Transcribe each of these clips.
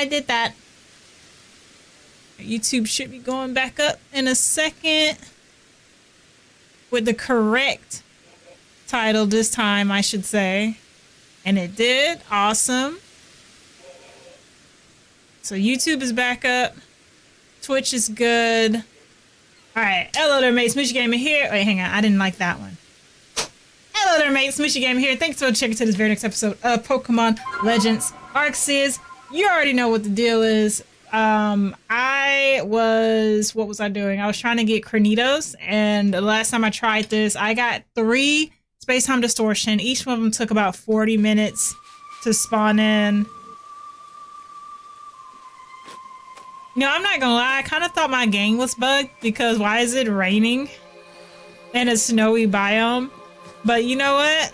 I did that. YouTube should be going back up in a second with the correct title this time, I should say. And it did. Awesome. So YouTube is back up. Twitch is good. All right. Hello there, mates. Smooshy Gamer here. Wait, hang on. I didn't like that one. Hello there, mates. Smooshy Gamer here. Thanks for checking to this very next episode of Pokemon Legends Arceus. You already know what the deal is. What was I doing? I was trying to get Cranidos, and the last time I tried this, I got 3 Space-Time Distortion. Each one of them took about 40 minutes to spawn in. You know, I'm not gonna lie, I kind of thought my game was bugged because why is it raining in a snowy biome? But you know what?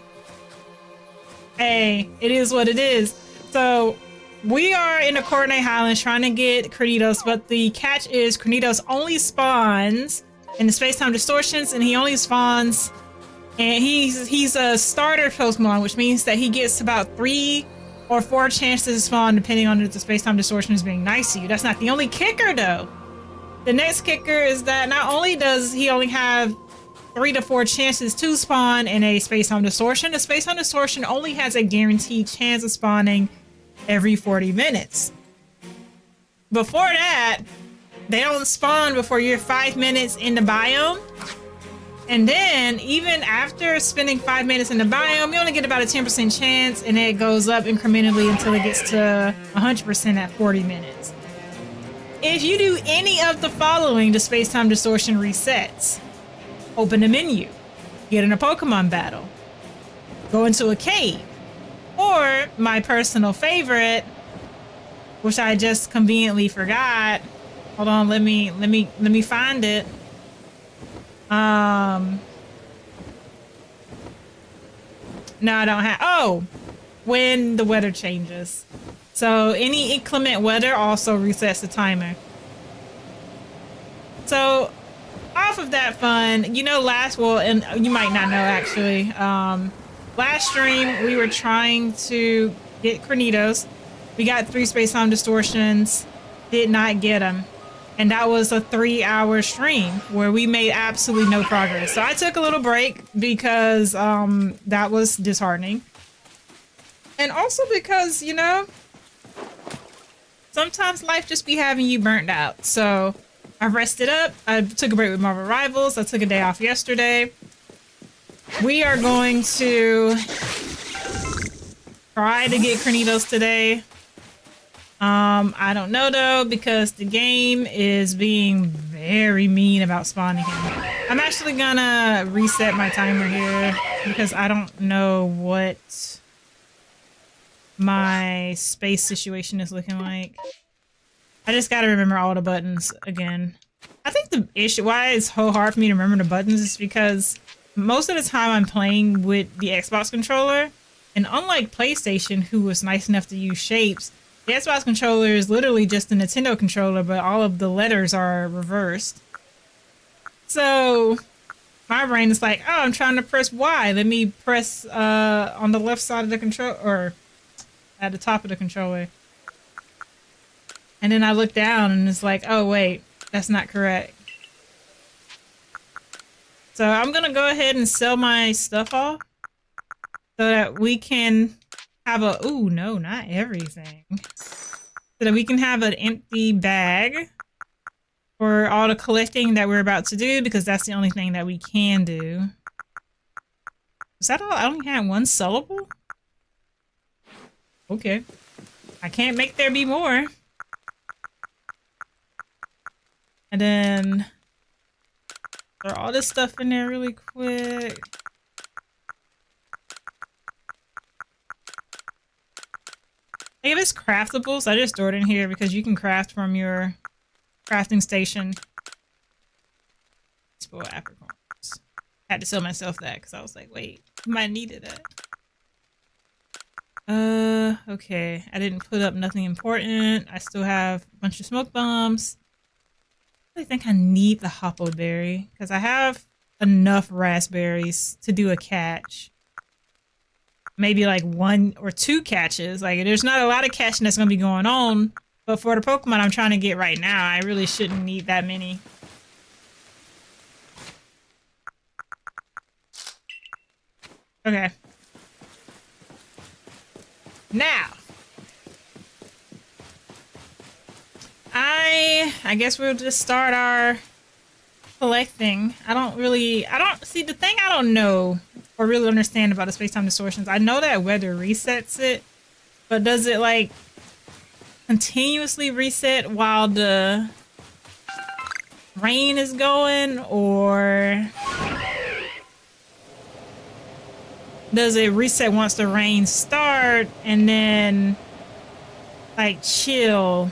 Hey, it is what it is. So we are in the Coordinate Highlands trying to get Cranidos, but the catch is Cranidos only spawns in the Space-Time Distortions, and he only spawns, and he's a starter Pokemon, which means that he gets about 3 or 4 chances to spawn depending on if the Space-Time Distortion is being nice to you. That's not the only kicker though. The next kicker is that not only does he only have 3 to 4 chances to spawn in a Space-Time Distortion, the Space-Time Distortion only has a guaranteed chance of spawning every 40 minutes. Before that, they don't spawn before you're 5 minutes in the biome. And then, even after spending 5 minutes in the biome, you only get about a 10% chance, and it goes up incrementally until it gets to 100% at 40 minutes. If you do any of the following, the Space-Time Distortion resets. Open the menu, get in a Pokemon battle, go into a cave, or my personal favorite, which I just conveniently forgot. Hold on, let me find it. No, I don't have. Oh, when the weather changes. So any inclement weather also resets the timer. So off of that fun, you know, and you might not know actually. Last stream, we were trying to get Cranidos. We got 3 Space-Time Distortions, did not get them. And that was a 3-hour stream where we made absolutely no progress. So I took a little break because that was disheartening. And also because, you know, sometimes life just be having you burnt out. So I rested up. I took a break with Marvel Rivals. I took a day off yesterday. We are going to try to get Cranidos today. I don't know though, because the game is being very mean about spawning him. I'm actually gonna reset my timer here because I don't know what my space situation is looking like. I just gotta remember all the buttons again. I think the issue why it's so hard for me to remember the buttons is because most of the time I'm playing with the Xbox controller, and unlike PlayStation, who was nice enough to use shapes, the Xbox controller is literally just a Nintendo controller, but all of the letters are reversed. So my brain is like, oh, I'm trying to press Y. Let me press on the left side of the control, or at the top of the controller. And then I look down and it's like, oh wait, that's not correct. So I'm gonna go ahead and sell my stuff off so that we can have a, ooh, no, not everything. So that we can have an empty bag for all the collecting that we're about to do, because that's the only thing that we can do. Is that all? I only had 1 sellable? Okay. I can't make there be more. And then throw all this stuff in there really quick. Like if it's craftables, I just throw it in here because you can craft from your crafting station. Spoiled apricorns. Had to sell myself that because I was like, wait, I might have needed that. Okay. I didn't put up nothing important. I still have a bunch of smoke bombs. I think I need the hoppo berry because I have enough raspberries to do a catch. Maybe like 1 or 2 catches. Like there's not a lot of catching that's gonna be going on, But for the Pokemon I'm trying to get right now, I really shouldn't need that many. Okay. Now, I guess we'll just start our collecting. I don't see the thing I don't know or really understand about the Space-Time Distortions. I know that weather resets it, but does it like continuously reset while the rain is going, or does it reset once the rain start and then like chill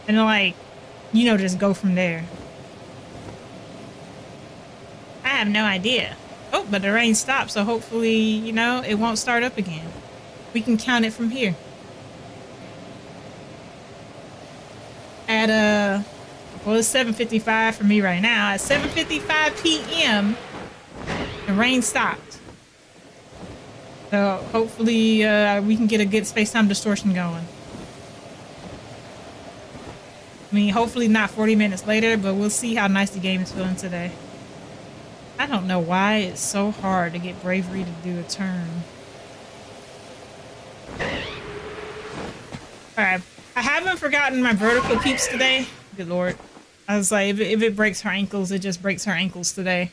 and like, you know, just go from there? I have no idea. Oh, but the rain stopped, so hopefully, you know, it won't start up again. We can count it from here. At well, it's 7:55 for me right now. At 7:55 p.m. the rain stopped. So hopefully we can get a good space-time distortion going. I mean, hopefully not 40 minutes later, but we'll see how nice the game is feeling today. I don't know why it's so hard to get bravery to do a turn. Alright, I haven't forgotten my vertical peeps today. Good lord. I was like, if it breaks her ankles, it just breaks her ankles today.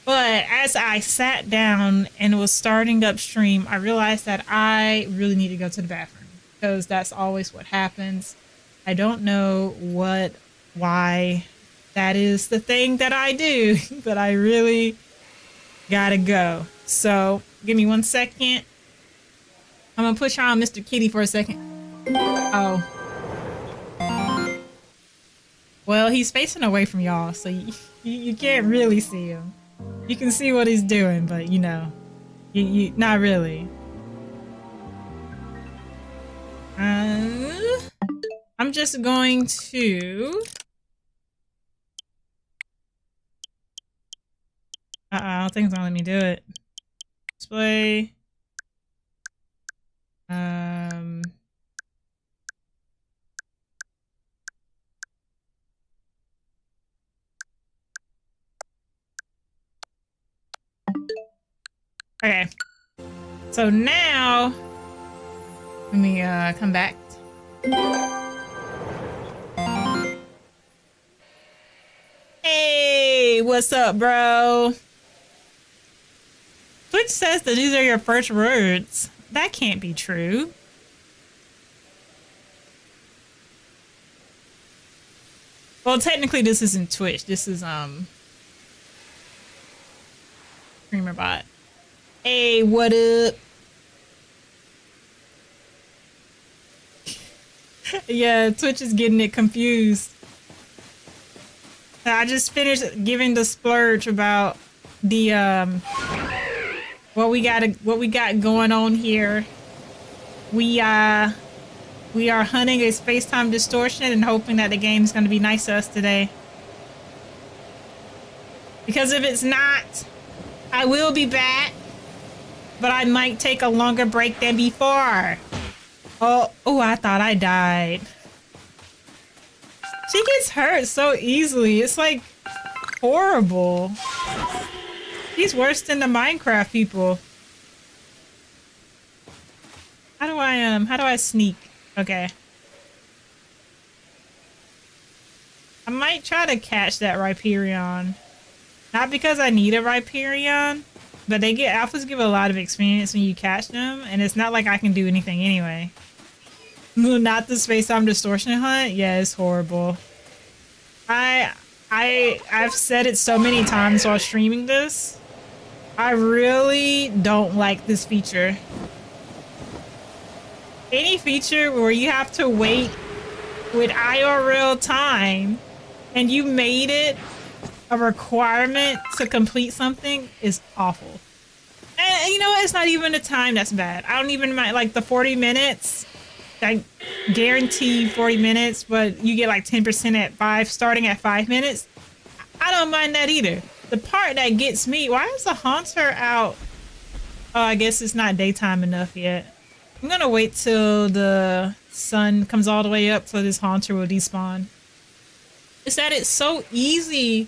But as I sat down and was starting upstream, I realized that I really need to go to the bathroom, because that's always what happens. I don't know why that is the thing that I do, but I really gotta go. So give me 1 second. I'm gonna push on Mr. Kitty for a second. Oh. Well, he's facing away from y'all, so you can't really see him. You can see what he's doing, but you know, you not really. I'm just going to. I don't think it's gonna let me do it. Display. Okay. So now, let me come back. Hey, what's up, bro? Twitch says that these are your first words. That can't be true. Well, technically this isn't Twitch. This is StreamerBot. Hey, what up? Yeah, Twitch is getting it confused. I just finished giving the splurge about the what we got going on here. We are hunting a space-time distortion and hoping that the game's gonna be nice to us today. Because if it's not, I will be back, but I might take a longer break than before. Oh, I thought I died. She gets hurt so easily. It's like horrible. He's worse than the Minecraft people. How do I sneak? Okay. I might try to catch that Rhyperion. Not because I need a Rhyperion, but alphas give a lot of experience when you catch them, and it's not like I can do anything anyway. Not the space-time distortion hunt. Yeah, it's horrible. I've said it so many times while streaming this. I really don't like this feature. Any feature where you have to wait with IRL time and you made it a requirement to complete something is awful. And you know what? It's not even the time that's bad. I don't even mind, like the 40 minutes. I guarantee 40 minutes, but you get like 10% at 5, starting at 5 minutes. I don't mind that either. The part that gets me, why is the Haunter out? Oh, I guess it's not daytime enough yet. I'm gonna wait till the sun comes all the way up, so this haunter will despawn. Is that it's so easy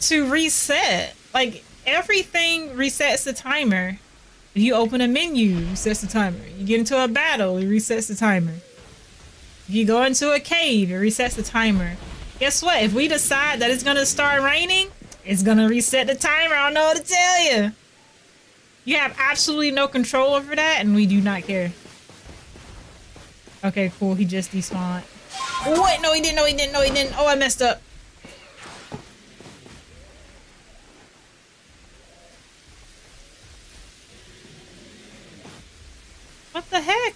to reset. Like, everything resets the timer. If you open a menu, it resets the timer. You get into a battle, it resets the timer. If you go into a cave, it resets the timer. Guess what? If we decide that it's gonna start raining, it's gonna reset the timer. I don't know what to tell you. You have absolutely no control over that, and we do not care. Okay, cool. He just despawned. Oh, wait, no, he didn't. No, he didn't. No, he didn't. Oh, I messed up. What the heck?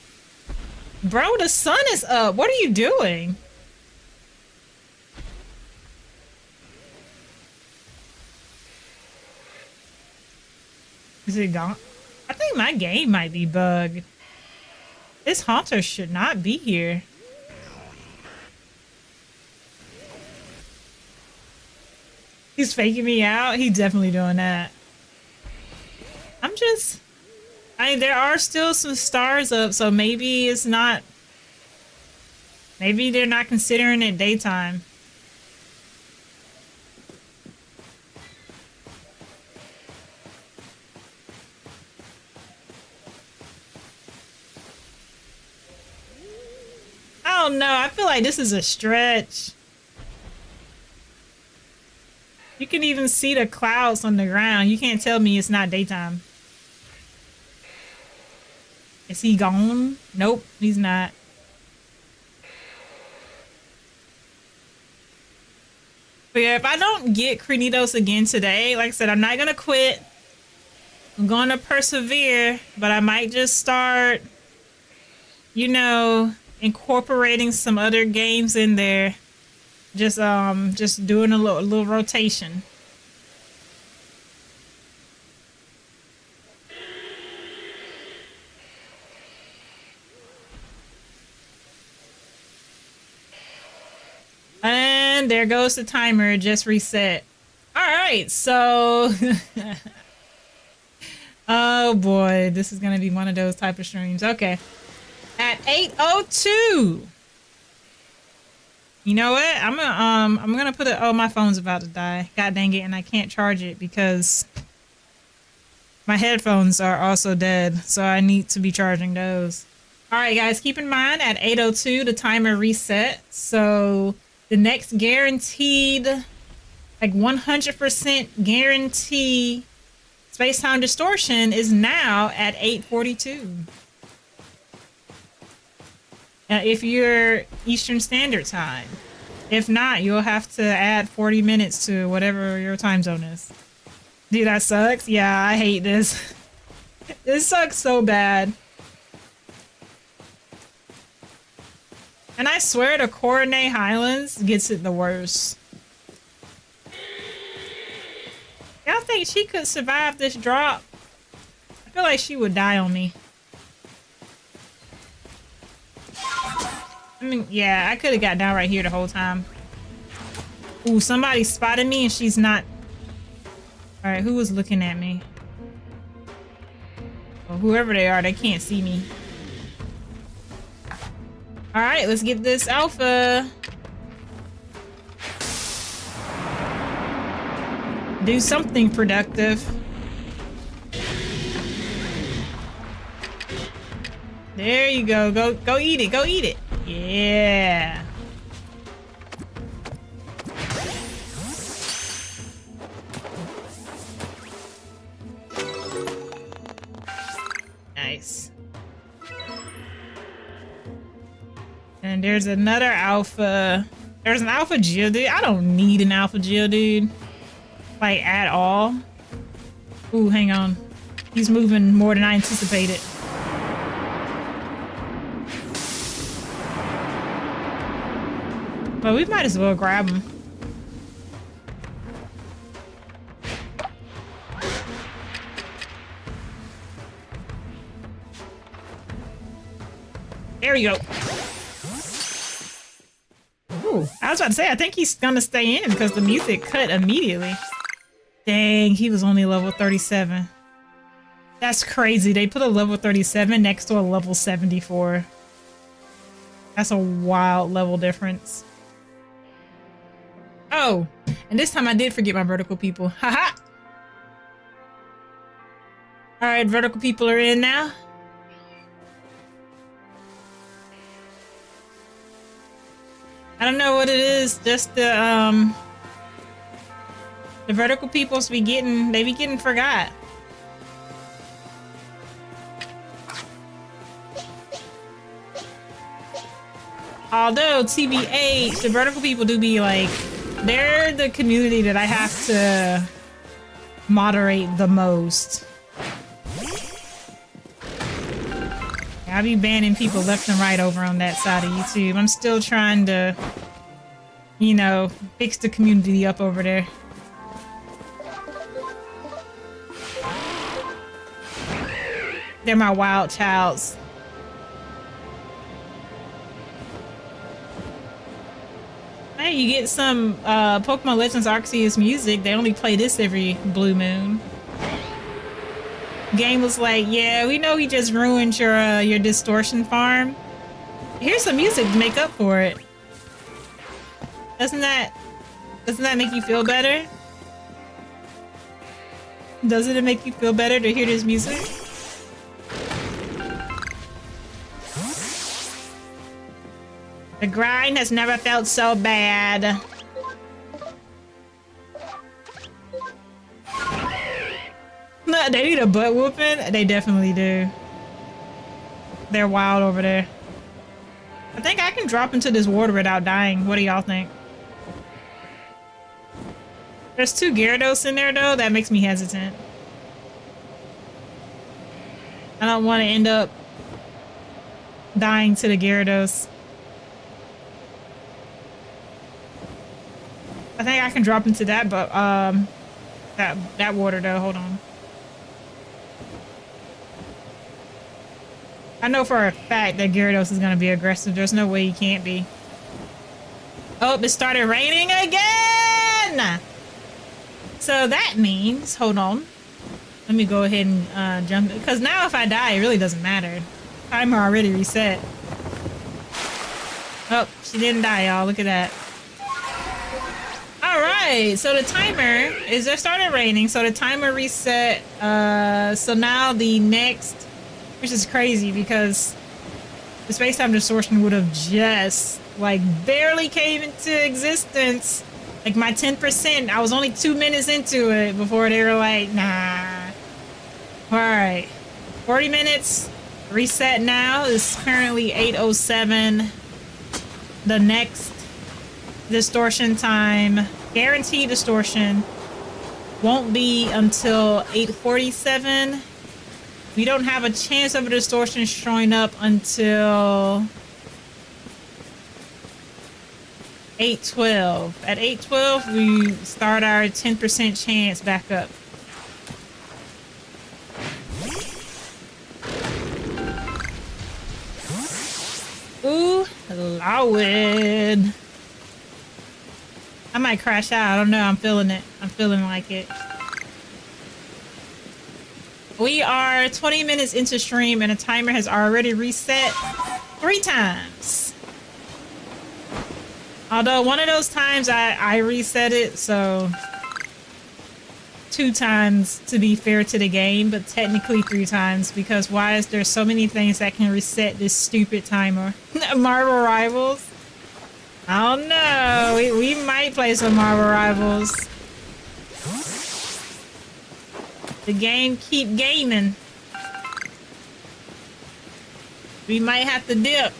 Bro, the sun is up. What are you doing? Is it gone? I think my game might be bugged. This haunter should not be here. He's faking me out. He's definitely doing that. I mean, there are still some stars up, so maybe it's not... Maybe they're not considering it daytime. I don't know. I feel like this is a stretch. You can even see the clouds on the ground. You can't tell me it's not daytime. Is he gone? Nope, he's not. But yeah, if I don't get Cranidos again today, like I said, I'm not gonna quit. I'm gonna persevere, but I might just start, you know, incorporating some other games in there. Just doing a little rotation. And there goes the timer, just reset. All right, so oh boy, this is gonna be one of those type of streams. Okay, at 8:02. You know what? I'm gonna put it. Oh, my phone's about to die. God dang it, and I can't charge it because my headphones are also dead. So I need to be charging those. All right, guys, keep in mind at 8:02 the timer reset. So the next guaranteed, like 100% guarantee Space-Time Distortion is now at 8:42. If you're Eastern Standard Time. If not, you'll have to add 40 minutes to whatever your time zone is. Dude, that sucks. Yeah, I hate this. This sucks so bad. And I swear the Coronate Highlands gets it the worst. Y'all think she could survive this drop? I feel like she would die on me. I mean, yeah, I could have got down right here the whole time. Ooh, somebody spotted me and she's not... Alright, who was looking at me? Well, whoever they are, they can't see me. Alright, let's get this alpha. Do something productive. There you go. Go eat it. Go eat it. Yeah. Nice. And there's another alpha. There's an alpha Geodude. I don't need an alpha Geodude. Like, at all. Ooh, hang on. He's moving more than I anticipated. But we might as well grab him. There we go. Ooh, I was about to say, I think he's gonna stay in because the music cut immediately. Dang, he was only level 37. That's crazy. They put a level 37 next to a level 74. That's a wild level difference. Oh, and this time I did forget my vertical people. Haha! Alright, vertical people are in now. I don't know what it is, just the vertical peoples be getting forgot. Although TBH, the vertical people do be like, they're the community that I have to moderate the most. I be banning people left and right over on that side of YouTube. I'm still trying to, you know, fix the community up over there. They're my wild childs. Hey, you get some Pokemon Legends Arceus music. They only play this every blue moon. Game was like, yeah, we know he just ruined your distortion farm. Here's some music to make up for it. Doesn't that make you feel better? Doesn't it make you feel better to hear this music? The grind has never felt so bad. No, they need a butt whooping. They definitely do. They're wild over there. I think I can drop into this water without dying. What do y'all think? There's 2 Gyarados in there though. That makes me hesitant. I don't want to end up dying to the Gyarados. I think I can drop into that, but that water though. Hold on. I know for a fact that Gyarados is gonna be aggressive. There's no way he can't be. Oh, it started raining again! So that means, hold on. Let me go ahead and jump, because now if I die, it really doesn't matter. Timer already reset. Oh, she didn't die, y'all. Look at that. Alright, so the timer is, it started raining, so the timer reset. So now the next, which is crazy because the Space-Time Distortion would have just like barely came into existence. Like my 10%, I was only 2 minutes into it before they were like, nah. Alright, 40 minutes, reset now. It's currently 8:07. The next distortion time, guaranteed distortion, won't be until 8:47. We don't have a chance of a distortion showing up until 8:12. At 8:12, we start our 10% chance back up. Ooh, Lord. I might crash out. I don't know. I'm feeling it. I'm feeling like it. We are 20 minutes into stream and a timer has already reset 3 times. Although one of those times I reset it, so 2 times to be fair to the game, but technically 3 times because why is there so many things that can reset this stupid timer? Marvel Rivals? I don't know. We might play some Marvel Rivals. The game keep gaming. We might have to dip.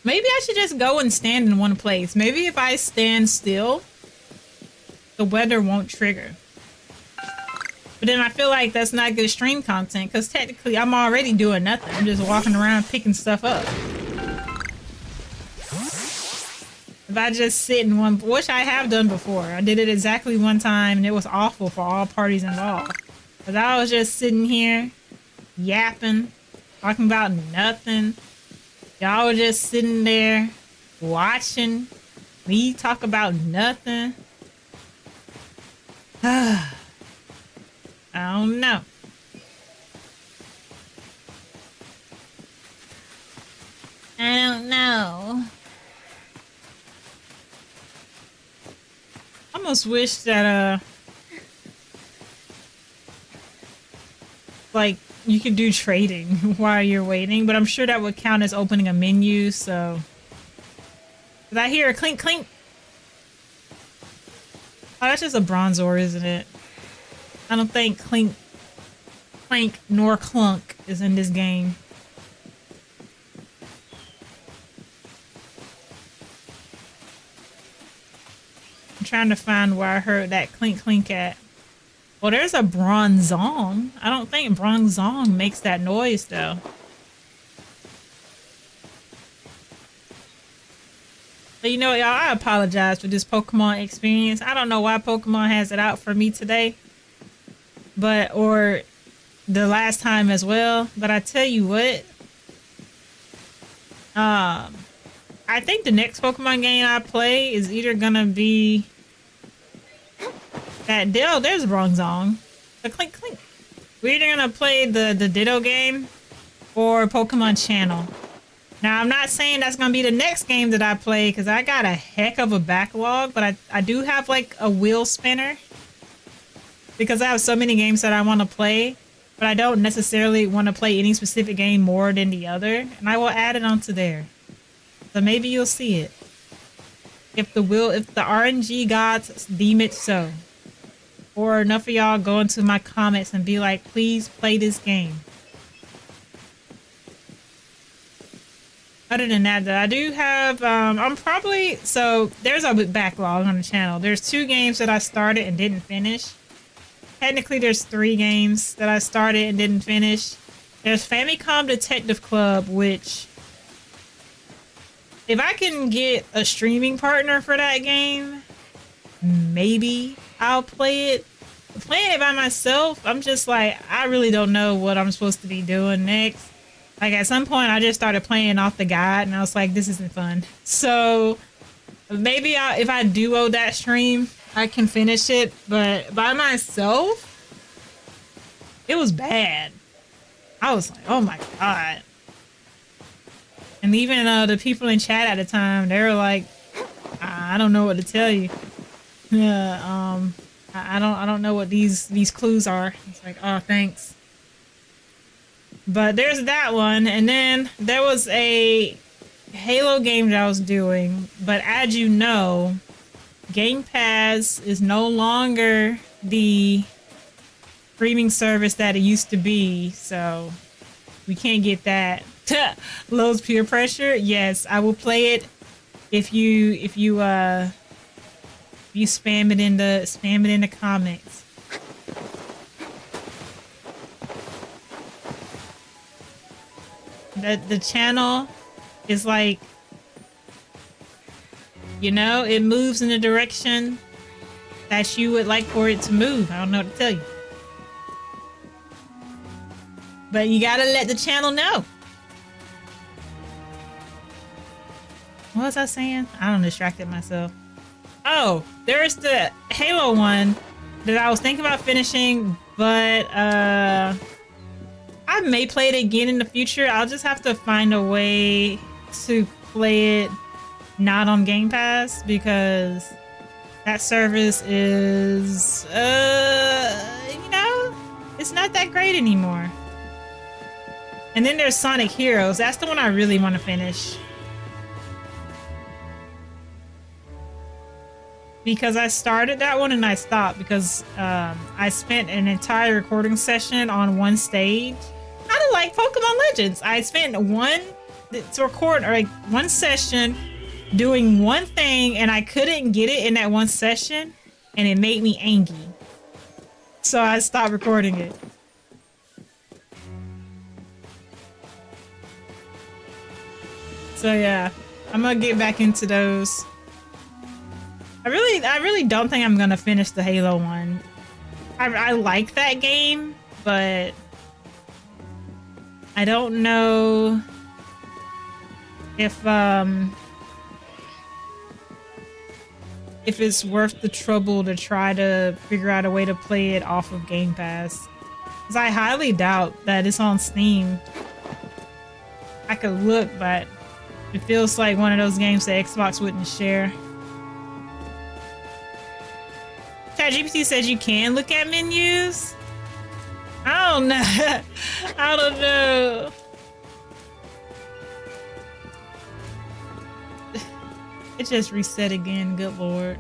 Maybe I should just go and stand in one place. Maybe if I stand still, the weather won't trigger. But then I feel like that's not good stream content because technically I'm already doing nothing. I'm just walking around picking stuff up. If I just sit in one, which I have done before. I did it exactly one time and it was awful for all parties involved. Because I was just sitting here yapping, talking about nothing. Y'all were just sitting there watching me talk about nothing. I don't know. I don't know. I almost wish that like you could do trading while you're waiting, but I'm sure that would count as opening a menu, so. Did I hear a clink clink? Oh, that's just a Bronzor, isn't it? I don't think clink, clank, nor clunk is in this game. I'm trying to find where I heard that clink clink at. Well, there's a Bronzong. I don't think Bronzong makes that noise, though. But you know, y'all, I apologize for this Pokemon experience. I don't know why Pokemon has it out for me today. But, or the last time as well. But I tell you what. I think the next Pokemon game I play is either gonna be that Ditto. There's Bronzong. The clink clink. We're either gonna play the Ditto game or Pokemon Channel. Now, I'm not saying that's gonna be the next game that I play because I got a heck of a backlog, but I do have like a wheel spinner because I have so many games that I want to play, but I don't necessarily want to play any specific game more than the other, and I will add it onto there. So maybe you'll see it if the RNG gods deem it so, or enough of y'all go into my comments and be like, please play this game. Other than that, though, I do have, so there's a backlog on the channel. There's 2 games that I started and didn't finish. Technically, there's 3 games that I started and didn't finish. There's Famicom Detective Club, which, if I can get a streaming partner for that game, maybe I'll play it. But playing it by myself, I'm just like, I really don't know what I'm supposed to be doing next. Like, at some point, I just started playing off the guide, and I was like, this isn't fun. So, maybe if I duo that stream, I can finish it. But by myself, it was bad. I was like, oh my god. And even the people in chat at the time, they were like, I don't know what to tell you. Yeah, I don't know what these clues are. It's like, oh, thanks. But there's that one, and then there was a Halo game that I was doing, but as you know, Game Pass is no longer the streaming service that it used to be, so we can't get that. Lowe's peer pressure. Yes, I will play it if you spam it in the comments. The channel is like, you know, it moves in the direction that you would like for it to move. I don't know what to tell you. But you gotta let the channel know. What was I saying? I don't distracted myself. Oh, there's the Halo one that I was thinking about finishing, but I may play it again in the future. I'll just have to find a way to play it not on Game Pass because that service is, you know, it's not that great anymore. And then there's Sonic Heroes. That's the one I really want to finish. Because I started that one and I stopped because I spent an entire recording session on one stage. Kind of like Pokemon Legends. I spent one session doing one thing and I couldn't get it in that one session and it made me angry. So I stopped recording it. So yeah, I'm gonna get back into those. I really don't think I'm gonna finish the Halo one. I like that game, but I don't know if if it's worth the trouble to try to figure out a way to play it off of Game Pass. Because I highly doubt that it's on Steam. I could look, but it feels like one of those games that Xbox wouldn't share. ChatGPT says you can look at menus. I don't know. I don't know. It just reset again, good lord.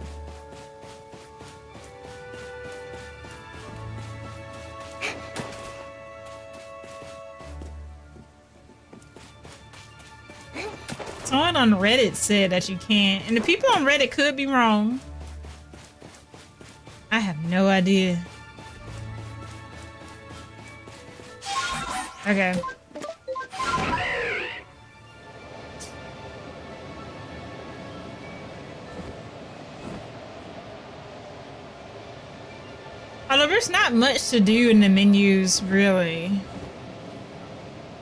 Someone on Reddit said that you can't, and the people on Reddit could be wrong. I have no idea. Okay. Although there's not much to do in the menus, really.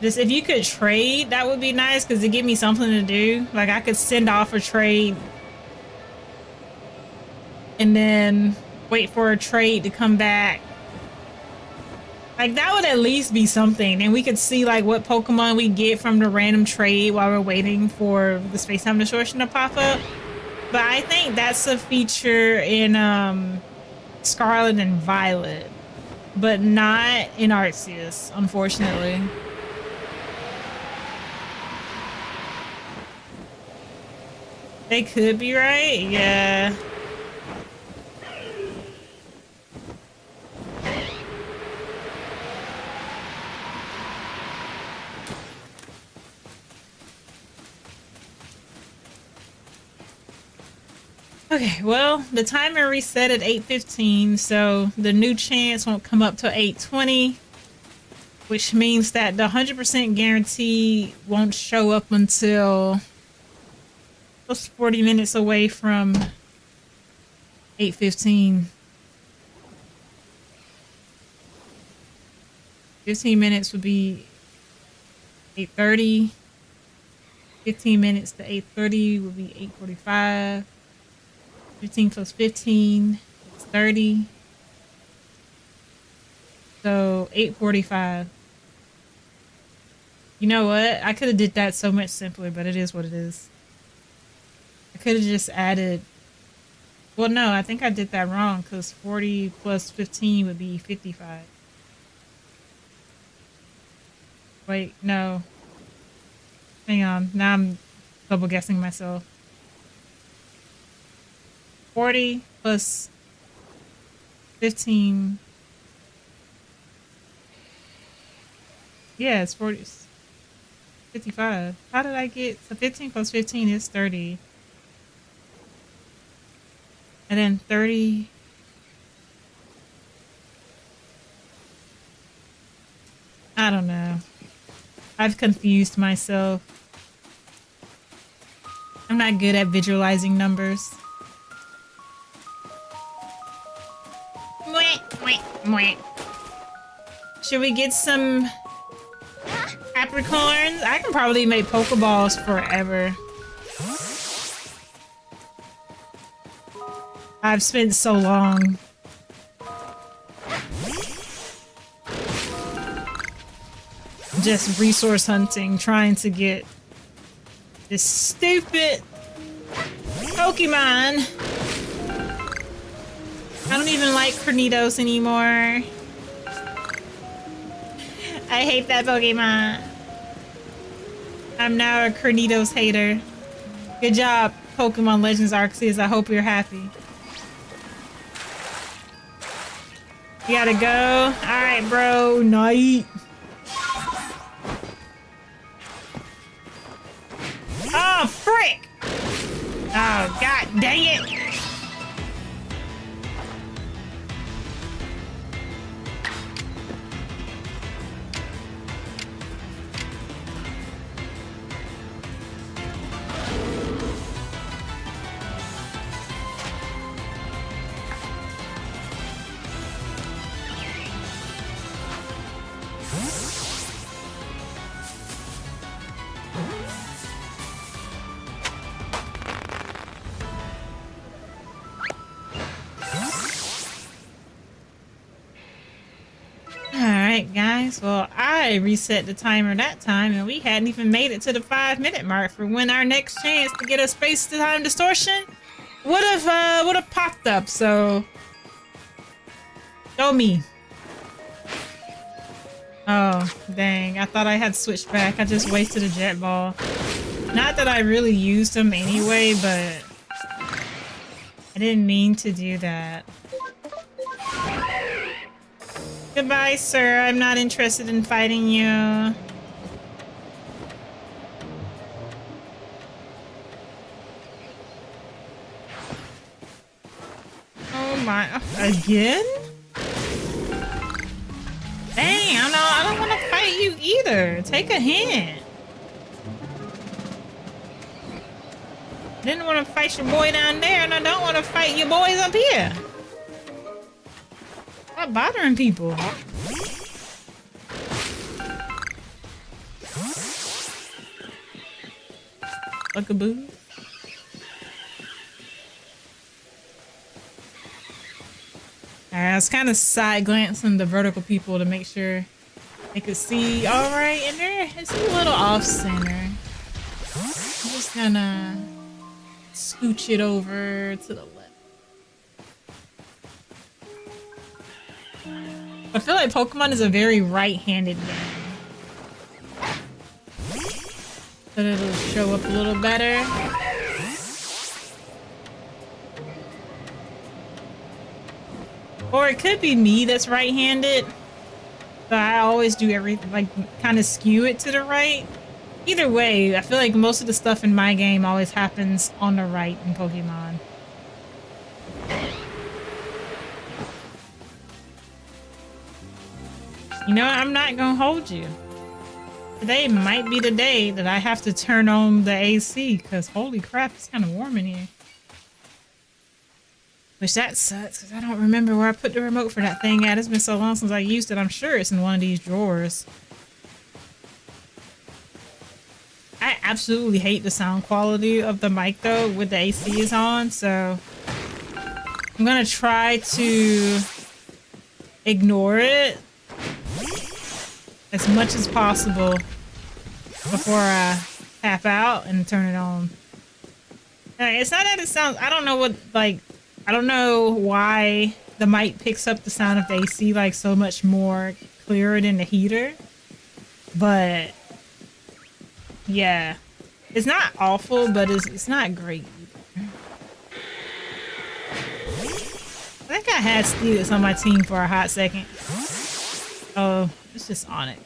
Just if you could trade, that would be nice because it give me something to do. Like I could send off a trade and then wait for a trade to come back. Like that would at least be something. And we could see like what Pokemon we get from the random trade while we're waiting for the Space-Time Distortion to pop up. But I think that's a feature in Scarlet and Violet, but not in Arceus, unfortunately. They could be right, yeah. Okay, well, the timer reset at 8:15, so the new chance won't come up till 8:20, which means that the 100% guarantee won't show up until just 40 minutes away from 8:15. 15 minutes would be 8:30. 15 minutes to 8:30 would be 8:45. 15 plus 15 is 30. So 8:45. You know what? I could have did that so much simpler, but it is what it is. I could have just added. Well, no, I think I did that wrong because 40 plus 15 would be 55. Wait, no. Hang on. Now I'm double guessing myself. 40 plus 15. Yeah, it's 40. 55. How did I get... So 15 plus 15 is 30. And then 30... I don't know. I've confused myself. I'm not good at visualizing numbers. Should we get some apricorns? I can probably make Pokeballs forever. I've spent so long. Just resource hunting, trying to get this stupid Pokemon. I don't even like Cranidos anymore. I hate that Pokemon. I'm now a Cranidos hater. Good job, Pokemon Legends Arceus. I hope you're happy. You gotta go? Alright, bro. Night. Oh, frick! Oh, god dang it! right, guys. Well, I reset the timer that time, and we hadn't even made it to the 5-minute mark for when our next chance to get a space-time distortion would have popped up. So, show me. Oh, dang! I thought I had switched back. I just wasted a jet ball. Not that I really used them anyway, but I didn't mean to do that. Goodbye, sir. I'm not interested in fighting you. Oh my, again? Dang, I don't want to fight you either. Take a hint. Didn't want to fight your boy down there, and I don't want to fight your boys up here. Stop bothering people. Buckaboo. I was kind of side glancing the vertical people to make sure they could see all right, and it's a little off center. I'm just gonna scooch it over to the left. I feel like Pokemon is a very right-handed game. But it'll show up a little better. Or it could be me that's right-handed. But I always do everything, like, kind of skew it to the right. Either way, I feel like most of the stuff in my game always happens on the right in Pokemon. You know, I'm not gonna hold you. Today might be the day that I have to turn on the AC, because holy crap, it's kind of warm in here. Which that sucks, because I don't remember where I put the remote for that thing at. It's been so long since I used it. I'm sure it's in one of these drawers. I absolutely hate the sound quality of the mic, though, with the AC is on, so I'm gonna try to ignore it as much as possible before I tap out and turn it on. It's not that it sounds, I don't know what, like, I don't know why the mic picks up the sound of the AC like so much more clearer than the heater, but yeah, it's not awful, but it's not great either. I think I had Steelix on my team for a hot second. Oh, it's just Onyx.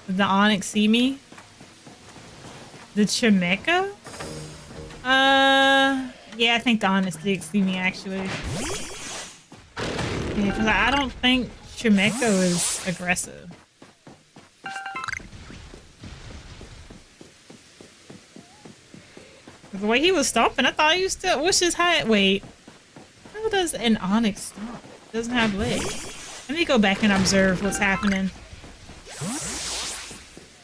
Did the Onyx see me? The Chimecha? Yeah, I think the Onyx did see me, actually. Yeah, because I don't think Chimecha is aggressive. The way he was stomping, I thought he was still... What's his height? Wait. How does an Onyx stomp? It doesn't have legs. Let me go back and observe what's happening.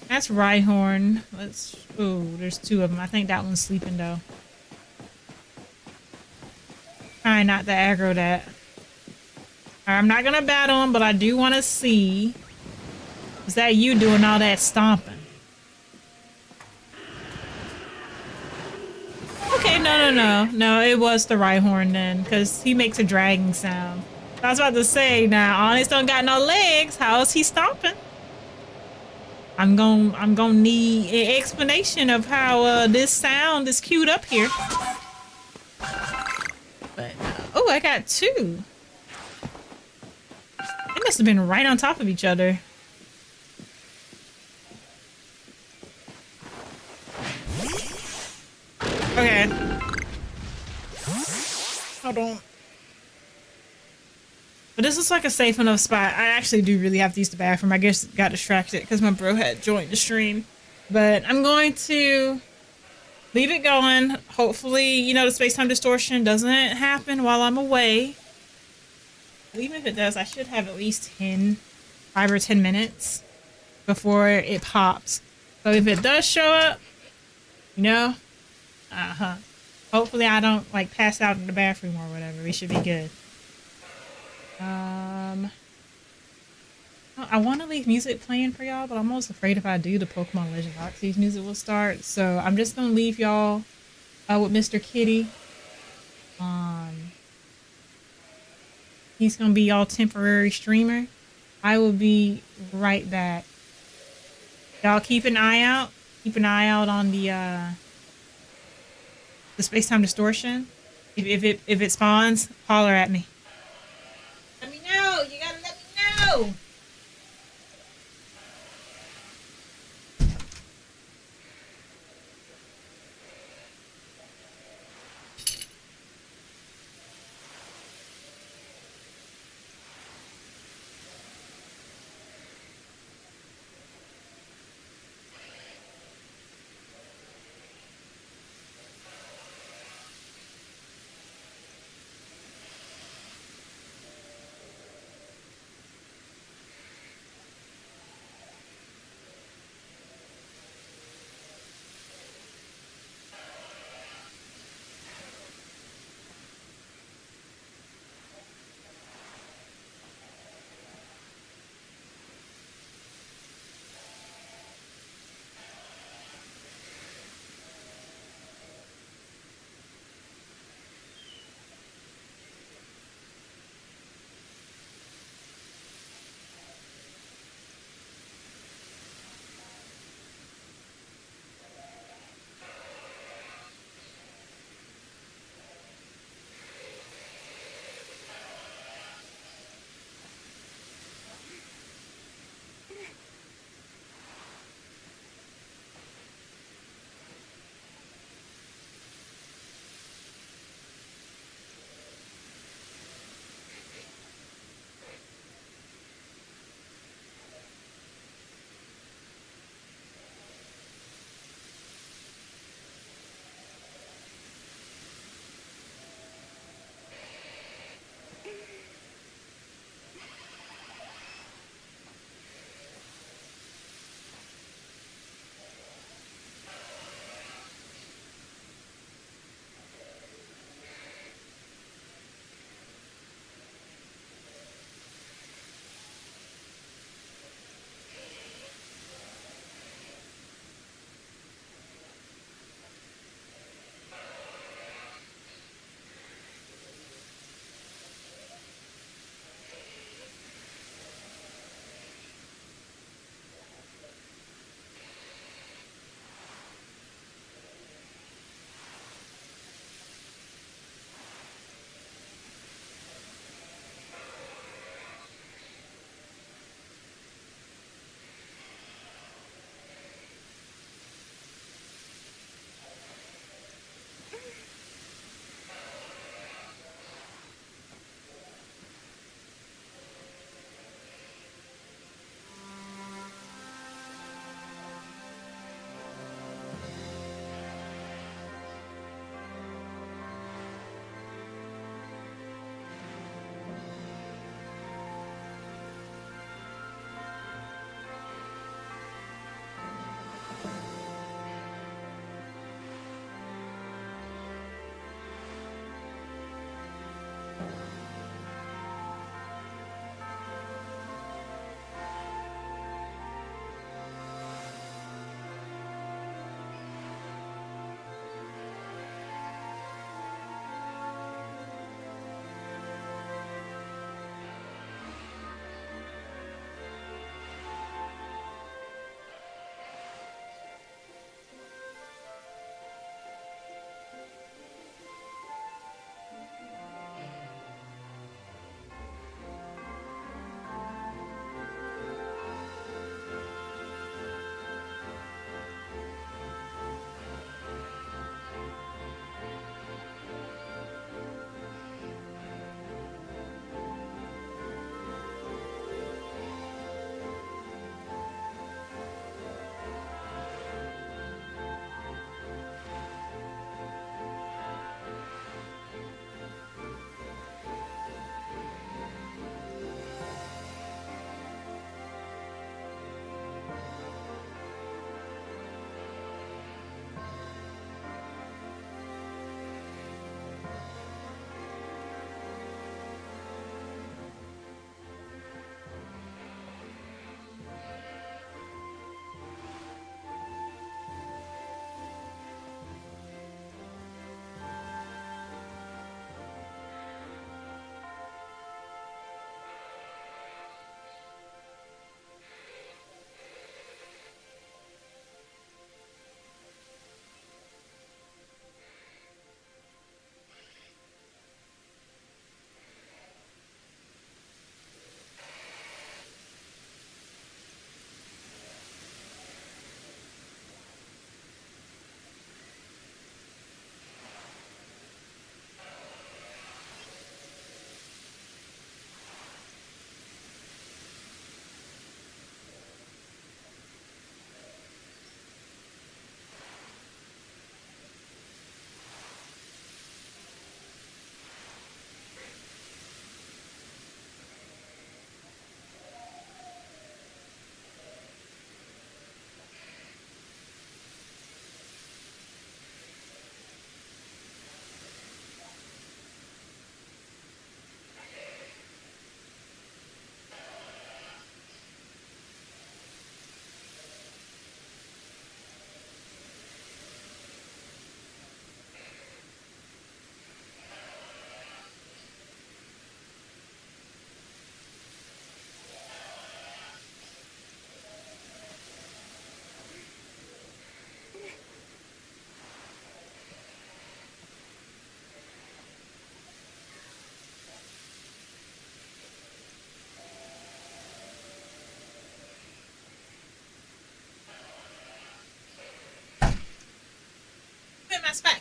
That's Rhyhorn. Let's... Ooh, there's two of them. I think that one's sleeping, though. Trying not to aggro that. I'm not gonna battle him, but I do want to see... Is that you doing all that stomping? Okay, no, it was the Rhyhorn then, because he makes a dragging sound. I was about to say, now, Onyx don't got no legs, how is he stomping? I'm gonna need an explanation of how this sound is queued up here. But, oh, I got two. They must have been right on top of each other. Okay. Hold on. But this looks like a safe enough spot. I actually do really have to use the bathroom. I guess got distracted because my bro had joined the stream. But I'm going to leave it going. Hopefully, you know, the space-time distortion doesn't happen while I'm away. Even if it does, I should have at least 5 or 10 minutes before it pops. So if it does show up, you know, hopefully I don't like pass out in the bathroom or whatever. We should be good. Um, I want to leave music playing for y'all, but I'm almost afraid if I do, the Pokemon Legend Arceus music will start. So I'm just gonna leave y'all with Mr. Kitty. Um, he's gonna be y'all temporary streamer. I will be right back. Y'all keep an eye out. Keep an eye out on the space-time distortion. If it spawns, holler at me. Let me know. You gotta let me know.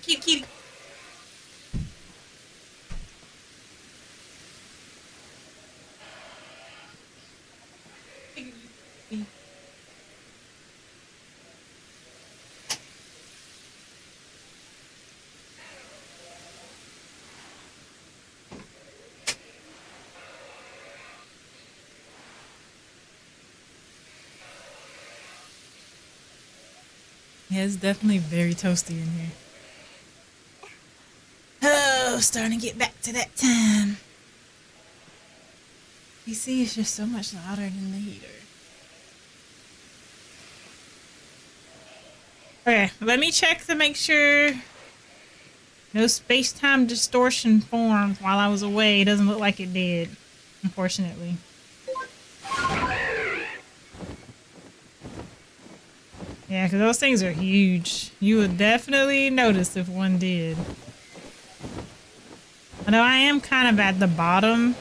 Kitty. Yeah, it's definitely very toasty in here. Oh, starting to get back to that time. PC is just so much louder than the heater. Okay, let me check to make sure no space-time distortion formed while I was away. It doesn't look like it did, unfortunately. Yeah, because those things are huge. You would definitely notice if one did. I know I am kind of at the bottom.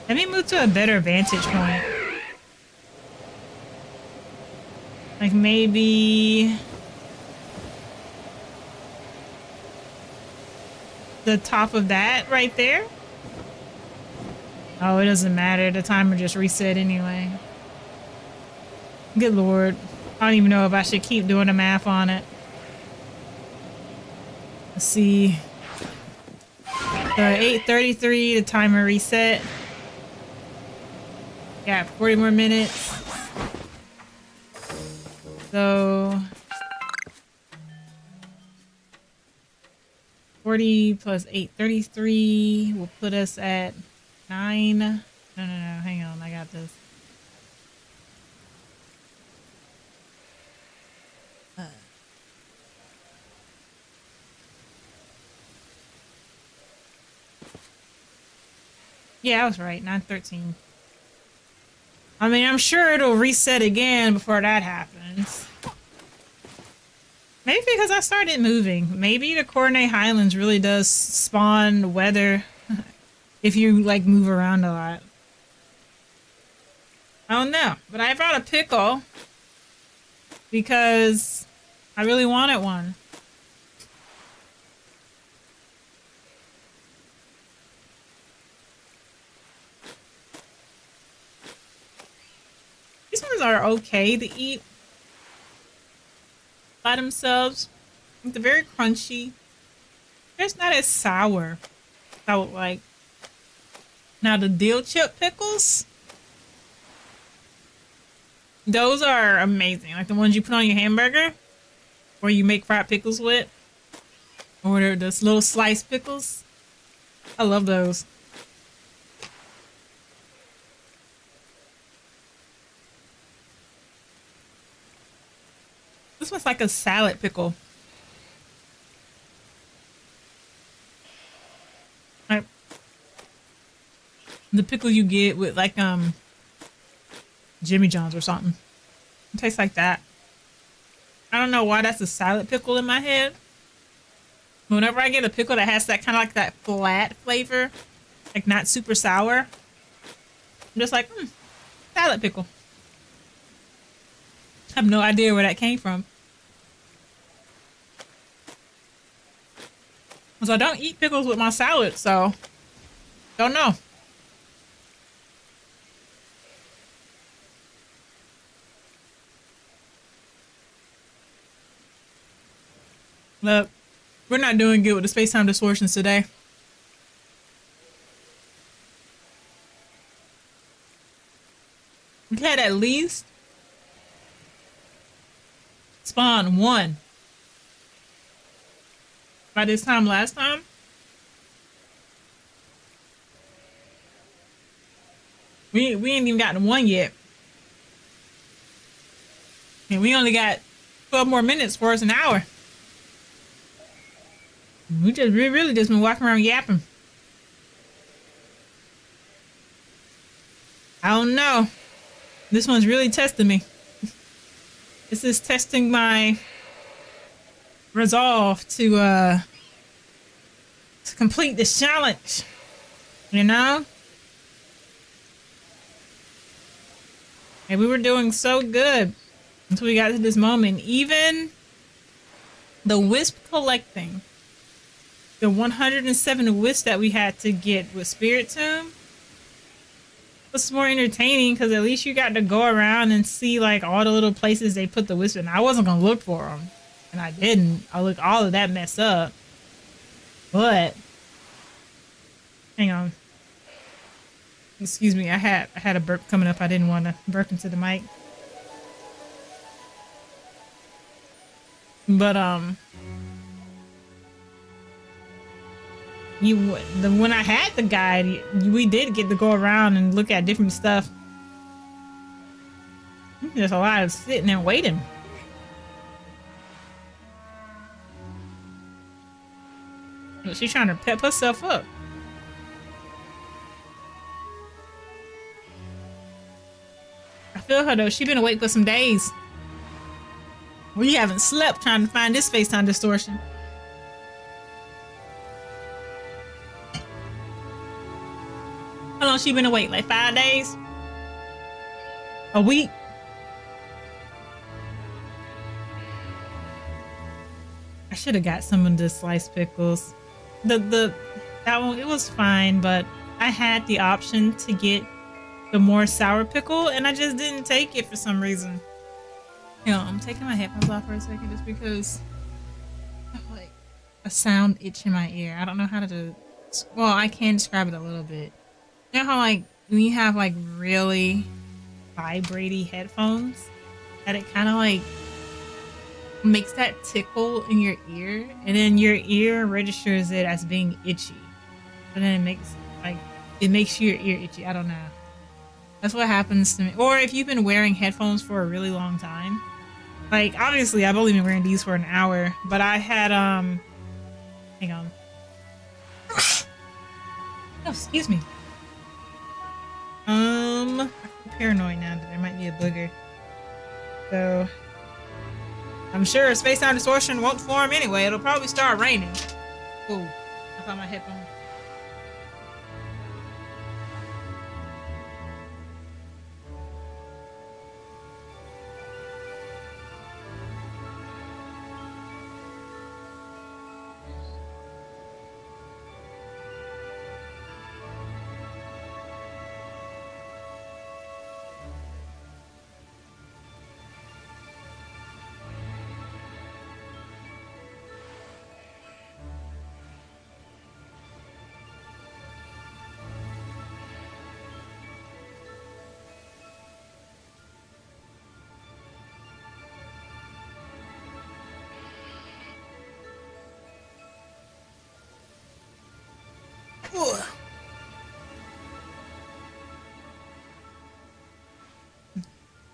Let me move to a better vantage point. Like maybe the top of that right there. Oh, it doesn't matter. The timer just reset anyway. Good Lord. I don't even know if I should keep doing the math on it. Let's see. So 8:33, the timer reset. Yeah, 40 more minutes. So 40 plus 8:33 will put us at 9. No, hang on, I got this. Yeah, I was right. 9:13. I mean, I'm sure it'll reset again before that happens. Maybe because I started moving. Maybe the Coordinate Highlands really does spawn weather if you, like, move around a lot. I don't know. But I brought a pickle because I really wanted one. These ones are okay to eat by themselves. They're very crunchy. They're just not as sour as I would like. Now the dill chip pickles, those are amazing. Like the ones you put on your hamburger or you make fried pickles with. Or they're those little sliced pickles. I love those. This one's like a salad pickle. Like the pickle you get with like Jimmy John's or something. It tastes like that. I don't know why that's a salad pickle in my head. Whenever I get a pickle that has that kind of like that flat flavor, like not super sour, I'm just like, salad pickle. I have no idea where that came from. Because I don't eat pickles with my salad, so don't know. Look, we're not doing good with the space-time distortions today. We had at least spawn one by this time last time. We ain't even gotten one yet. And we only got 12 more minutes for us an hour. We really just been walking around yapping. I don't know. This one's really testing me. This is testing my resolve to complete this challenge. You know? And we were doing so good until we got to this moment. Even The wisp collecting. The 107 wisps that we had to get with Spirit Tomb was more entertaining because at least you got to go around and see like all the little places they put the wisp in. I wasn't gonna look for them, and I didn't. I looked all of that mess up. But hang on, excuse me. I had a burp coming up. I didn't want to burp into the mic. But when I had the guide, we did get to go around and look at different stuff. There's a lot of sitting and waiting. She's trying to pep herself up. I feel her though. She's been awake for some days. We haven't slept trying to find this Space-Time Distortion. How long she been awake? Like 5 days? A week? I should have got some of the sliced pickles. That one, it was fine, but I had the option to get the more sour pickle and I just didn't take it for some reason. You know, I'm taking my headphones off for a second just because I have like a sound itch in my ear. I don't know how to do. Well, I can describe it a little bit. You know how like when you have like really vibrating headphones, that it kind of like makes that tickle in your ear, and then your ear registers it as being itchy, and then it makes your ear itchy. I don't know. That's what happens to me. Or if you've been wearing headphones for a really long time. Like, obviously, I've only been wearing these for an hour, but I had, hang on. Oh, excuse me. I'm paranoid now that there might be a booger. So, I'm sure Space-Time Distortion won't form anyway. It'll probably start raining. Ooh, I thought my headphones.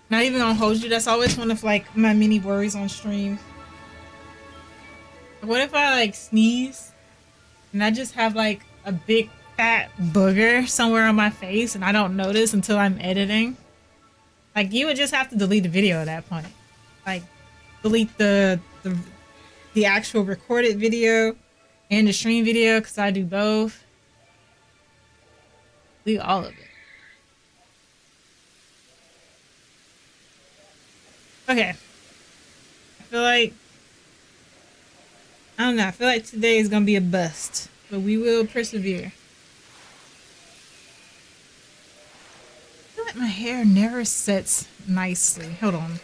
Not even gonna hold you. That's always one of like my mini worries on stream. What if I like sneeze and I just have like a big fat booger somewhere on my face and I don't notice until I'm editing? Like, you would just have to delete the video at that point. Like, delete the actual recorded video and the stream video, because I do both. Delete all of it. Okay. I feel like, I don't know, I feel like today is gonna be a bust, but we will persevere. I feel like my hair never sets nicely. Hold on.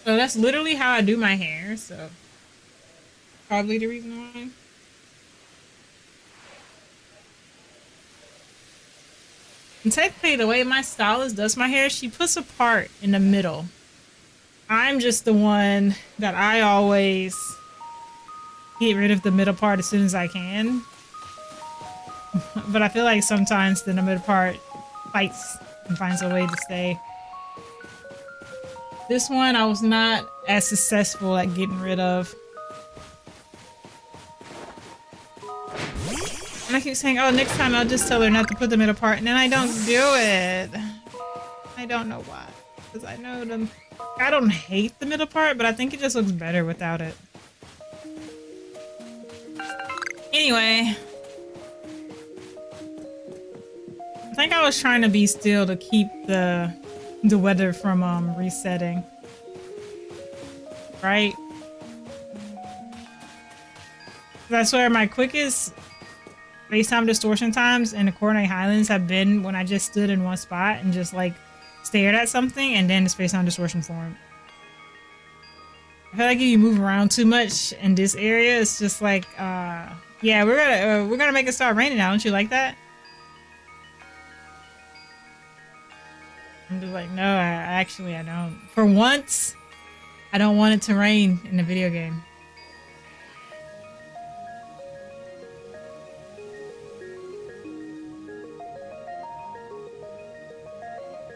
So that's literally how I do my hair, so probably the reason why. And technically, the way my stylist does my hair, she puts a part in the middle. I'm just the one that I always get rid of the middle part as soon as I can. But I feel like sometimes the middle part fights and finds a way to stay. This one I was not as successful at getting rid of. And I keep saying, oh, next time I'll just tell her not to put the middle part, and then I don't do it. I don't know why. Because I know them. I don't hate the middle part, but I think it just looks better without it. Anyway. I think I was trying to be still to keep the weather from resetting. Right? I swear my quickest Space-Time Distortion times in the coordinate Highlands have been when I just stood in one spot and just like stared at something and then the Space-Time Distortion formed. I feel like if you move around too much in this area, it's just like, yeah, we're gonna make it start raining now. Don't you like that? I'm just like, no, I don't. For once, I don't want it to rain in the video game.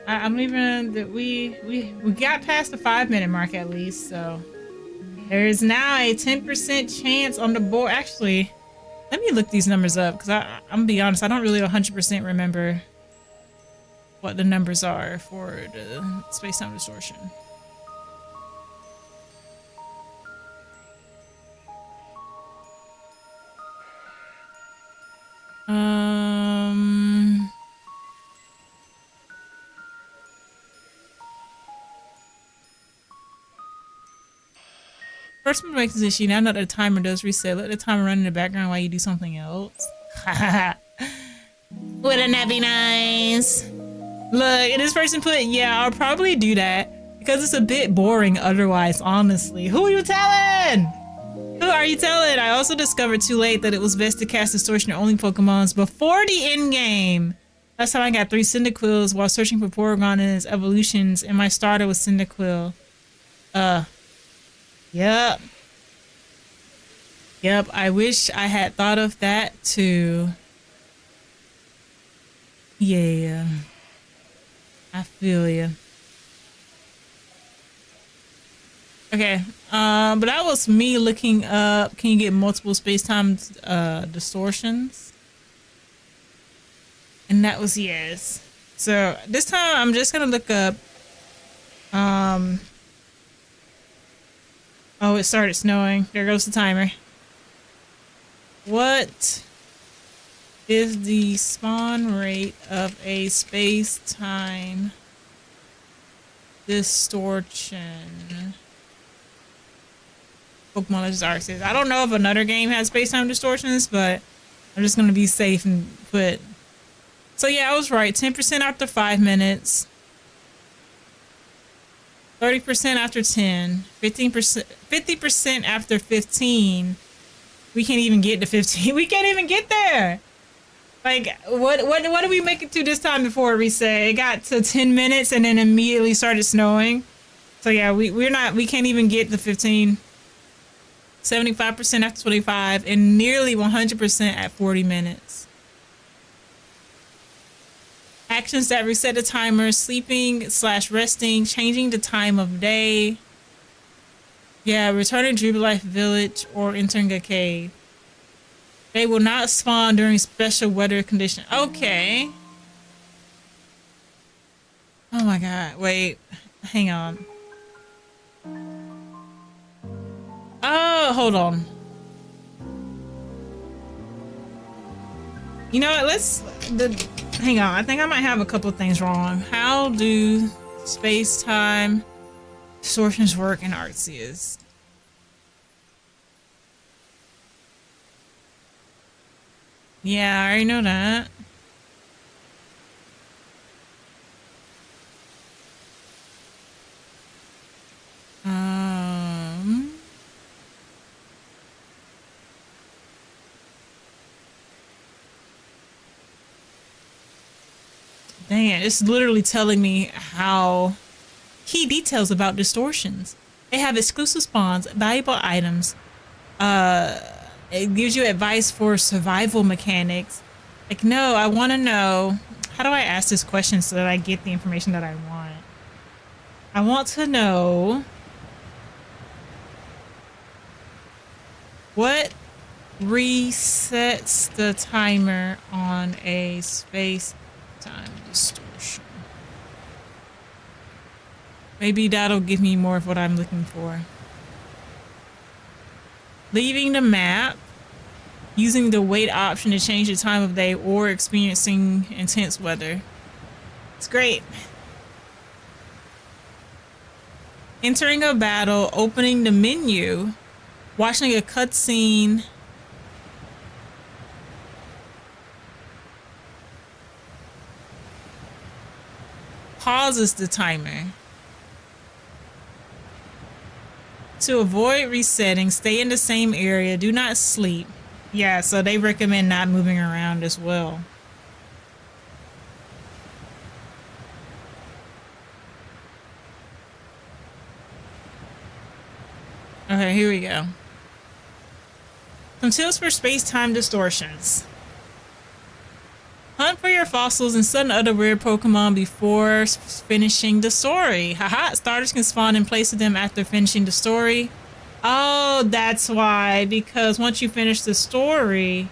I'm leaving that we got past the 5-minute mark at least, so there is now a 10% chance on the board. Actually, let me look these numbers up because I'm gonna be honest, I don't really 100% remember what the numbers are for the Space-Time Distortion. First one makes this issue. Now that the timer does reset, let the timer run in the background while you do something else. Wouldn't that be nice? Look, and this person put, yeah, I'll probably do that because it's a bit boring otherwise, honestly. Who are you telling? Who are you telling? I also discovered too late that it was best to cast Distortion only Pokemons before the end game. Last time I got 3 Cyndaquils while searching for Porygon and its evolutions, and my starter was Cyndaquil. Yep. Yep, I wish I had thought of that too. Yeah. I feel you. Okay, but that was me looking up, can you get multiple space-time distortions? And that was yes. So this time I'm just gonna look up, oh, it started snowing. There goes the timer. What is the spawn rate of a space-time distortion? Pokemon Legends Arceus. I don't know if another game has space-time distortions, but I'm just gonna be safe and put. So yeah, I was right. 10% after 5 minutes. 30% after 10. 15%. 50% after 15. We can't even get to 15. We can't even get there. Like, what did we make it to this time before it reset? It got to 10 minutes and then immediately started snowing. So yeah, we can't even get to 15. 75% after 25 and nearly 100% at 40 minutes. Actions that reset the timer: sleeping/resting, changing the time of day. Yeah, returning to Jubilife Village or entering a cave. They will not spawn during special weather conditions. Okay. Oh my god, wait. Hang on. Oh, hold on. You know what, hang on. I think I might have a couple of things wrong. How do space-time distortions work in Arceus? Yeah, I already know that. Dang it, it's literally telling me how key details about distortions. They have exclusive spawns, valuable items. It gives you advice for survival mechanics. Like, no, I want to know, how do I ask this question so that I get the information that I want? I want to know what resets the timer on a space-time distortion. Maybe that'll give me more of what I'm looking for. Leaving the map. Using the wait option to change the time of day or experiencing intense weather. It's great. Entering a battle, opening the menu, watching a cutscene. Pauses the timer. To avoid resetting, stay in the same area. Do not sleep. Yeah, so they recommend not moving around as well. Okay, here we go. Some tips for space-time distortions. Hunt for your fossils and certain other rare Pokemon before finishing the story. Haha, starters can spawn in place of them after finishing the story. Oh, that's why. Because once you finish the story,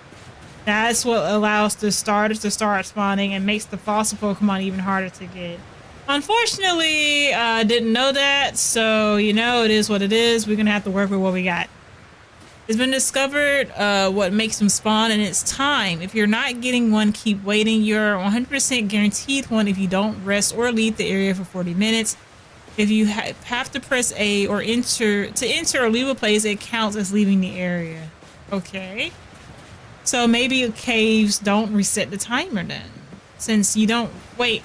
that's what allows the starters to start spawning and makes the fossil Pokemon even harder to get. Unfortunately, I didn't know that. So, you know, it is what it is. We're going to have to work with what we got. It's been discovered what makes them spawn, and it's time. If you're not getting one, keep waiting. You're 100% guaranteed one if you don't rest or leave the area for 40 minutes. If you have to press A or enter or leave a place, it counts as leaving the area. Okay. So maybe caves don't reset the timer then. Since you don't... Wait.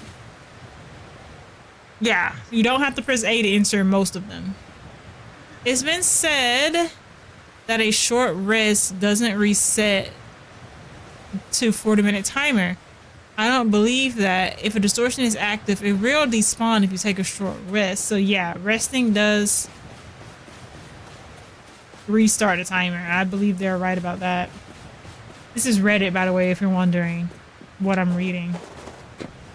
Yeah, you don't have to press A to enter most of them. It's been said that a short rest doesn't reset to 40-minute timer. I don't believe that. If a distortion is active, it will despawn if you take a short rest. So yeah, resting does restart the timer. I believe they're right about that. This is Reddit, by the way, if you're wondering what I'm reading.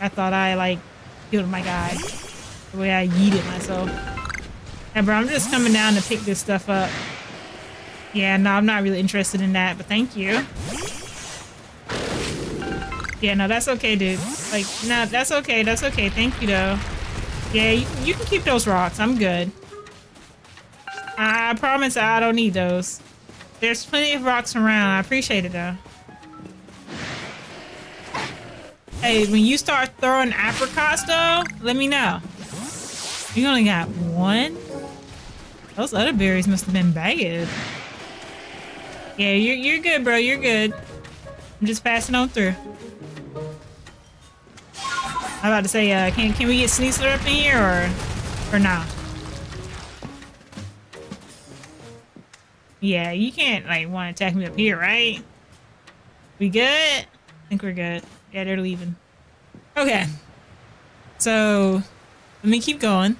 I thought I like killed my guy the way I yeeted myself. Yeah, bro, I'm just coming down to pick this stuff up. Yeah, no, I'm not really interested in that, but thank you. Yeah, no, that's okay, dude. Like, no, that's okay. That's okay. Thank you, though. Yeah, you can keep those rocks. I'm good. I promise I don't need those. There's plenty of rocks around. I appreciate it, though. Hey, when you start throwing apricots, though, let me know. You only got one? Those other berries must have been bagged. Yeah, you're good, bro. You're good. I'm just passing on through. I'm about to say, can we get Sneasler up in here or not? Yeah, you can't like want to attack me up here, right? We good? I think we're good. Yeah, they're leaving. Okay. So let me keep going.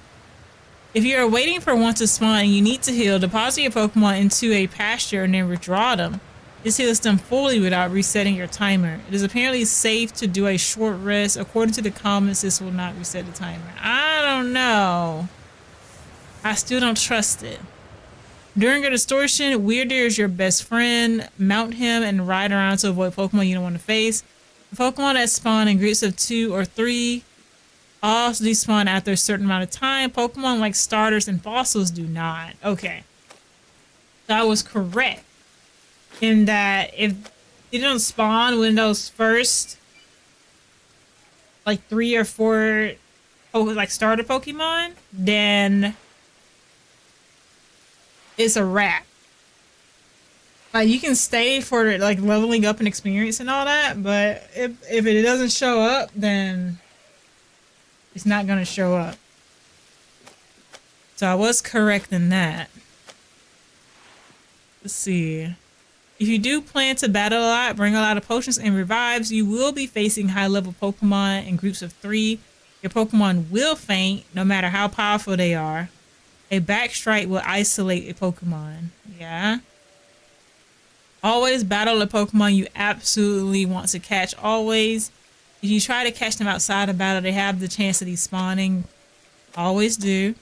If you're waiting for one to spawn and you need to heal, deposit your Pokemon into a pasture and then withdraw them. This heals them fully without resetting your timer. It is apparently safe to do a short rest. According to the comments, this will not reset the timer. I don't know. I still don't trust it. During a distortion, Weirdeer is your best friend. Mount him and ride around to avoid Pokemon you don't want to face. The Pokemon that spawn in groups of 2 or 3 also despawn after a certain amount of time. Pokemon like starters and fossils do not. Okay. So I was correct in that if they don't spawn when those first like 3 or 4 like starter Pokemon, then it's a wrap. Like you can stay for like leveling up and experience and all that, but if it doesn't show up, then it's not gonna show up. So I was correct in that. Let's see. If you do plan to battle a lot, bring a lot of potions and revives, you will be facing high-level Pokemon in groups of 3. Your Pokemon will faint, no matter how powerful they are. A backstrike will isolate a Pokemon. Yeah. Always battle a Pokemon you absolutely want to catch. Always. If you try to catch them outside of battle, they have the chance of despawning. Always do.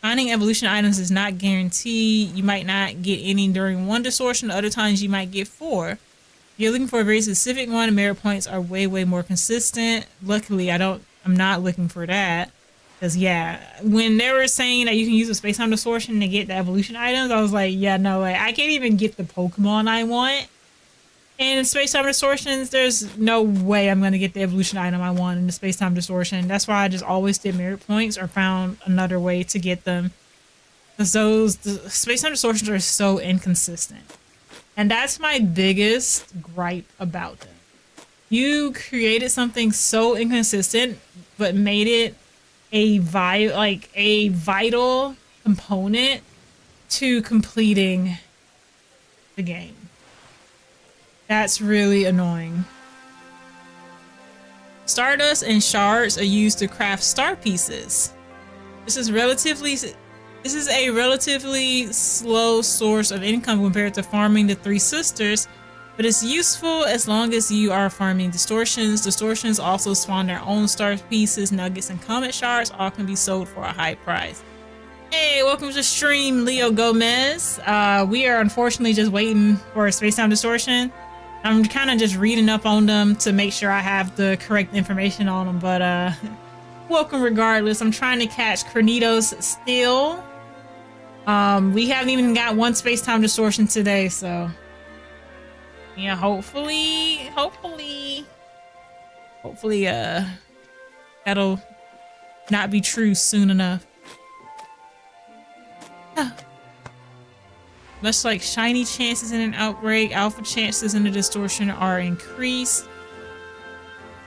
Finding evolution items is not guaranteed. You might not get any during one distortion. Other times you might get 4. If you're looking for a very specific one, merit points are way more consistent. Luckily, I'm not looking for that. Because, yeah, when they were saying that you can use a space-time distortion to get the evolution items, I was like, yeah, no way. I can't even get the Pokemon I want In Space-Time Distortions, there's no way I'm going to get the evolution item I want in the Space-Time Distortion. That's why I just always did merit points or found another way to get them. Because the Space-Time Distortions are so inconsistent. And that's my biggest gripe about them. You created something so inconsistent, but made it a vital component to completing the game. That's really annoying. Stardust and shards are used to craft star pieces. This is a relatively slow source of income compared to farming the Three Sisters, but it's useful as long as you are farming distortions. Distortions also spawn their own star pieces, nuggets, and comet shards. All can be sold for a high price. Hey, welcome to the stream, Leo Gomez. We are unfortunately just waiting for a Space-Time Distortion. I'm kind of just reading up on them to make sure I have the correct information on them, but welcome regardless. I'm trying to catch Cranidos still. We haven't even got one Space-Time Distortion today, so yeah, hopefully that'll not be true soon enough. Much like shiny chances in an outbreak, alpha chances in a distortion are increased.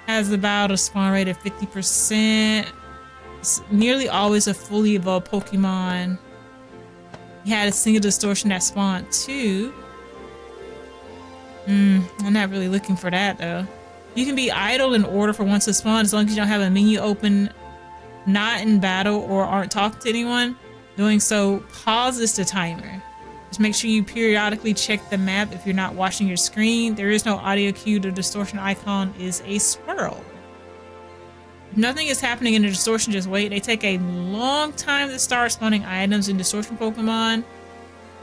Has about a spawn rate of 50%. It's nearly always a fully evolved Pokemon. You had a single distortion that spawned too. I'm not really looking for that though. You can be idle in order for one to spawn as long as you don't have a menu open, not in battle, or aren't talking to anyone. Doing so pauses the timer. Just make sure you periodically check the map if you're not watching your screen. There is no audio cue. The distortion icon is a swirl. If nothing is happening in the distortion, just wait. They take a long time to start spawning items in distortion Pokemon.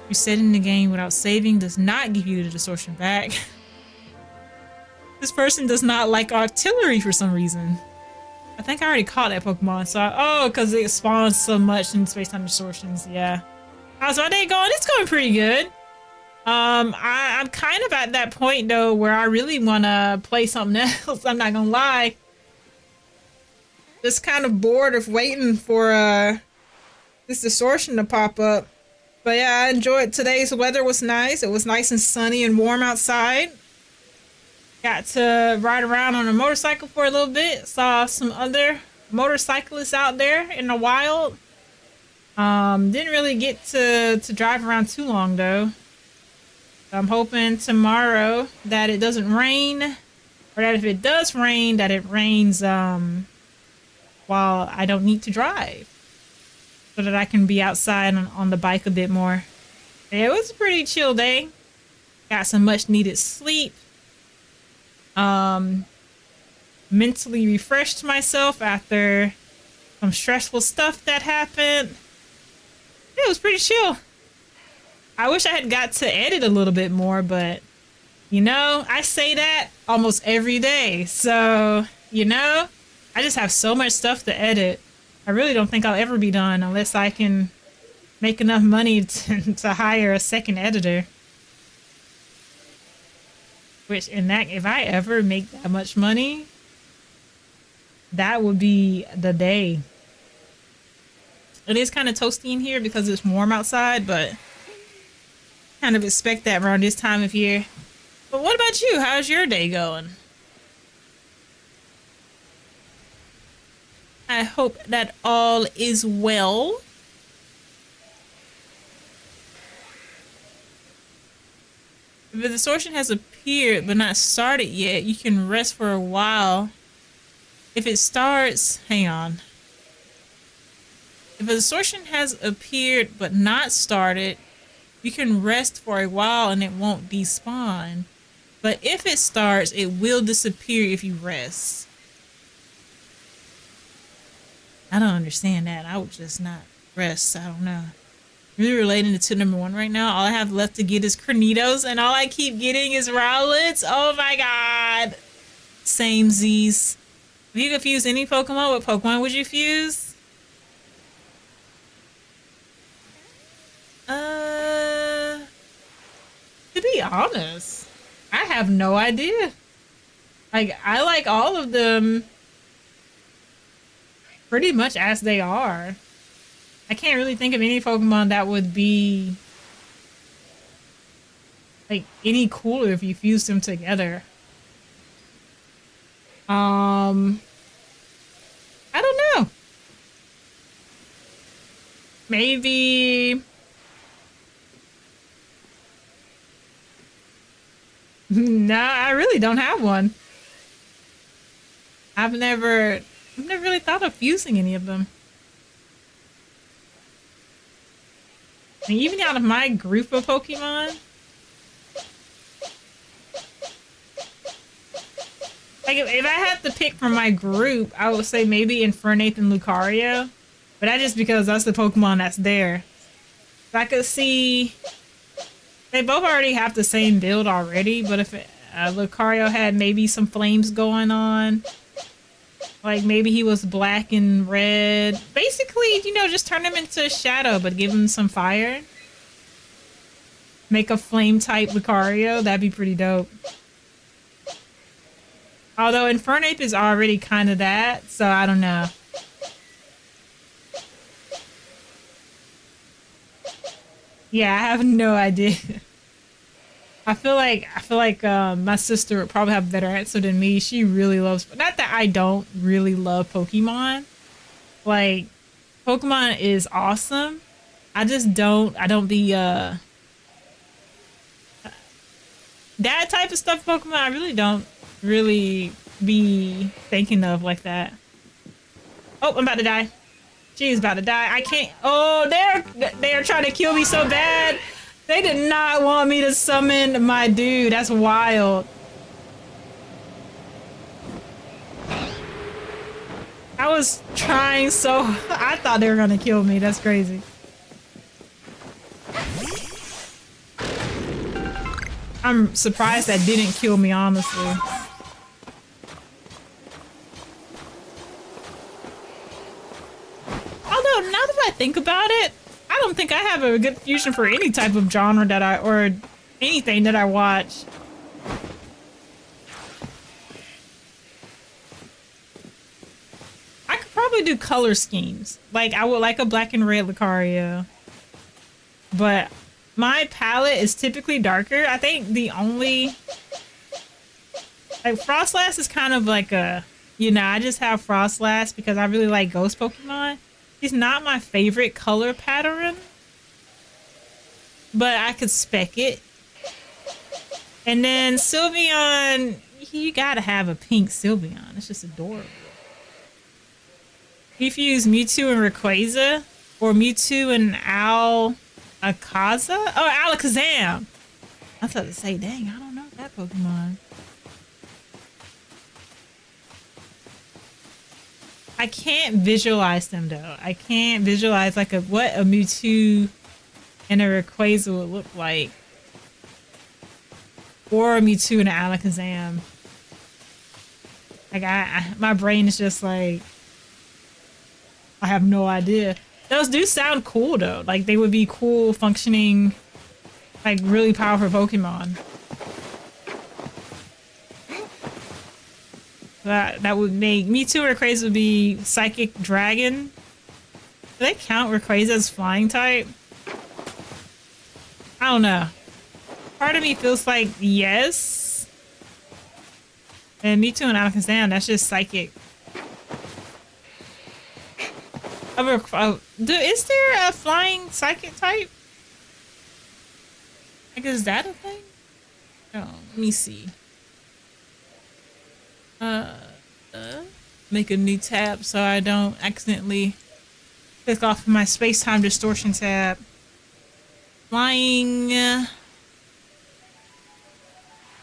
Resetting the game without saving does not give you the distortion back. This person does not like artillery for some reason. I think I already caught that Pokemon, so because it spawns so much in Space-Time Distortions, yeah. How's my day going? It's going pretty good. I'm kind of at that point though where I really want to play something else. I'm not gonna lie. Just kind of bored of waiting for this distortion to pop up. But yeah, I enjoyed today's weather. Was nice. It was nice and sunny and warm outside. Got to ride around on a motorcycle for a little bit. Saw some other motorcyclists out there in the wild. Didn't really get to drive around too long though. So I'm hoping tomorrow that it doesn't rain, or that if it does rain, that it rains while I don't need to drive, so that I can be outside on the bike a bit more. Yeah, it was a pretty chill day. Got some much needed sleep. Mentally refreshed myself after some stressful stuff that happened. It was pretty chill. I wish I had got to edit a little bit more, but you know, I say that almost every day. So, you know, I just have so much stuff to edit. I really don't think I'll ever be done unless I can make enough money to hire a second editor. Which, if I ever make that much money, that would be the day. It is kind of toasty in here because it's warm outside, but kind of expect that around this time of year. But what about you? How's your day going? I hope that all is well. If the distortion has appeared but not started yet, you can rest for a while. If it starts, hang on. If a distortion has appeared but not started, you can rest for a while and it won't despawn. But if it starts, it will disappear if you rest. I don't understand that. I would just not rest. I don't know. Really relating to number 1 right now. All I have left to get is Cranidos, and all I keep getting is Rowlets. Oh my god. Same Z's. If you could fuse any Pokemon, what Pokemon would you fuse? To be honest, I have no idea. Like, I like all of them pretty much as they are. I can't really think of any Pokemon that would be like any cooler if you fused them together. I don't know. Maybe no, I really don't have one. I've never really thought of fusing any of them. I mean, even out of my group of Pokemon, like if I had to pick from my group, I would say maybe Infernape and Lucario. But that's just because that's the Pokemon that's there. If I could see, they both already have the same build already, but if Lucario had maybe some flames going on, like maybe he was black and red. Basically, you know, just turn him into a shadow, but give him some fire. Make a flame type Lucario. That'd be pretty dope. Although Infernape is already kind of that, so I don't know. Yeah, I have no idea. I feel like my sister would probably have a better answer than me. She really loves, not that I don't really love Pokemon. Like, Pokemon is awesome. I don't be that type of stuff Pokemon I really don't really be thinking of like that. Oh, I'm about to die. She's about to die. I can't. Oh, they're trying to kill me so bad. They did not want me to summon my dude. That's wild. I was trying so. I thought they were gonna kill me. That's crazy. I'm surprised that didn't kill me, honestly. Although, now that I think about it, I don't think I have a good fusion for any type of genre that or anything that I watch. I could probably do color schemes. Like, I would like a black and red Lucario. But my palette is typically darker. I think the only... Like, Frostlass is kind of like a... You know, I just have Frostlass because I really like Ghost Pokemon. He's not my favorite color pattern. But I could spec it. And then Sylveon... You gotta have a pink Sylveon. It's just adorable. If you use Mewtwo and Rayquaza, or Mewtwo and Akaza? Oh, Alakazam! I was about to say, dang, I don't know that Pokemon. I can't visualize them though. I can't visualize like what a Mewtwo and a Rayquaza would look like. Or a Mewtwo and an Alakazam. Like my brain is just like, I have no idea. Those do sound cool though. Like they would be cool functioning, like really powerful Pokemon. That would make Mewtwo or Rayquaza would be Psychic Dragon. Do they count Rayquaza as flying type? I don't know. Part of me feels like yes. And Mewtwo and Alakazam, that's just Psychic. Is there a flying Psychic type? Like, is that a thing? Oh, let me see. Make a new tab so I don't accidentally click off my Space-Time Distortion tab. Flying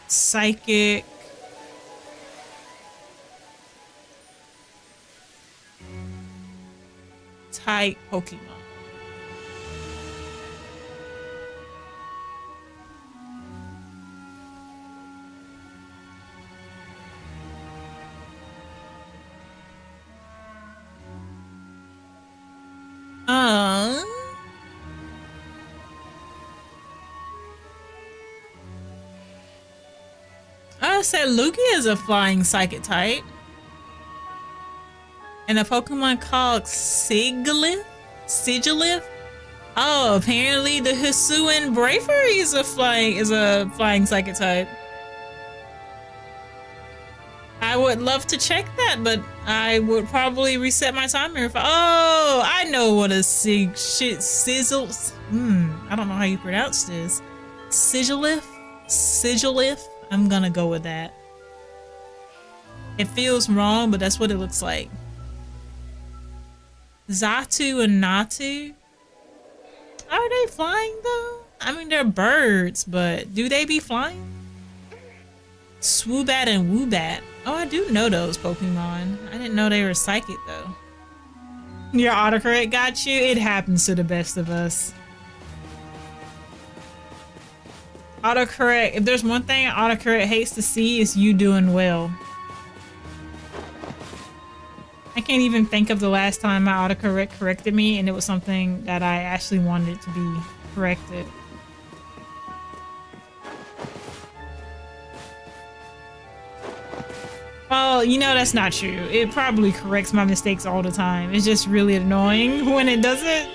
Psychic type Pokemon. I said Lugia is a flying psychic type. And a Pokemon called Sigilyph? Oh, apparently the Hisui Bravery is a flying psychic type. I would love to check that, but I would probably reset my timer if I know what a sizzles. I don't know how you pronounce this. Sigilyph? I'm gonna go with that. It feels wrong, but that's what it looks like. Xatu and Natu? Are they flying though? I mean, they're birds, but do they be flying? Swoobat and Woobat. Oh, I do know those Pokemon. I didn't know they were psychic though. Your autocorrect got you? It happens to the best of us. Autocorrect, if there's one thing autocorrect hates to see, is you doing well. I can't even think of the last time my autocorrect corrected me and it was something that I actually wanted to be corrected. Well, you know that's not true. It probably corrects my mistakes all the time. It's just really annoying when it doesn't.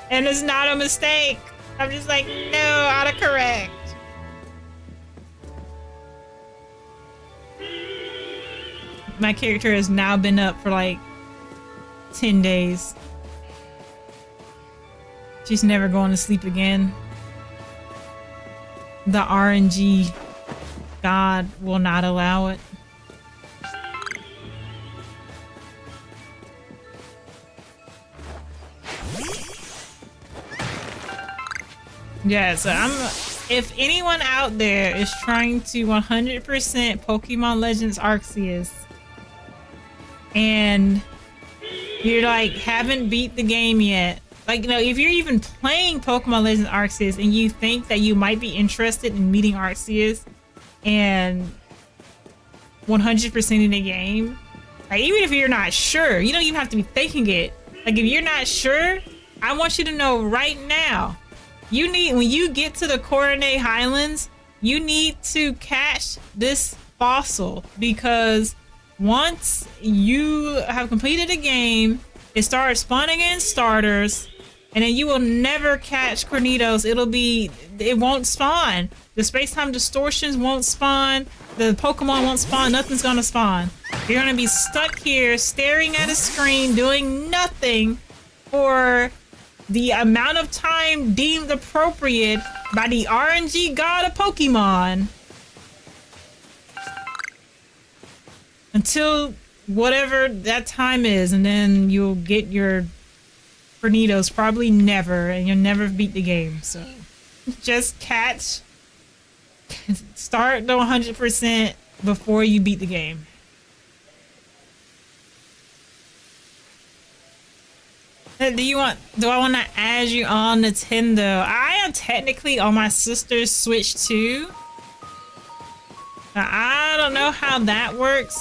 And it's not a mistake. I'm just like, no, autocorrect. My character has now been up for like 10 days. She's never going to sleep again. The RNG God will not allow it. Yeah, so if anyone out there is trying to 100% Pokemon Legends Arceus and you're like haven't beat the game yet, like, you know, if you're even playing Pokemon Legends Arceus and you think that you might be interested in meeting Arceus and 100%ing the game, like, even if you're not sure, you don't even have to be thinking it. Like, if you're not sure, I want you to know right now, you need, when you get to the Coronate Highlands, you need to catch this fossil, because once you have completed the game, it starts spawning in starters, and then you will never catch Cranidos. It won't spawn. The Space-Time Distortions won't spawn. The Pokemon won't spawn. Nothing's gonna spawn. You're gonna be stuck here staring at a screen doing nothing for the amount of time deemed appropriate by the RNG god of Pokemon until whatever that time is, and then you'll get your Cranidos. Probably never, and you'll never beat the game. So just start the 100% before you beat the game. Do I want to add you on Nintendo? I am technically on my sister's Switch too. Now, I don't know how that works.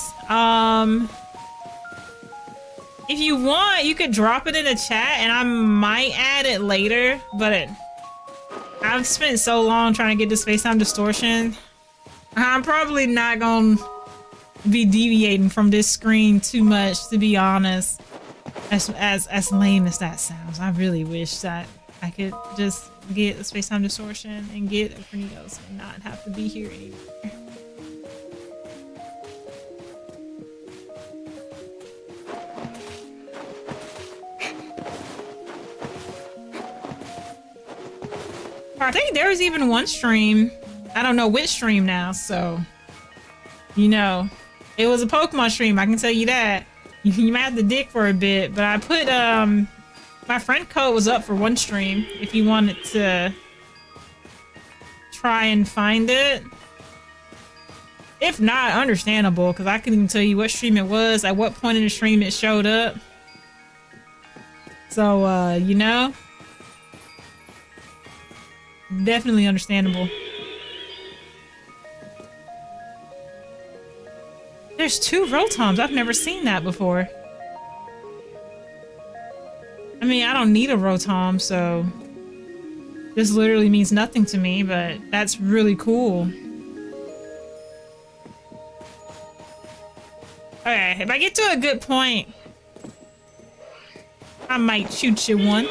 If you want, you could drop it in the chat and I might add it later, but I've spent so long trying to get the Space-Time Distortion. I'm probably not gonna be deviating from this screen too much, to be honest. As lame as that sounds, I really wish that I could just get a Space-Time Distortion and get a Cranidos and not have to be here anymore. I think there was even one stream. I don't know which stream now, so you know, it was a Pokemon stream. I can tell you that. You might have to dig for a bit, but I put my friend code was up for one stream if you wanted to try and find it. If not, understandable, because I couldn't even tell you what stream it was, at what point in the stream it showed up. So you know, definitely understandable. There's 2 Rotoms. I've never seen that before. I mean, I don't need a Rotom, so this literally means nothing to me, but that's really cool. Okay, if I get to a good point, I might shoot you one.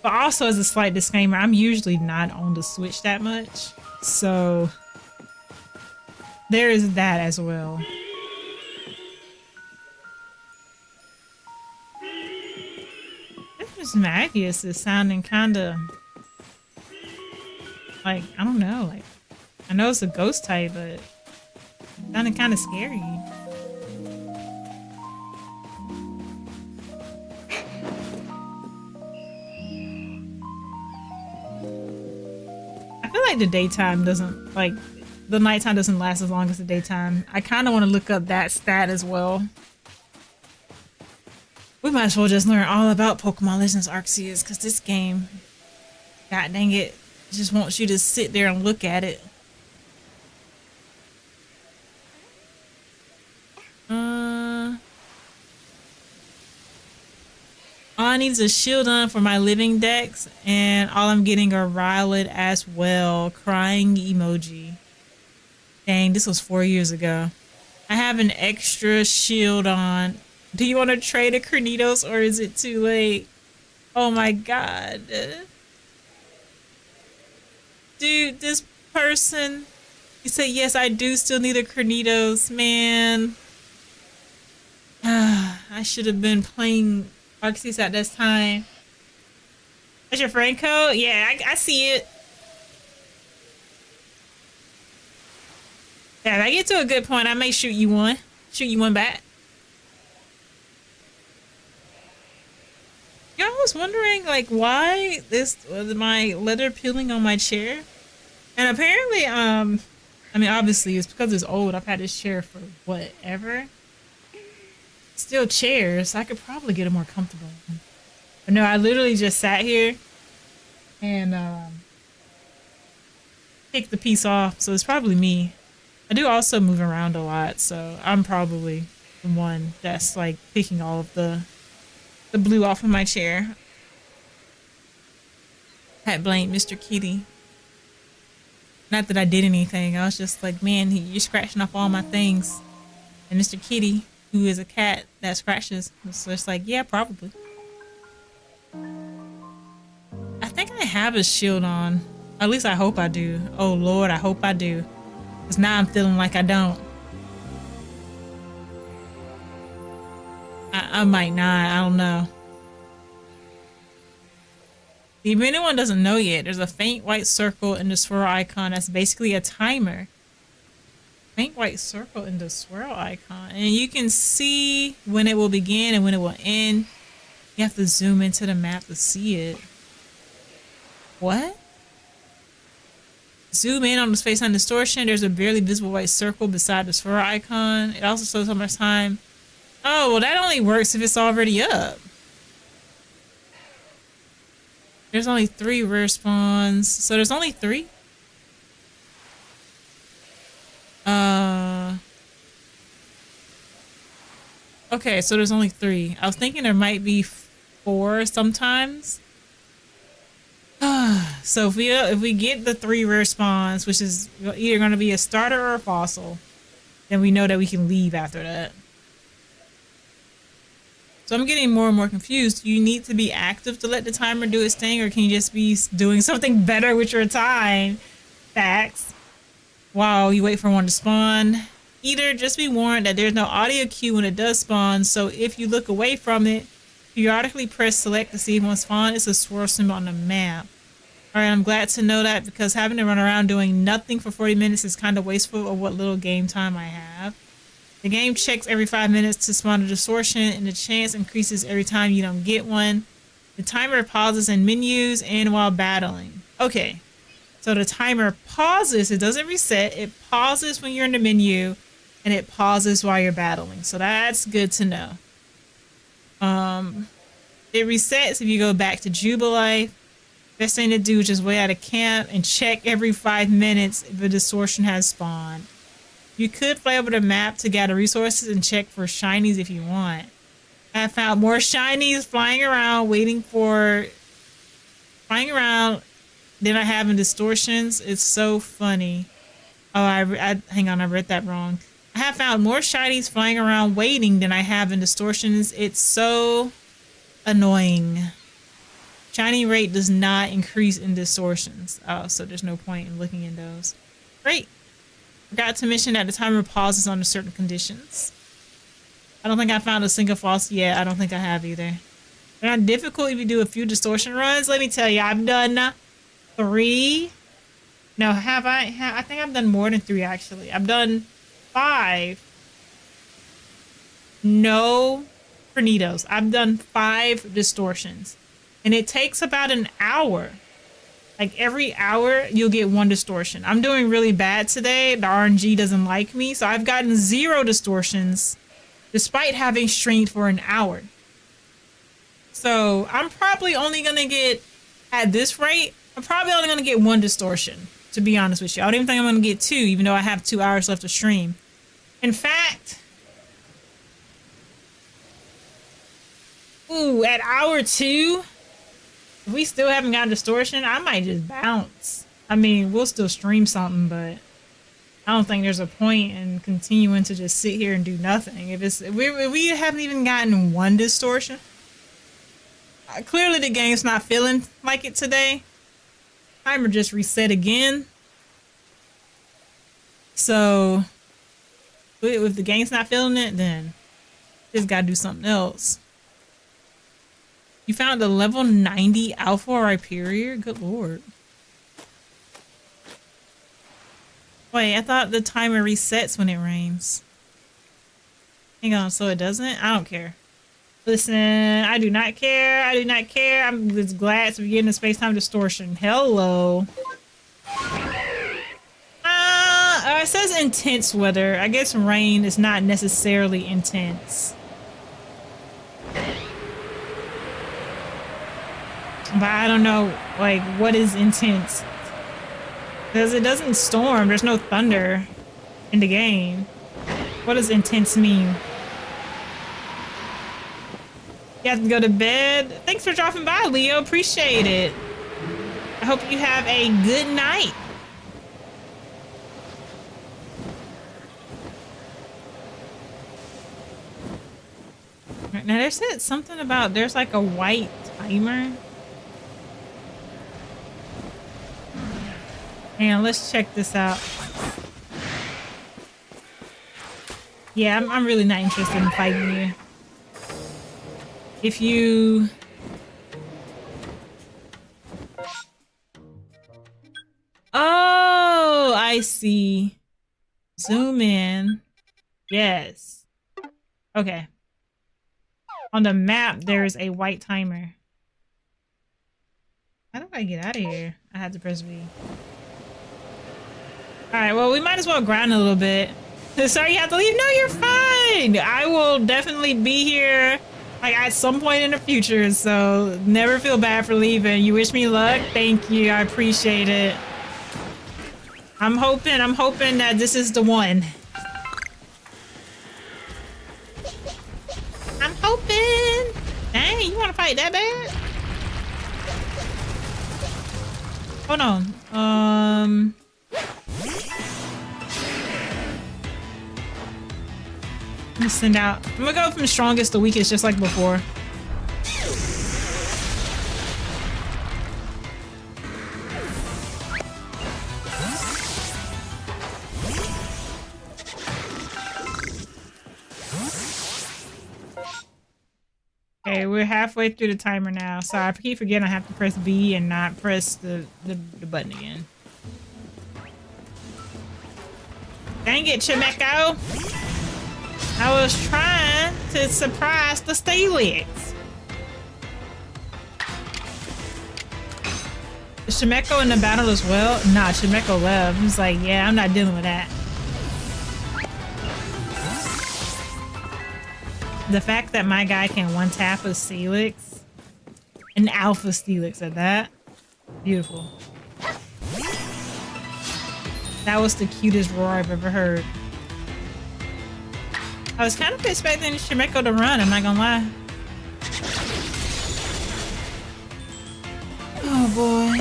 But also, as a slight disclaimer, I'm usually not on the Switch that much. So, there is that as well. This Magius is sounding kind of like, I don't know, like, I know it's a ghost type, but it's sounding kind of scary. I feel like the daytime doesn't, like, the nighttime doesn't last as long as the daytime. I kind of want to look up that stat as well. We might as well just learn all about Pokemon Legends Arceus, because this game, god dang it, just wants you to sit there and look at it. All I need is a shield on for my living decks, and all I'm getting are Rylid as well. Crying emoji. Dang, this was 4 years ago. I have an extra shield on. Do you want to trade a Cranidos, or is it too late? Oh my god. Dude, this person, you said yes, I do still need a Cranidos, man. I should have been playing Arceus at this time. That's your friend code? Yeah, I see it. Yeah, if I get to a good point, I may shoot you one. Shoot you one back. Yeah, I was wondering, like, why this was my leather peeling on my chair. And apparently, I mean, obviously, it's because it's old. I've had this chair for whatever. Still chairs. I could probably get a more comfortable one. But no, I literally just sat here and picked the piece off. So it's probably me. I do also move around a lot, so I'm probably the one that's like picking all of the blue off of my chair. I blamed Mr. Kitty. Not that I did anything. I was just like, man, you're scratching off all my things. And Mr. Kitty, who is a cat that scratches, was just like, yeah, probably. I think I have a shield on. At least I hope I do. Oh Lord, I hope I do. Because now I'm feeling like I don't. I might not. I don't know. If anyone doesn't know yet, there's a faint white circle in the swirl icon that's basically a timer. Faint white circle in the swirl icon. And you can see when it will begin and when it will end. You have to zoom into the map to see it. What? Zoom in on the Space-Time Distortion. There's a barely visible white circle beside the swirl icon. It also shows how much time. Oh, well, that only works if it's already up. There's only 3 rare spawns. So there's only 3? Okay, so there's only 3. I was thinking there might be 4 sometimes. So if we get the 3 rare spawns, which is either going to be a starter or a fossil, then we know that we can leave after that. So I'm getting more and more confused. Do you need to be active to let the timer do its thing, or can you just be doing something better with your time? Facts. While you wait for one to spawn. Either just be warned that there's no audio cue when it does spawn, so if you look away from it, periodically press select to see if one spawn. It's a swirl symbol on the map. Alright, I'm glad to know that, because having to run around doing nothing for 40 minutes is kind of wasteful of what little game time I have. The game checks every 5 minutes to spawn a distortion, and the chance increases every time you don't get one. The timer pauses in menus and while battling. Okay, so the timer pauses. It doesn't reset. It pauses when you're in the menu, and it pauses while you're battling. So that's good to know. It resets if you go back to Jubilife. Best thing to do is just wait out of camp and check every 5 minutes if a distortion has spawned. You could fly over the map to gather resources and check for shinies if you want. I have found more shinies flying around than I have in distortions. It's so funny. Oh, hang on, I read that wrong. I have found more shinies flying around waiting than I have in distortions. It's so annoying. Shiny rate does not increase in distortions. Oh, so there's no point in looking in those. Great. Forgot to mention that the timer pauses under certain conditions. I don't think I found a single false yet. I don't think I have either. They're not difficult if you do a few distortion runs. Let me tell you, I've done 3. No, have I? I think I've done more than 3 actually. I've done 5. No Cranidos. I've done 5 distortions. And it takes about an hour. Like every hour, you'll get 1 distortion. I'm doing really bad today. The RNG doesn't like me. So I've gotten 0 distortions despite having streamed for an hour. So I'm probably only going to get, at this rate, I'm probably only going to get 1 distortion, to be honest with you. I don't even think I'm going to get 2, even though I have 2 hours left to stream. In fact, ooh, at hour 2, if we still haven't got distortion, I might just bounce. I mean, we'll still stream something, but I don't think there's a point in continuing to just sit here and do nothing. If we haven't even gotten 1 distortion, clearly the game's not feeling like it today. Timer just reset again. So if the game's not feeling it, then just gotta do something else. You found a level 90 Alpha or Hyperior? Good lord. Wait, I thought the timer resets when it rains. Hang on, so it doesn't? I don't care. Listen, I do not care. I do not care. I'm just glad to be getting a space-time distortion. Hello. It says intense weather. I guess rain is not necessarily intense. But I don't know, like, what is intense? Because it doesn't storm. There's no thunder in the game. What does intense mean? You have to go to bed. Thanks for dropping by, Leo. Appreciate it. I hope you have a good night. Right, now, they said something about there's like a white timer. Hang on, let's check this out. Yeah, I'm really not interested in fighting you. If you... Oh, I see. Zoom in. Yes. Okay. On the map, there's a white timer. How do I get out of here? I had to press V. Alright, well, we might as well grind a little bit. Sorry you have to leave? No, you're fine! I will definitely be here, like, at some point in the future, so never feel bad for leaving. You wish me luck? Thank you, I appreciate it. I'm hoping that this is the one. I'm hoping! Dang, you wanna fight that bad? Hold on, let me send out. I'm gonna go from strongest to weakest, just like before. Okay, we're halfway through the timer now. So I keep forgetting I have to press B and not press the button again. Dang it, Chimeko! I was trying to surprise the Steelix. Is Chimeko in the battle as well? Nah, Chimeko left. He's like, yeah, I'm not dealing with that. The fact that my guy can one-tap a Steelix, an alpha Steelix at that, beautiful. That was the cutest roar I've ever heard. I was kind of expecting Chimeko to run, I'm not gonna lie. Oh boy.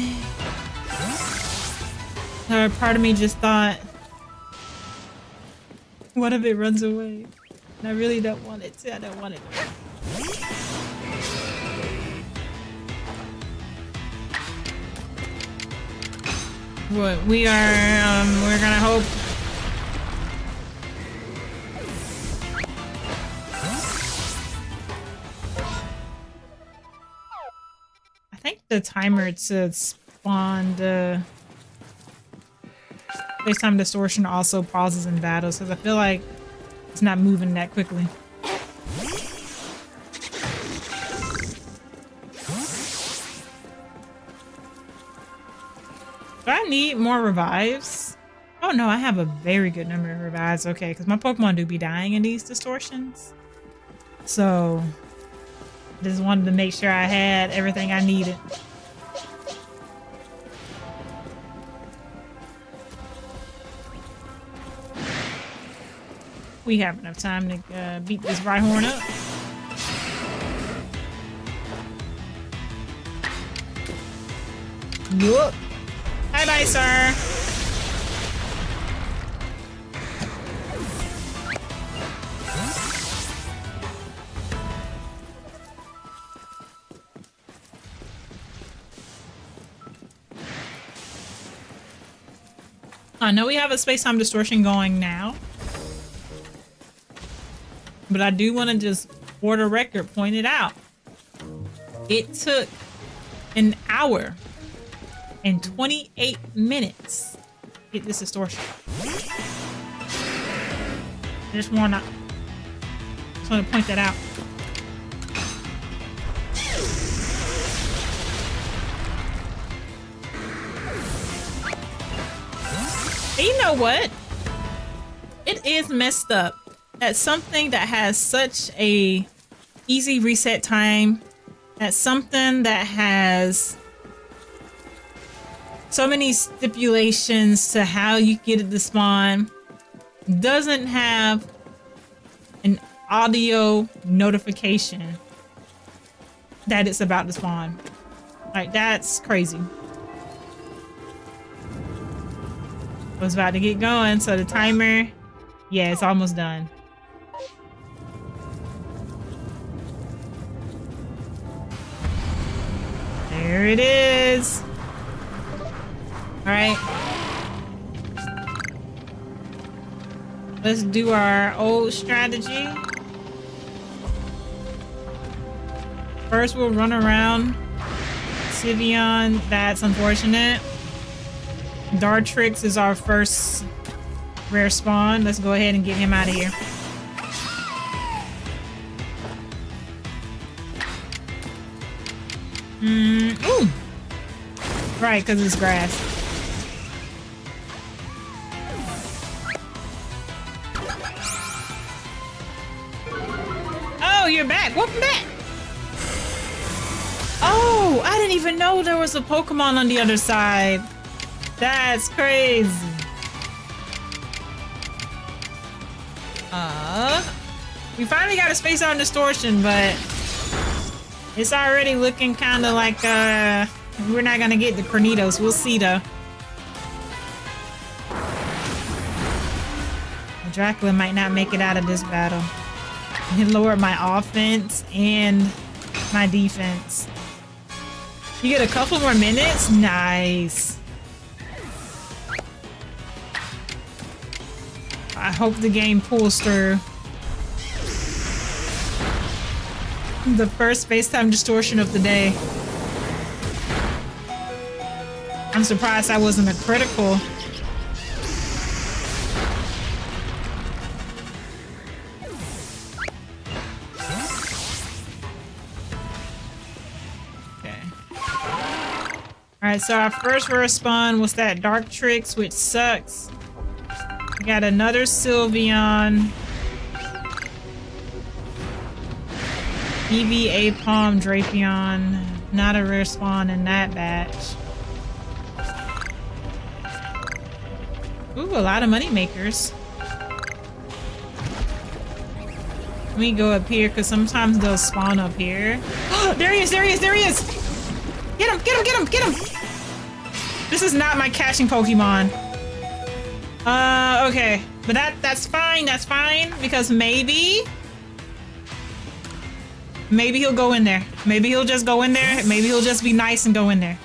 Part of me just thought What if it runs away? And I really don't want it to. I don't want it to. What we are, we're gonna hope. I think the timer to spawn the Space-Time Distortion also pauses in battles because I feel like it's not moving that quickly. Do I need more revives? Oh no, I have a very good number of revives. Okay, because my Pokemon do be dying in these distortions. So, just wanted to make sure I had everything I needed. We have enough time to beat this Rhyhorn up. Yup. Bye-bye, sir. I know we have a Space-Time Distortion going now. But I do want to just, for the record, point it out. It took an hour and 28 minutes to get this distortion. I just want to point that out. And you know what? It is messed up that something that has such a easy reset time, that's something that has so many stipulations to how you get it to spawn, doesn't have an audio notification that it's about to spawn. Like, that's crazy. I was about to get going, so the timer, yeah, it's almost done. There it is. All right. Let's do our old strategy. First, we'll run around Sivion. That's unfortunate. Dartrix is our first rare spawn. Let's go ahead and get him out of here. Ooh. Right, because it's grass. Oh, you're back. Welcome back. Oh, I didn't even know there was a Pokemon on the other side. That's crazy. We finally got a Space-Time Distortion, but it's already looking kind of like we're not gonna get the Cranidos. We'll see though. Dracula might not make it out of this battle. He lowered my offense and my defense. You get a couple more minutes? Nice. I hope the game pulls through. The first Space-Time Distortion of the day. I'm surprised I wasn't a critical. Alright, so our first rare spawn was that Dartrix, which sucks. We got another Sylveon. EVA Palm Drapion. Not a rare spawn in that batch. Ooh, a lot of money makers. Let me go up here because sometimes they'll spawn up here. There he is, there he is, there he is! Get him, get him, get him, get him! This is not my catching Pokemon. Okay. But that's fine, because maybe he'll go in there. Maybe he'll just go in there. Maybe he'll just be nice and go in there.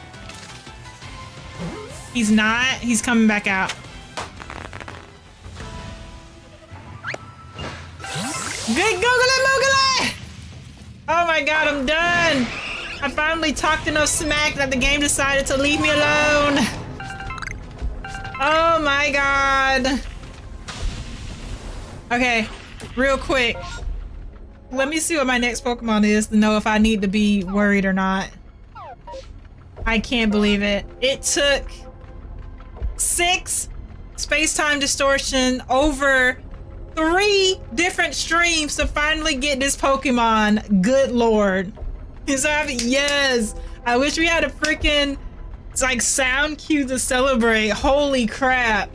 He's not. He's coming back out. Good googly moogly! Oh my god, I'm done! I finally talked enough smack that the game decided to leave me alone. Oh my god. Okay, real quick. Let me see what my next Pokemon is to know if I need to be worried or not. I can't believe it. It took 6 Space-Time Distortion over 3 different streams to finally get this Pokemon. Good lord. So yes, I wish we had a freaking like sound cue to celebrate. Holy crap.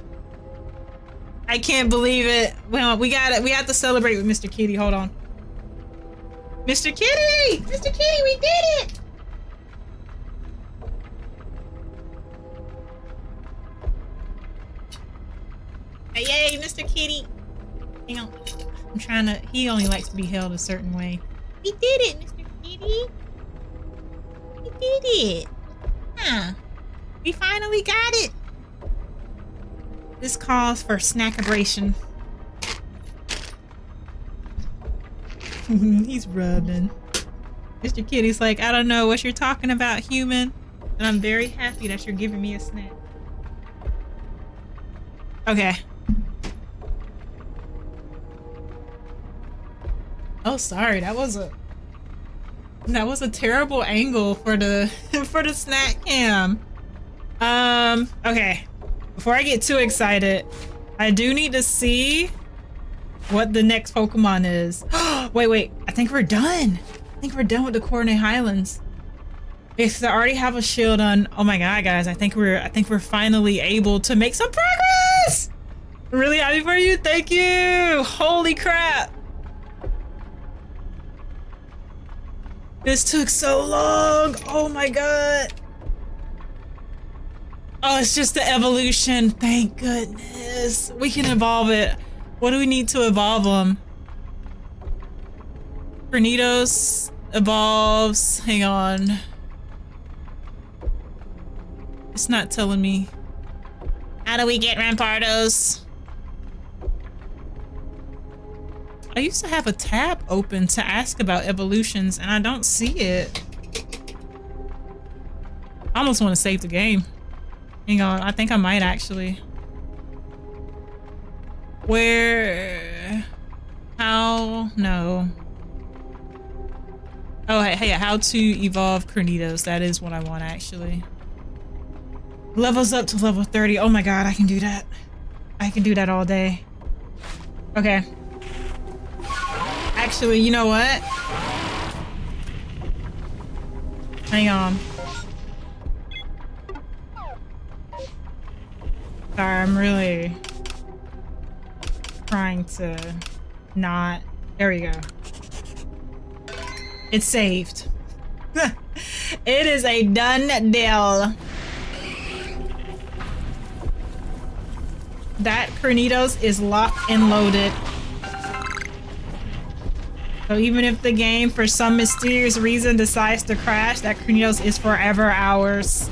I can't believe it. Well, we have to celebrate with Mr. Kitty. Hold on. Mr. Kitty! Mr. Kitty, we did it! Yay, Mr. Kitty. Hang on. I'm trying to... He only likes to be held a certain way. We did it, Mr. Kitty. We did it. Huh. We finally got it. This calls for snackabration. He's rubbing. Mr. Kitty's like, I don't know what you're talking about, human. And I'm very happy that you're giving me a snack. Okay. Oh, sorry. That was a terrible angle for the for the snack cam. Okay. Before I get too excited, I do need to see what the next Pokemon is. Wait. I think we're done. I think we're done with the Coordinate Highlands. If they already have a shield on, oh my god, guys, I think we're finally able to make some progress. I'm really happy for you. Thank you. Holy crap. This took so long. Oh my god. Oh, it's just the evolution. Thank goodness. We can evolve it. What do we need to evolve them? Cranidos evolves. Hang on. It's not telling me. How do we get Rampardos? I used to have a tab open to ask about evolutions and I don't see it. I almost want to save the game. Hang on, I think I might actually. Where? How? No. Oh, hey, how to evolve Cranidos. That is what I want actually. Levels up to level 30. Oh my god, I can do that. I can do that all day. Okay. Actually, you know what? Hang on. Sorry, I'm really trying to not. There we go. It's saved. It is a done deal. That Cranidos is locked and loaded. So even if the game, for some mysterious reason, decides to crash, that Cranidos is forever ours.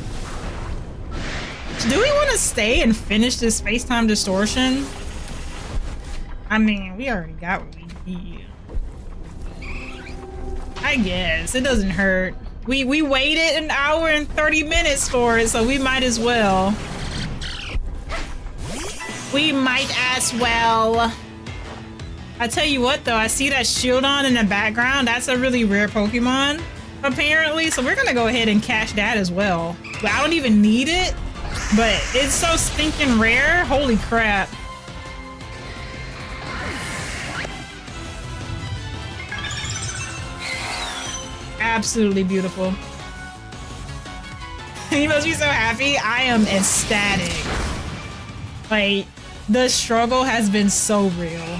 Do we want to stay and finish this Space-Time Distortion? I mean, we already got what we need. I guess. It doesn't hurt. We waited an hour and 30 minutes for it, so we might as well. We might as well. I tell you what though, I see that Shieldon in the background. That's a really rare Pokemon, apparently. So we're gonna go ahead and catch that as well. But I don't even need it, but it's so stinking rare. Holy crap. Absolutely beautiful. You must be so happy. I am ecstatic. Like, the struggle has been so real.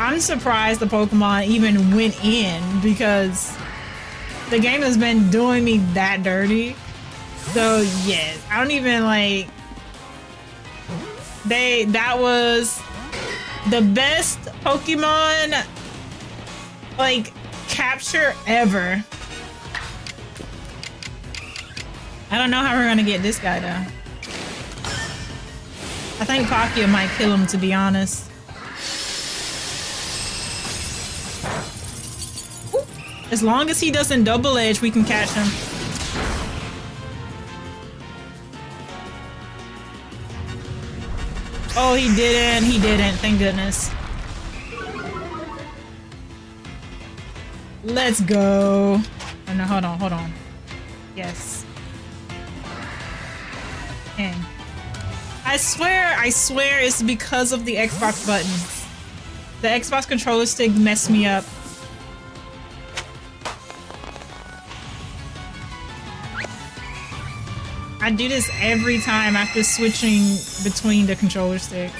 I'm surprised the Pokemon even went in because the game has been doing me that dirty. So yes, I don't even like, that was The best Pokemon like capture ever. I don't know how we're gonna get this guy though. I think Palkia might kill him, to be honest. Ooh. As long as he doesn't double edge, we can catch him. Oh, he didn't. He didn't. Thank goodness. Let's go. Oh no, hold on, hold on. Yes. Okay. I swear it's because of the Xbox buttons. The Xbox controller stick messed me up. I do this every time after switching between the controller stick.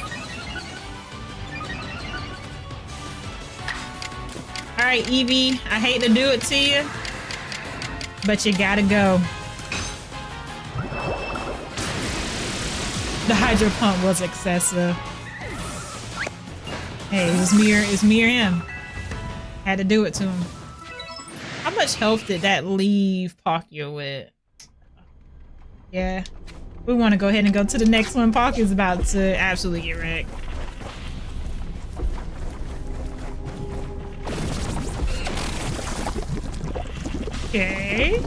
Alright, Eevee, I hate to do it to you, but you gotta go. The Hydro Pump was excessive. Hey, it was me or him. Had to do it to him. How much health did that leave Palkia with? Yeah. We want to go ahead and go to the next one. Palkia's about to absolutely get wrecked. Okay.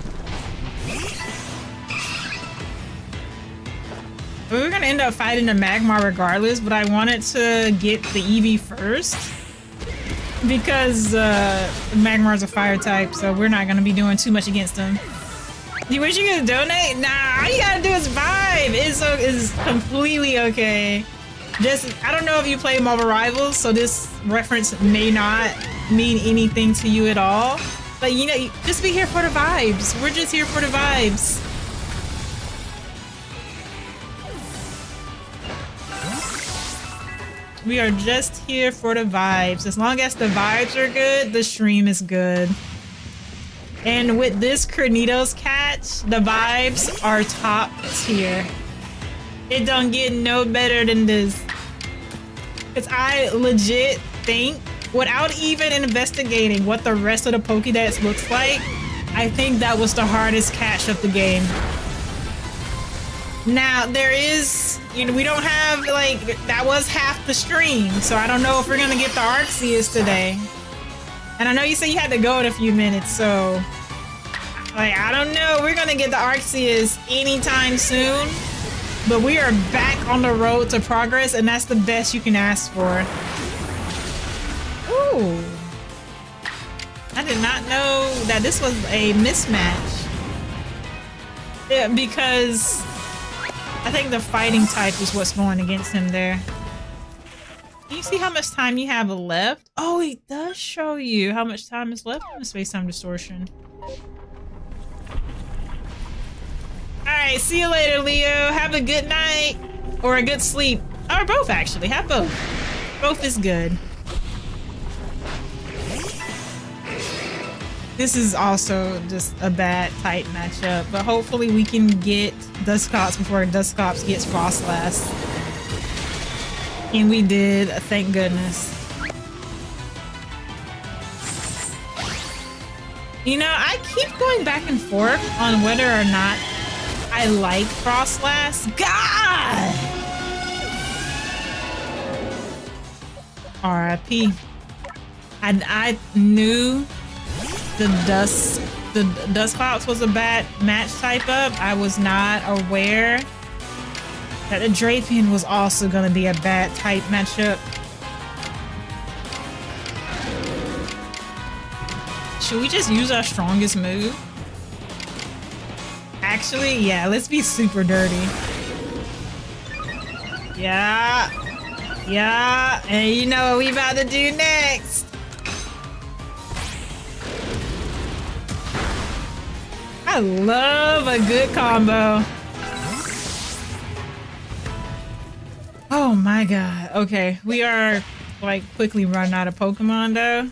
We were gonna end up fighting the Magmar regardless, but I wanted to get the Eevee first because Magmar's a fire type, so we're not gonna be doing too much against him. You wish you could donate? Nah, all you gotta do is vibe. It's completely okay. Just, I don't know if you play Marvel Rivals, so this reference may not mean anything to you at all. But you know, just be here for the vibes. We're just here for the vibes. We are just here for the vibes. As long as the vibes are good, the stream is good. And with this Cranidos catch, the vibes are top tier. It don't get no better than this. Because I legit think, without even investigating what the rest of the Pokedex looks like, I think that was the hardest catch of the game. Now, there is, you know, we don't have, like, that was half the stream, so I don't know if we're gonna get the Arceus today. And I know you said you had to go in a few minutes, so, like, I don't know, we're gonna get the Arceus anytime soon, but we are back on the road to progress, and that's the best you can ask for. Ooh. I did not know that this was a mismatch. Yeah, because I think the fighting type is what's going against him there. Can you see how much time you have left? Oh, it does show you how much time is left in the Space-Time Distortion. Alright, see you later, Leo. Have a good night. Or a good sleep. Or both, actually. Have both. Both is good. This is also just a bad type matchup, but hopefully we can get Dusclops before Dusclops gets Frostlass. And we did, thank goodness. You know, I keep going back and forth on whether or not I like Frostlass. God! RIP. I knew the Dusclops was a bad match type up. I was not aware that the Drapion was also going to be a bad type matchup. Should we just use our strongest move? Actually, yeah, let's be super dirty. Yeah. Yeah, and you know what we about to do next. I love a good combo. Oh my god. Okay, we are like quickly running out of Pokemon though.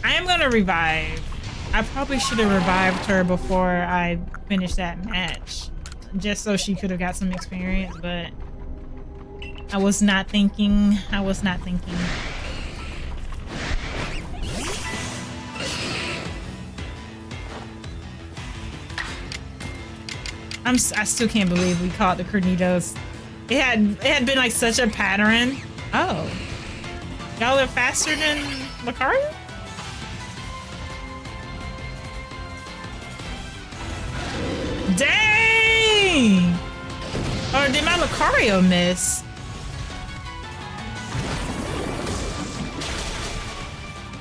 I am gonna revive. I probably should have revived her before I finished that match, just so she could have got some experience, but I was not thinking. I was not thinking. I still can't believe we caught the Cranidos. It had been like such a pattern. Oh. Y'all are faster than Lucario? Dang! Or did my Lucario miss?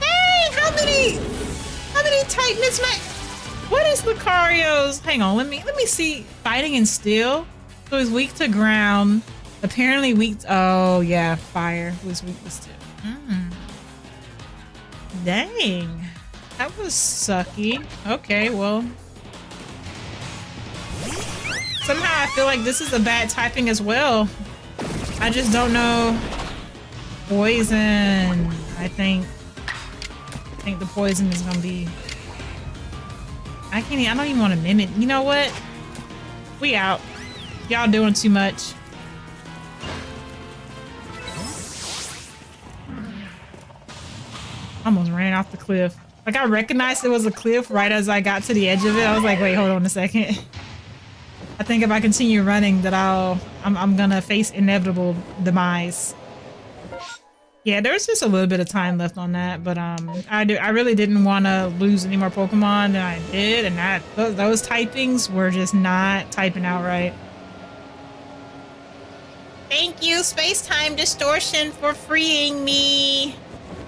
Dang! How many type miss my? What is Lucario's? Hang on, let me see. Fighting and steel. So he's weak to ground. Apparently weak. Oh yeah, fire was weak to steel. Dang, that was sucky. Okay, well. Somehow I feel like this is a bad typing as well. I just don't know. Poison. I think the poison is gonna be. I don't even want to mimic. You know what? We out. Y'all doing too much. Almost ran off the cliff. Like I recognized it was a cliff right as I got to the edge of it. I was like, wait, hold on a second. I think if I continue running that I'm gonna face inevitable demise. Yeah, there's just a little bit of time left on that, but I really didn't want to lose any more Pokemon than I did, and those typings were just not typing out right. Thank you, Space-Time Distortion, for freeing me.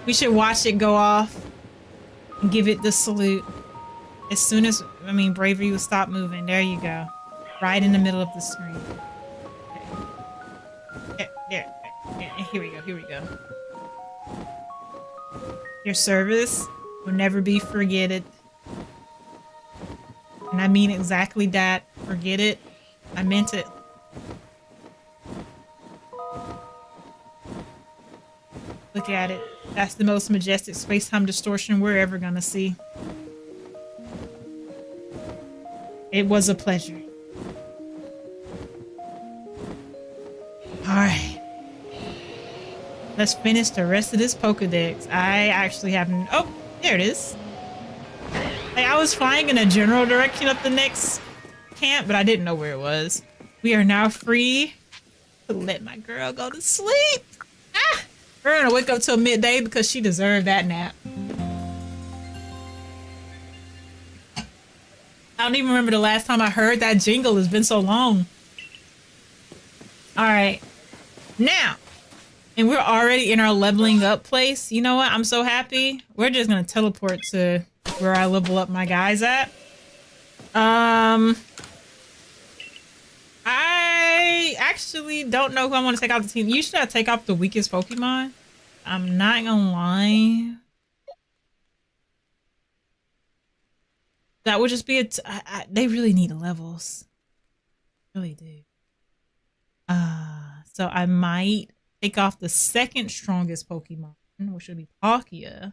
We should watch it go off and give it the salute. As soon as, Bravery will stop moving. There you go. Right in the middle of the screen. Okay. There. Here we go. Your service will never be forgetted. And I mean exactly that. Forget it. I meant it. Look at it. That's the most majestic space-time distortion we're ever gonna see. It was a pleasure. Alright. Let's finish the rest of this Pokedex. I actually haven't... Oh, there it is. Like, I was flying in a general direction of the next camp, but I didn't know where it was. We are now free to let my girl go to sleep. Ah! We're gonna wake up till midday because she deserved that nap. I don't even remember the last time I heard that jingle. It's been so long. Alright. Now... And we're already in our leveling up place. You know what? I'm so happy. We're just gonna teleport to where I level up my guys at. I actually don't know who I want to take out the team. Usually I take off the weakest Pokemon. I'm not gonna lie. That would just be they really need levels. Really do. So I might take off the second strongest Pokemon, which would be Palkia.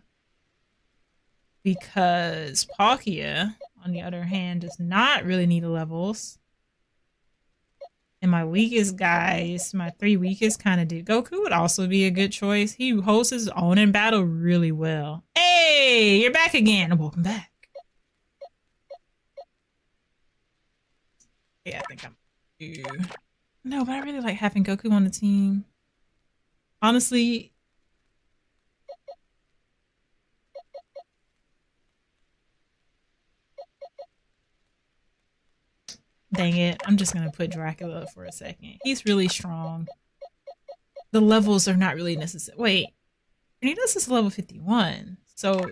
Because Palkia, on the other hand, does not really need levels. And my weakest guys, my three weakest kind of do. Goku would also be a good choice. He holds his own in battle really well. Hey, you're back again. Welcome back. Yeah, I think I'm... No, but I really like having Goku on the team. Honestly... Dang it, I'm just gonna put Dracula up for a second. He's really strong. The levels are not really necessary. Wait, Cranidos is level 51. So,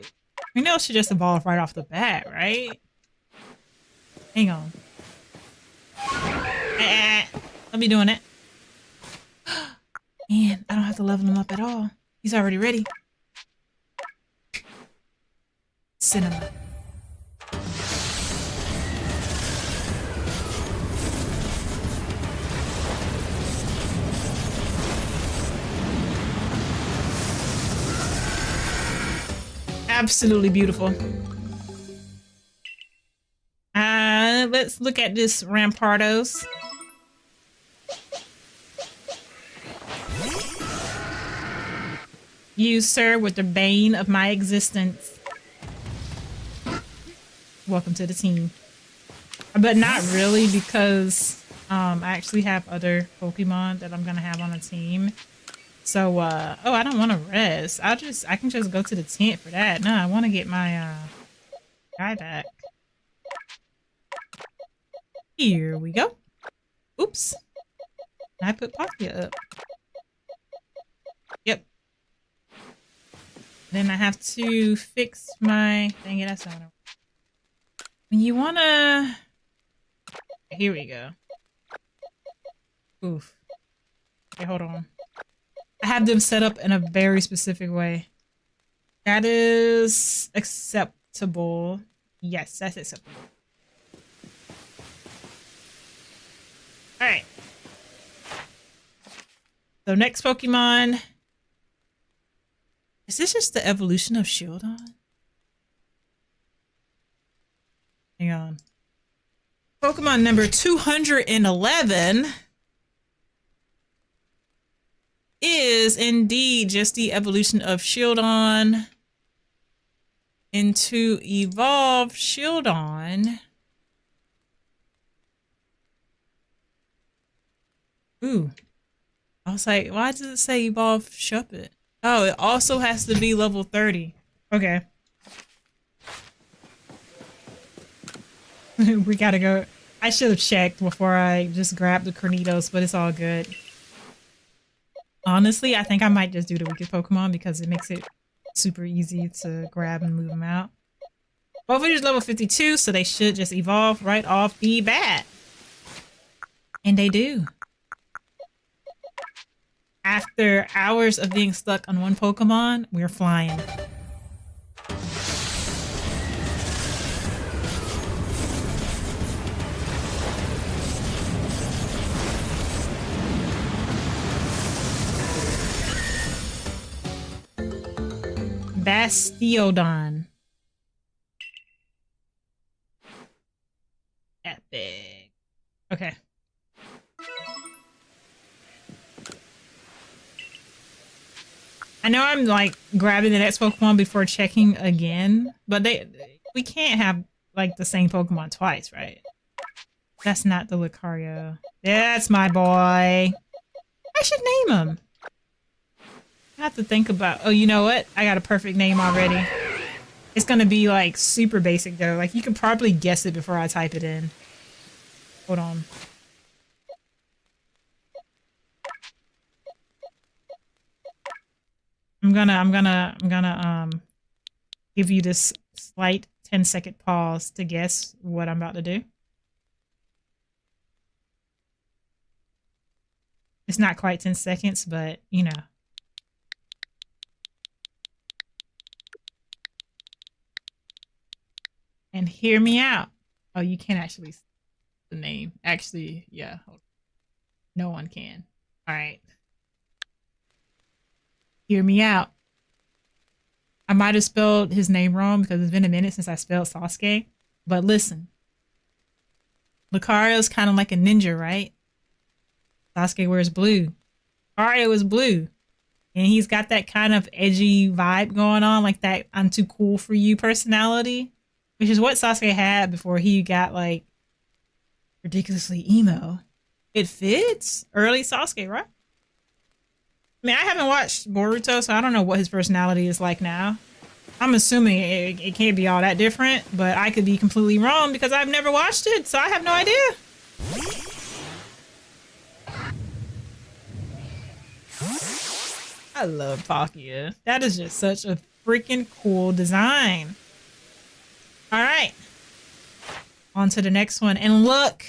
Cranidos should just evolve right off the bat, right? Hang on. I'll be doing it. Man, I don't have to level him up at all. He's already ready. Cinema. Absolutely beautiful. Let's look at this Rampardos. You, sir, with the bane of my existence. Welcome to the team. But not really, because I actually have other Pokemon that I'm gonna have on the team. So oh, I don't want to rest. I can just go to the tent for that. No, I want to get my guy back. Here we go. Oops. I put Palkia up. Yep. Then I have to fix my... Dang it, that's not what I want. You wanna... Here we go. Oof. Okay, hold on. I have them set up in a very specific way. That is acceptable. Yes, that's acceptable. Alright. So next Pokemon. Is this just the evolution of Shieldon? Hang on. Pokemon number 211 is indeed just the evolution of Shieldon into evolve Shieldon. Ooh. I was like, why does it say evolve Shuppet? Oh, it also has to be level 30. Okay. We gotta go. I should have checked before I just grabbed the Cranidos, but it's all good. Honestly, I think I might just do the weakest Pokemon because it makes it super easy to grab and move them out. Both of these are level 52, so they should just evolve right off the bat. And they do. After hours of being stuck on one Pokemon, we're flying. Bastiodon. Epic. Okay. I know I'm like grabbing the next Pokemon before checking again, but we can't have like the same Pokemon twice, right? That's not the Lucario. That's my boy. I should name him. I have to think about... Oh, you know what? I got a perfect name already. It's gonna be like super basic though. Like you can probably guess it before I type it in. Hold on. I'm gonna give you this slight 10-second pause to guess what I'm about to do. It's not quite 10 seconds, but you know. And hear me out. Oh, you can't actually see the name. Actually, yeah. No one can. All right. Hear me out. I might have spelled his name wrong because it's been a minute since I spelled Sasuke. But listen. Lucario's kind of like a ninja, right? Sasuke wears blue. Lucario is blue. And he's got that kind of edgy vibe going on. Like that I'm too cool for you personality. Which is what Sasuke had before he got like ridiculously emo. It fits early Sasuke, right? I mean, I haven't watched Boruto, so I don't know what his personality is like now. I'm assuming it can't be all that different, but I could be completely wrong because I've never watched it, so I have no idea. I love Palkia. That is just such a freaking cool design. All right. On to the next one. And look,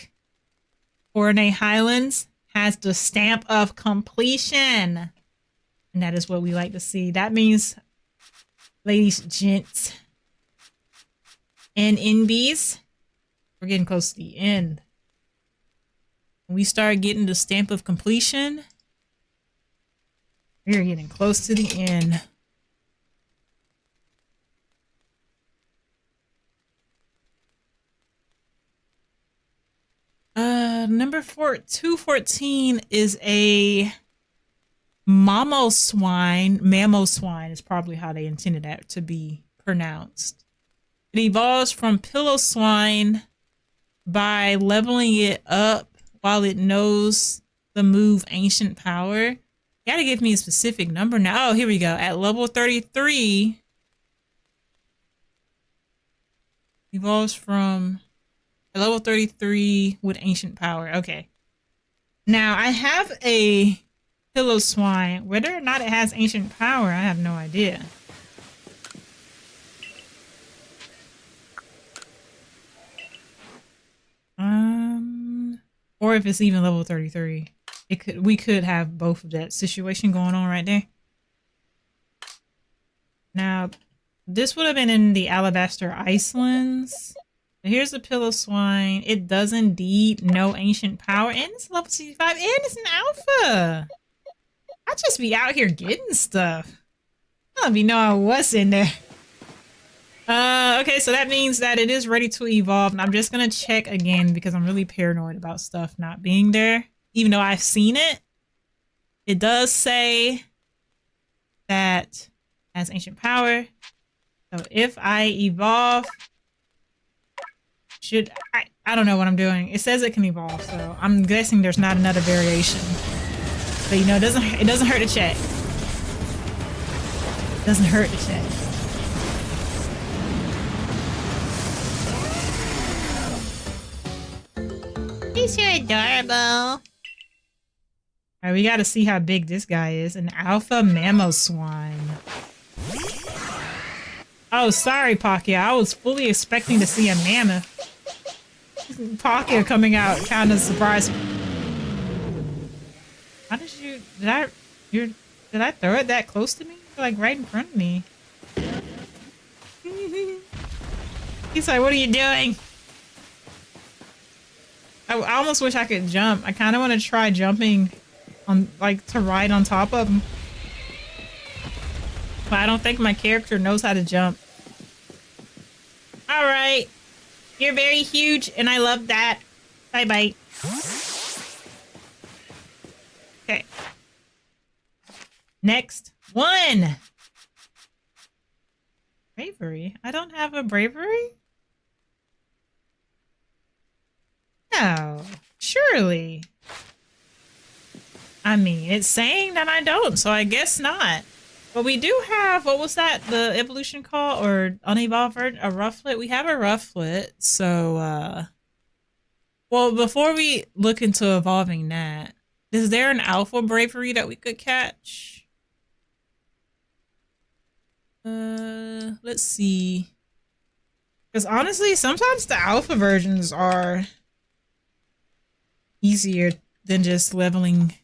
Highlands has the stamp of completion. And that is what we like to see. That means, ladies, gents, and NBs, we're getting close to the end. When we start getting the stamp of completion, we're getting close to the end. Number 214 is a Mamoswine is probably how they intended that to be pronounced. It evolves from Piloswine by leveling it up while it knows the move Ancient Power. You gotta give me a specific number now. Oh, here we go. At level 33, evolves from level 33 with Ancient Power. Okay. Now, I have a Piloswine. Whether or not it has Ancient Power, I have no idea. Or if it's even level 33. We could have both of that situation going on right there. Now, this would have been in the Alabaster Icelands. Here's the Piloswine. It does indeed know Ancient Power, and it's level 65, and it's an alpha. I just be out here getting stuff. I don't be knowing what's in there. Okay, so that means that it is ready to evolve, and I'm just gonna check again because I'm really paranoid about stuff not being there. Even though I've seen it, it does say that it has Ancient Power. So if I evolve, I don't know what I'm doing. It says it can evolve, so I'm guessing there's not another variation. But you know, it doesn't hurt to check. It doesn't hurt to check. He's so adorable. Alright, we gotta see how big this guy is. An alpha Mamoswine. Oh, sorry, Palkia. I was fully expecting to see a mammoth. Palkia coming out kind of surprised me. How did you... Did I throw it that close to me? Like right in front of me. He's like, what are you doing? I almost wish I could jump. I kind of want to try jumping on, like, to ride on top of him. But I don't think my character knows how to jump. Alright. You're very huge, and I love that. Bye-bye. Okay. Next one. Bravery? I don't have a bravery? No, surely. I mean, it's saying that I don't, so I guess not. But we do have, what was that? The evolution call or unevolved version? A rufflet? We have a rufflet, so, well, before we look into evolving that, is there an alpha bravery that we could catch? Let's see. Because honestly, sometimes the alpha versions are easier than just leveling.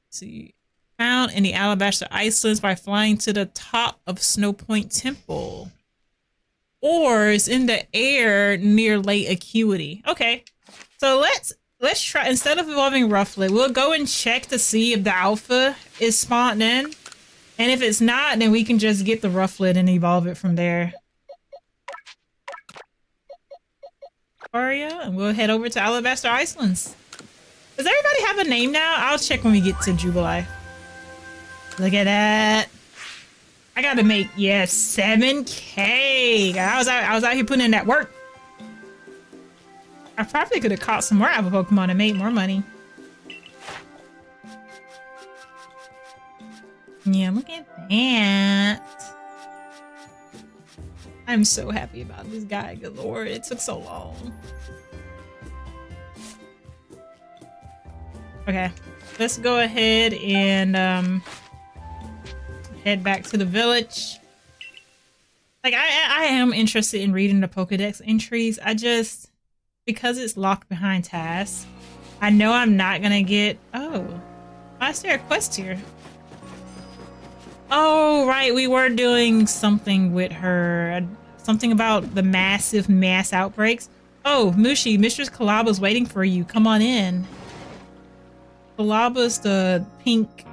Let's see. Found in the Alabaster Icelands by flying to the top of Snow Point Temple. Or it's in the air near Lake Acuity. Okay. So let's try, instead of evolving Rufflet, we'll go and check to see if the alpha is spawned in. And if it's not, then we can just get the Rufflet and evolve it from there. And we'll head over to Alabaster Icelands. Does everybody have a name now? I'll check when we get to Jubilee. Look at that. I gotta make, yeah, 7K. I was out here putting in that work. I probably could have caught some more alpha Pokemon and made more money. Yeah, look at that. I'm so happy about this guy, good lord. It took so long. Okay, let's go ahead and head back to the village. Like, I am interested in reading the Pokedex entries. I just, because it's locked behind tasks, I know I'm not gonna get... Oh, why is there a quest here? Oh, right, we were doing something with her. Something about the massive mass outbreaks. Oh, Mushi, Mistress Kalaba's waiting for you. Come on in. Kalaba's the pink...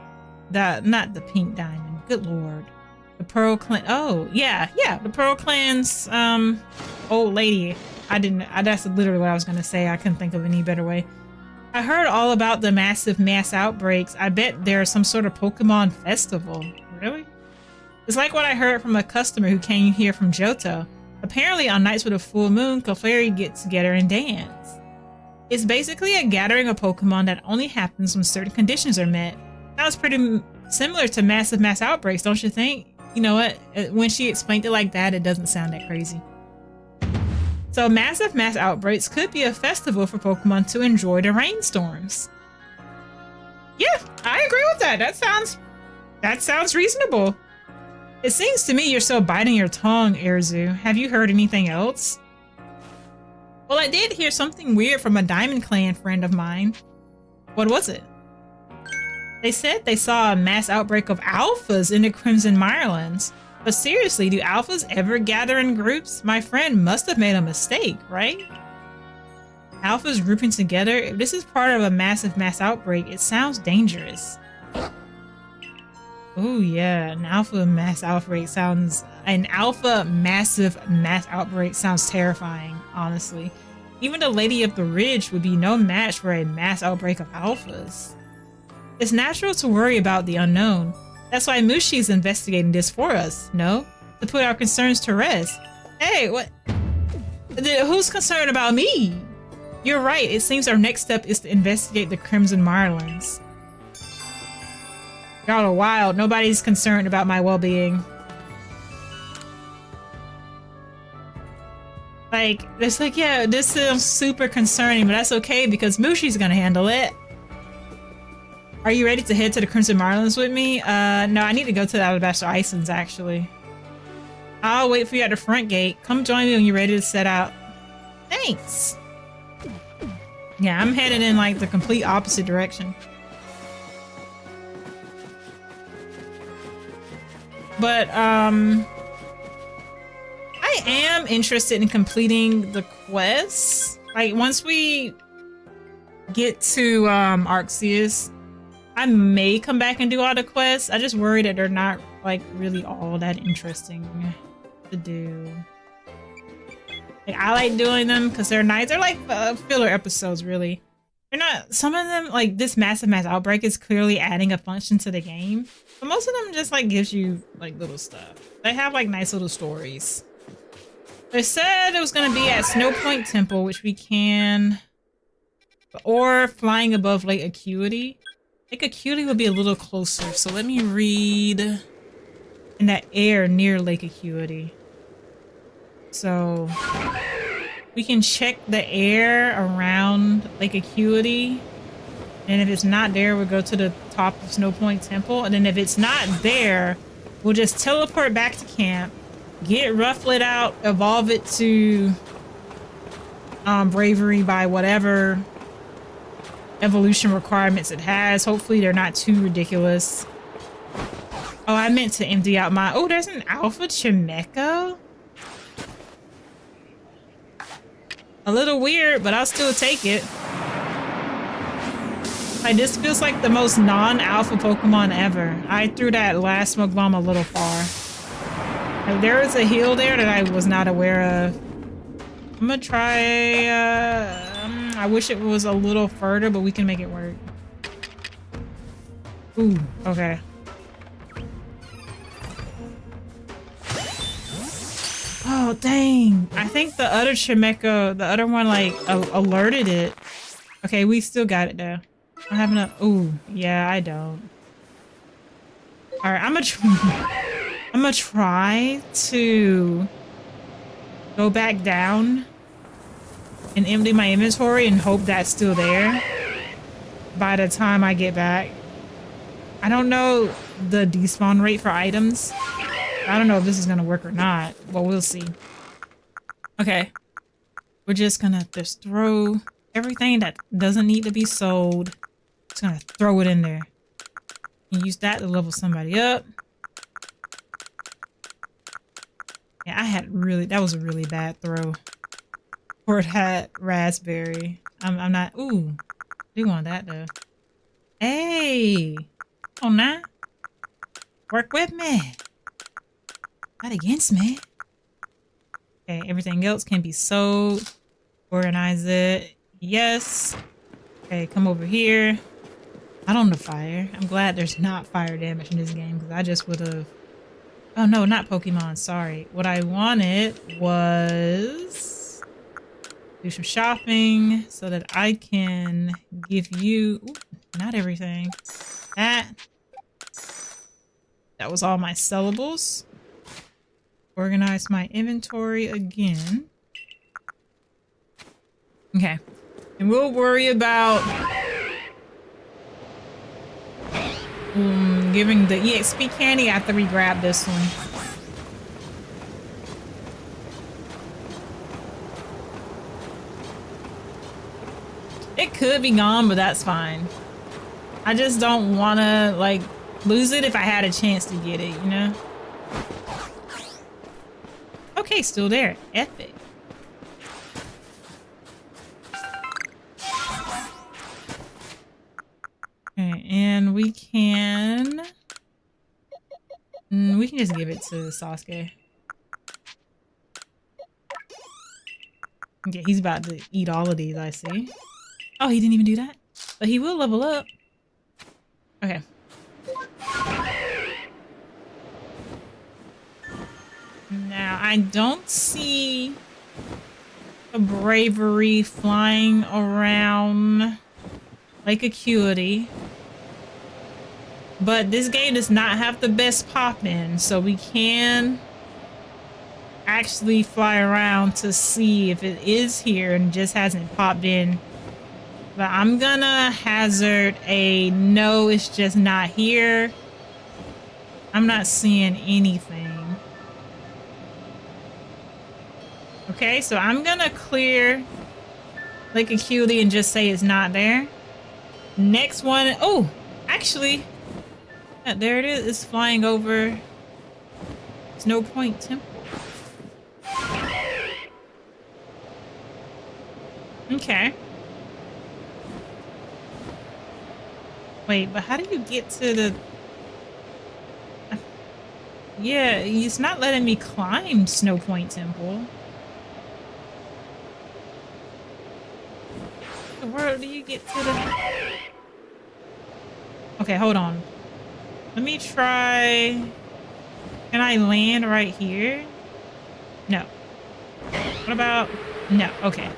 not the pink diamond. Good lord. The Pearl Clan... Oh, yeah, the Pearl Clan's, old lady. That's literally what I was gonna say. I couldn't think of any better way. I heard all about the massive mass outbreaks. I bet there's some sort of Pokemon festival. Really? It's like what I heard from a customer who came here from Johto. Apparently on nights with a full moon, Clefairy get together and dance. It's basically a gathering of Pokemon that only happens when certain conditions are met. Sounds pretty similar to massive mass outbreaks, don't you think? You know what? When she explained it like that, it doesn't sound that crazy. So massive mass outbreaks could be a festival for Pokemon to enjoy the rainstorms. Yeah, I agree with that. That sounds reasonable. It seems to me you're still biting your tongue, Erzu. Have you heard anything else? Well, I did hear something weird from a Diamond Clan friend of mine. What was it? They said they saw a mass outbreak of alphas in the Crimson Highlands. But seriously, do alphas ever gather in groups? My friend must have made a mistake, right? Alphas grouping together? If this is part of a massive mass outbreak, it sounds dangerous. Oh yeah, an alpha massive mass outbreak sounds terrifying, honestly. Even the Lady of the Ridge would be no match for a mass outbreak of alphas. It's natural to worry about the unknown. That's why Mushi's investigating this for us, no? To put our concerns to rest. Hey, what? Who's concerned about me? You're right, it seems our next step is to investigate the Crimson Highlands. Y'all are wild. Nobody's concerned about my well-being. Like, it's like, yeah, this sounds super concerning, but that's okay because Mushi's gonna handle it. Are you ready to head to the Crimson Highlands with me? No, I need to go to the Alabaster Islands, actually. I'll wait for you at the front gate. Come join me when you're ready to set out. Thanks! Yeah, I'm headed in, like, the complete opposite direction. But, I am interested in completing the quests. Like, once we get to, Arceus, I may come back and do all the quests. I just worry that they're not, like, really all that interesting to do. Like, I like doing them because they're nice. They're like filler episodes, really. They're not, some of them, like, this massive mass outbreak is clearly adding a function to the game. But most of them just, like, gives you, like, little stuff. They have, like, nice little stories. They said it was going to be at Snow Point Temple, which we can... Or flying above Lake Acuity. Lake Acuity would be a little closer, so let me read in that air near Lake Acuity. So we can check the air around Lake Acuity, and if it's not there, we'll go to the top of Snow Point Temple, and then if it's not there, we'll just teleport back to camp, get Rufflet out, evolve it to Bravery by whatever evolution requirements it has. Hopefully they're not too ridiculous. Oh, I meant to empty out my... Oh, there's an Alpha Chimecho? A little weird, but I'll still take it. Like, this feels like the most non-alpha Pokemon ever. I threw that last smoke bomb a little far. Like, there is a hill there that I was not aware of. I'm gonna try... I wish it was a little further, but we can make it work. Ooh, okay. Oh, dang. I think the other Chimecho, the other one, like, alerted it. Okay, we still got it, though. I have enough. Ooh, yeah, I don't. Alright, I'm gonna try to go back down and empty my inventory and hope that's still there by the time I get back. I don't know the despawn rate for items. I don't know if this is gonna work or not, but we'll see. Okay. We're just gonna just throw everything that doesn't need to be sold. Just gonna throw it in there. And use that to level somebody up. Yeah, that was a really bad throw. For that raspberry. I'm not... Ooh. Do want that, though. Hey! Oh, nah. Work with me. Not against me. Okay, everything else can be sold. Organize it. Yes. Okay, come over here. Not on the fire. I'm glad there's not fire damage in this game because I just would have... Oh no, not Pokemon, sorry. What I wanted was... do some shopping so that I can give you... Ooh, not everything. That was all my sellables. Organize my inventory again. Okay. And we'll worry about giving the EXP candy after we grab this one. It could be gone, but that's fine. I just don't want to, like, lose it if I had a chance to get it, you know? Okay, still there. Epic. Okay, and we can just give it to Sasuke. Okay, he's about to eat all of these, I see. Oh, he didn't even do that? But he will level up. Okay. Now, I don't see a bravery flying around like Acuity. But this game does not have the best pop-in, so we can actually fly around to see if it is here and just hasn't popped in. But I'm gonna hazard a no, it's just not here. I'm not seeing anything. Okay, so I'm gonna clear Lake Acuity and just say it's not there. Next one, oh, actually, yeah, there it is. It's flying over Snow Point Temple. Okay. Wait, but how do you get to the... Yeah, it's not letting me climb Snow Point Temple. Where do you get to the... Okay, hold on. Let me try... Can I land right here? No. What about... No, okay.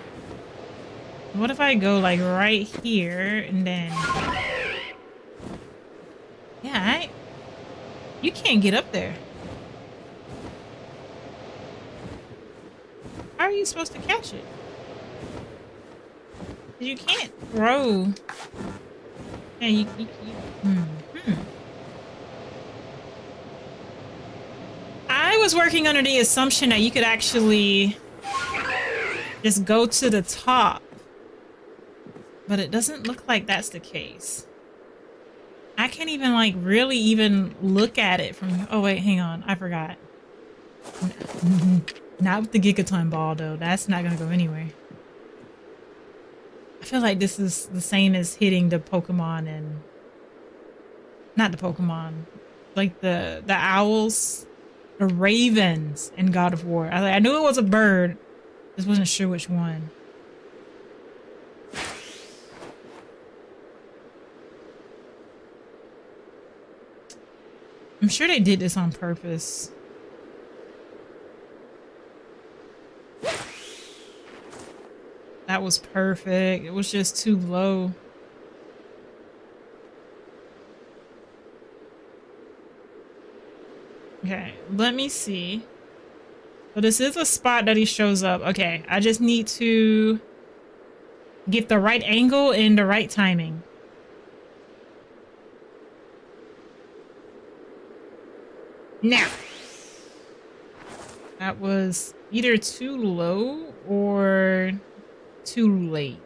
What if I go like right here and then... Yeah, you can't get up there. How are you supposed to catch it? You can't throw. Yeah, I was working under the assumption that you could actually just go to the top, but it doesn't look like that's the case. I can't even like really even look at it from... Oh wait, hang on, I forgot. Not with the Gigaton ball though. That's not gonna go anywhere. I feel like this is the same as hitting the Pokemon and... Not the Pokemon. Like the owls. The ravens in God of War. I knew it was a bird. Just wasn't sure which one. I'm sure they did this on purpose. That was perfect. It was just too low. Okay, let me see. So this is a spot that he shows up. Okay, I just need to get the right angle and the right timing. Now, that was either too low or too late.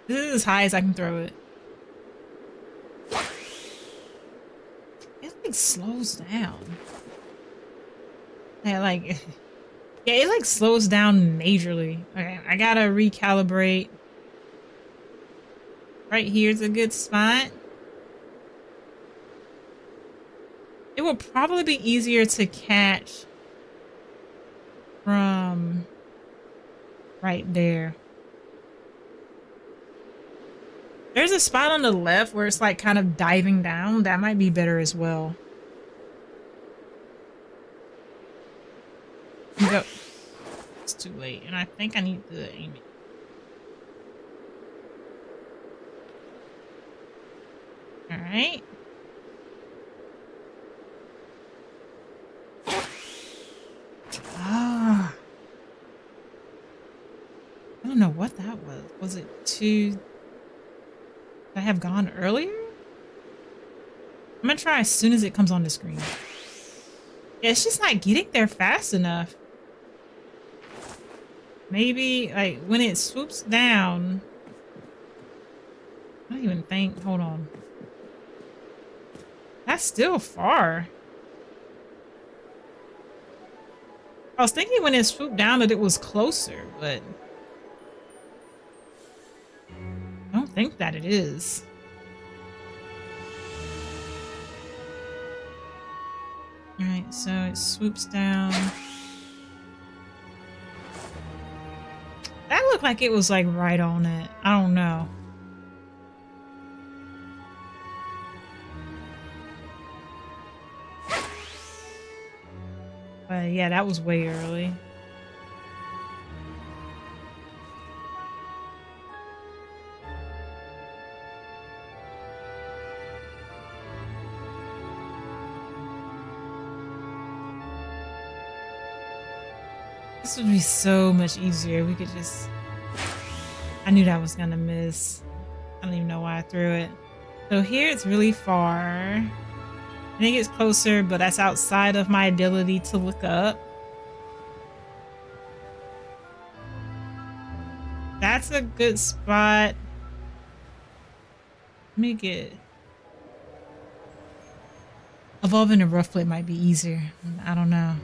This is as high as I can throw it. It like slows down. Yeah, like, yeah, it like slows down majorly. Okay, I gotta recalibrate. Right here's a good spot. It will probably be easier to catch from right there. There's a spot on the left where it's like kind of diving down. That might be better as well. Go. It's too late, and I think I need to aim it. All right. Ah. I don't know what that was. Was it too... Should I have gone earlier? I'm gonna try as soon as it comes on the screen. Yeah, it's just not getting there fast enough. Maybe, like, when it swoops down... I don't even think... Hold on. That's still far. I was thinking when it swooped down that it was closer, but... I don't think that it is. Alright, so it swoops down. That looked like it was like right on it. I don't know. But yeah, that was way early. This would be so much easier. We could just... I knew that was gonna miss. I don't even know why I threw it. So here it's really far. I think it's closer, but that's outside of my ability to look up. That's a good spot. Let me get... Evolving a Rufflet might be easier. I don't know.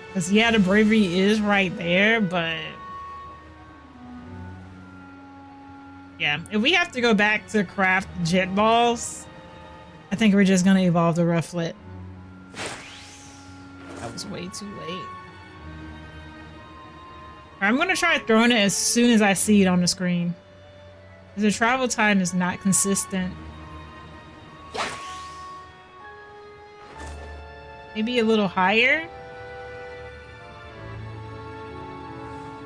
Because, yeah, the bravery is right there, but... Yeah, if we have to go back to craft jet balls, I think we're just going to evolve the Rufflet. That was way too late. I'm going to try throwing it as soon as I see it on the screen. The travel time is not consistent. Maybe a little higher?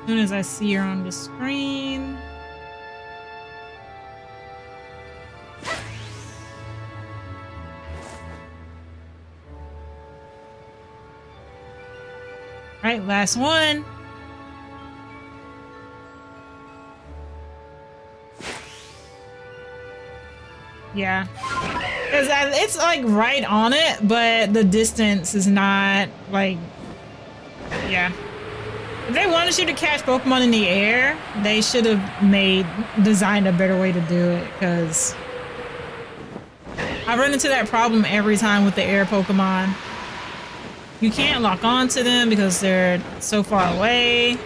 As soon as I see her on the screen. Alright, last one. Yeah. Because it's like right on it, but the distance is not like... Yeah. If they wanted you to catch Pokemon in the air, they should have designed a better way to do it, because I run into that problem every time with the air Pokemon. You can't lock on to them because they're so far away.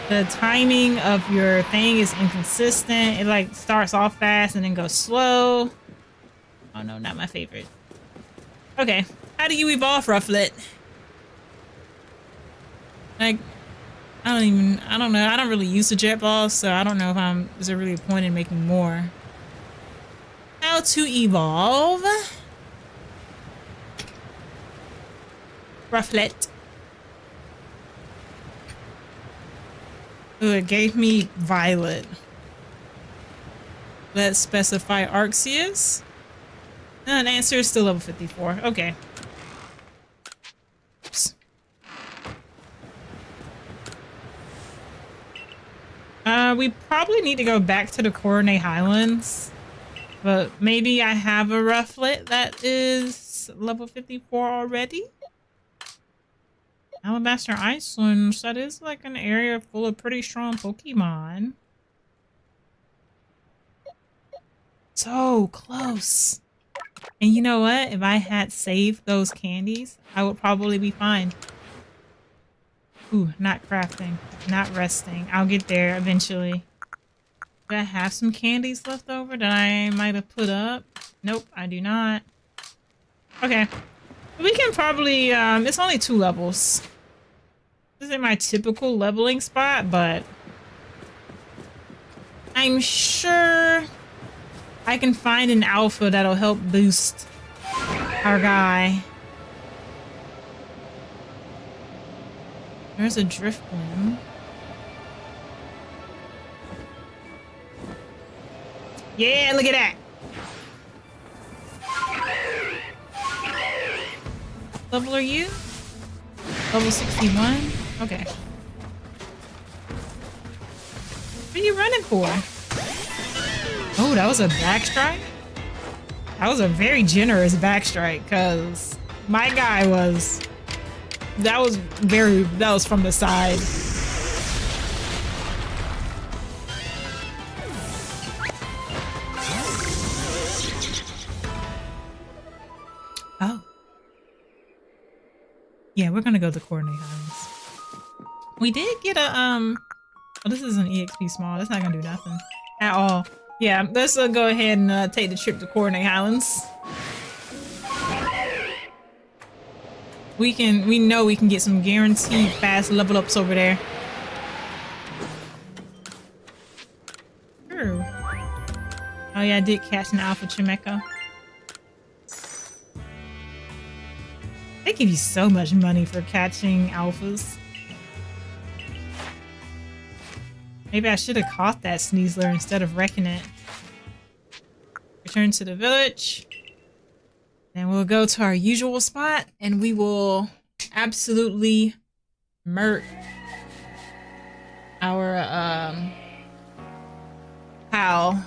The timing of your thing is inconsistent. It like starts off fast and then goes slow. Oh no, not my favorite. Okay, how do you evolve Rufflet? Like, I don't know. I don't really use the jet balls, so I don't know if is there really a point in making more. How to evolve Rufflet. Ooh, it gave me Violet. Let's specify Arceus. And the answer is still level 54. Okay. Oops. We probably need to go back to the Coronate Highlands. But maybe I have a Rufflet that is level 54 already? Alabaster Icelands, that is like an area full of pretty strong Pokemon. So close. And you know what? If I had saved those candies, I would probably be fine. Ooh, not crafting, not resting. I'll get there eventually. Do I have some candies left over that I might have put up? Nope, I do not. Okay. We can probably, it's only 2 levels. This isn't my typical leveling spot, but I'm sure I can find an alpha that'll help boost our guy. There's a driftwood. Yeah, look at that. Level are you? Level 61? Okay. What are you running for? Oh, that was a backstrike? That was a very generous backstrike, because my guy was... That was from the side. Oh. Yeah, we're gonna go to Coordinate Highlands. We did get a, oh, this is an EXP small. That's not gonna do nothing at all. Yeah, let's go ahead and take the trip to Coordinate Highlands. We know we can get some guaranteed fast level ups over there. True. Oh yeah, I did catch an alpha Chimeco. They give you so much money for catching alphas. Maybe I should have caught that Sneasler instead of wrecking it. Return to the village. Then we'll go to our usual spot and we will absolutely murk our pal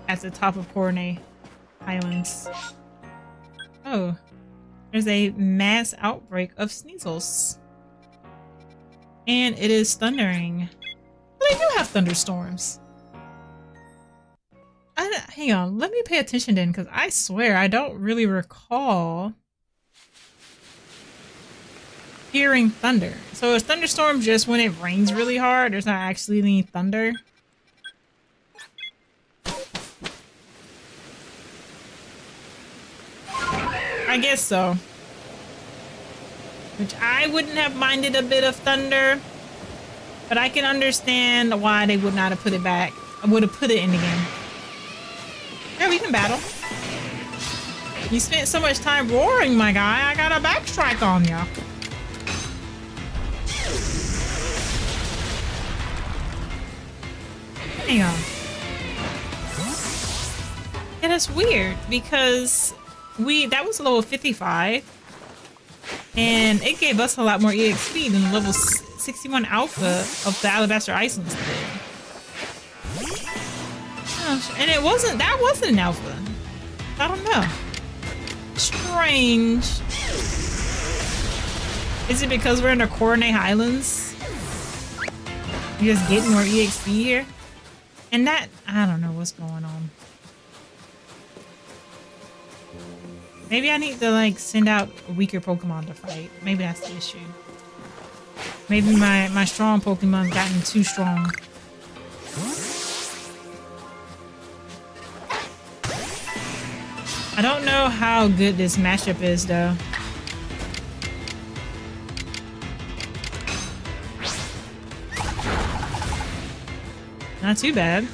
at the top of Coordinate Highlands. Oh, there's a mass outbreak of Sneasels. And it is thundering. Well, they do have thunderstorms. Hang on, let me pay attention then, because I swear I don't really recall hearing thunder. So is thunderstorm just when it rains really hard? There's not actually any thunder? I guess so. Which I wouldn't have minded a bit of thunder, but I can understand why they would not have put it back. I would have put it in the game. Yeah, we can battle. You spent so much time roaring, my guy. I got a backstrike on ya. Hang on. Yeah, that's weird because that was level 55 and it gave us a lot more EXP than the level 61 alpha of the Alabaster Islands did. And that wasn't an alpha. I don't know. Strange. Is it because we're in the Coordinate Highlands? You just get more EXP here? And that, I don't know what's going on. Maybe I need to like send out a weaker Pokemon to fight. Maybe that's the issue. Maybe my strong Pokemon's gotten too strong. I don't know how good this matchup is though. Not too bad.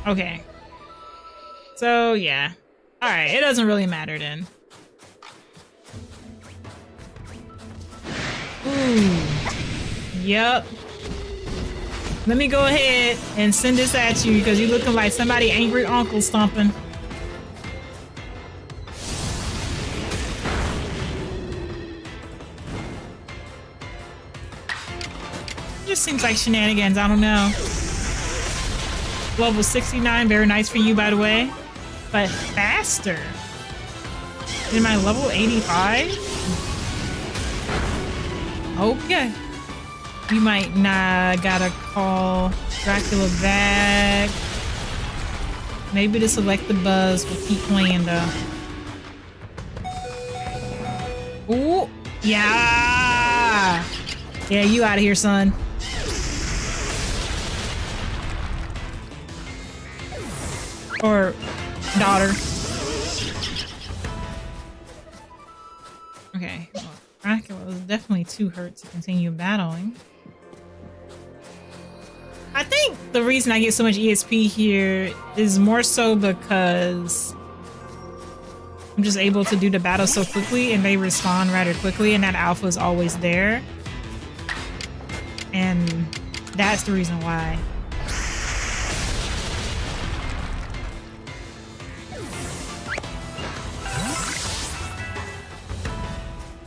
Okay. So yeah. Alright, it doesn't really matter then. Ooh. Yep. Let me go ahead and send this at you because you're looking like somebody angry uncle stomping. Just seems like shenanigans, I don't know. Level 69, very nice for you by the way. But faster. Am I level 85? Okay. You might not gotta call Dracula back. Maybe the select the buzz will keep playing though. Ooh, yeah. Yeah, you out of here, son. Or daughter. Okay, well, Dracula was definitely too hurt to continue battling. I think the reason I get so much EXP here is more so because I'm just able to do the battle so quickly and they respawn rather quickly and that alpha is always there. And that's the reason why.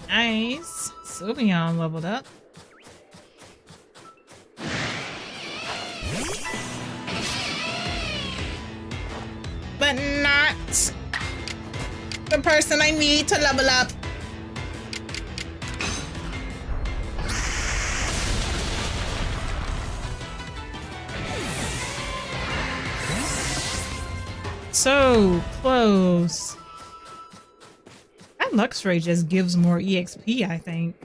Nice. Sylveon leveled up. But not the person I need to level up. So close. That Luxray just gives more EXP, I think.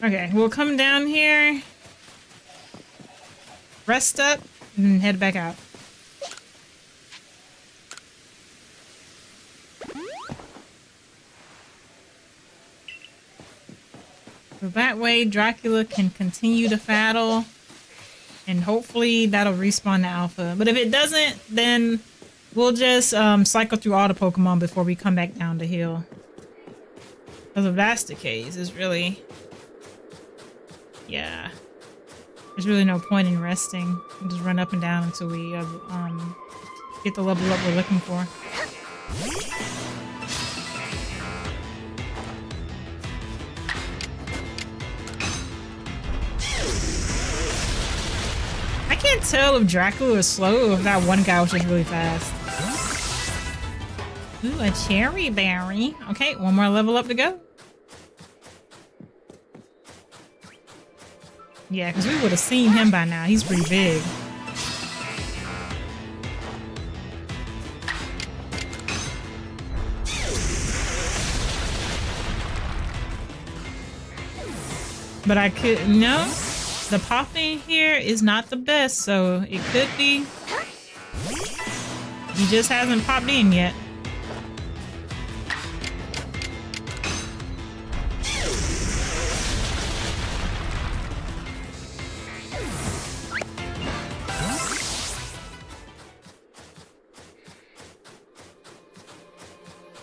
Okay, we'll come down here, rest up, and head back out. So that way Dracula can continue to battle and hopefully that'll respawn the alpha. But if it doesn't, then we'll just cycle through all the Pokemon before we come back down the hill. Because if that's the case, it's really... yeah. There's really no point in resting. We'll just run up and down until we get the level up we're looking for. I can't tell if Dracula is slow or if that one guy was just really fast. Ooh, a cherry berry. Okay, one more level up to go. Yeah, because we would have seen him by now. He's pretty big. But I could... no. The popping here is not the best, so it could be. He just hasn't popped in yet.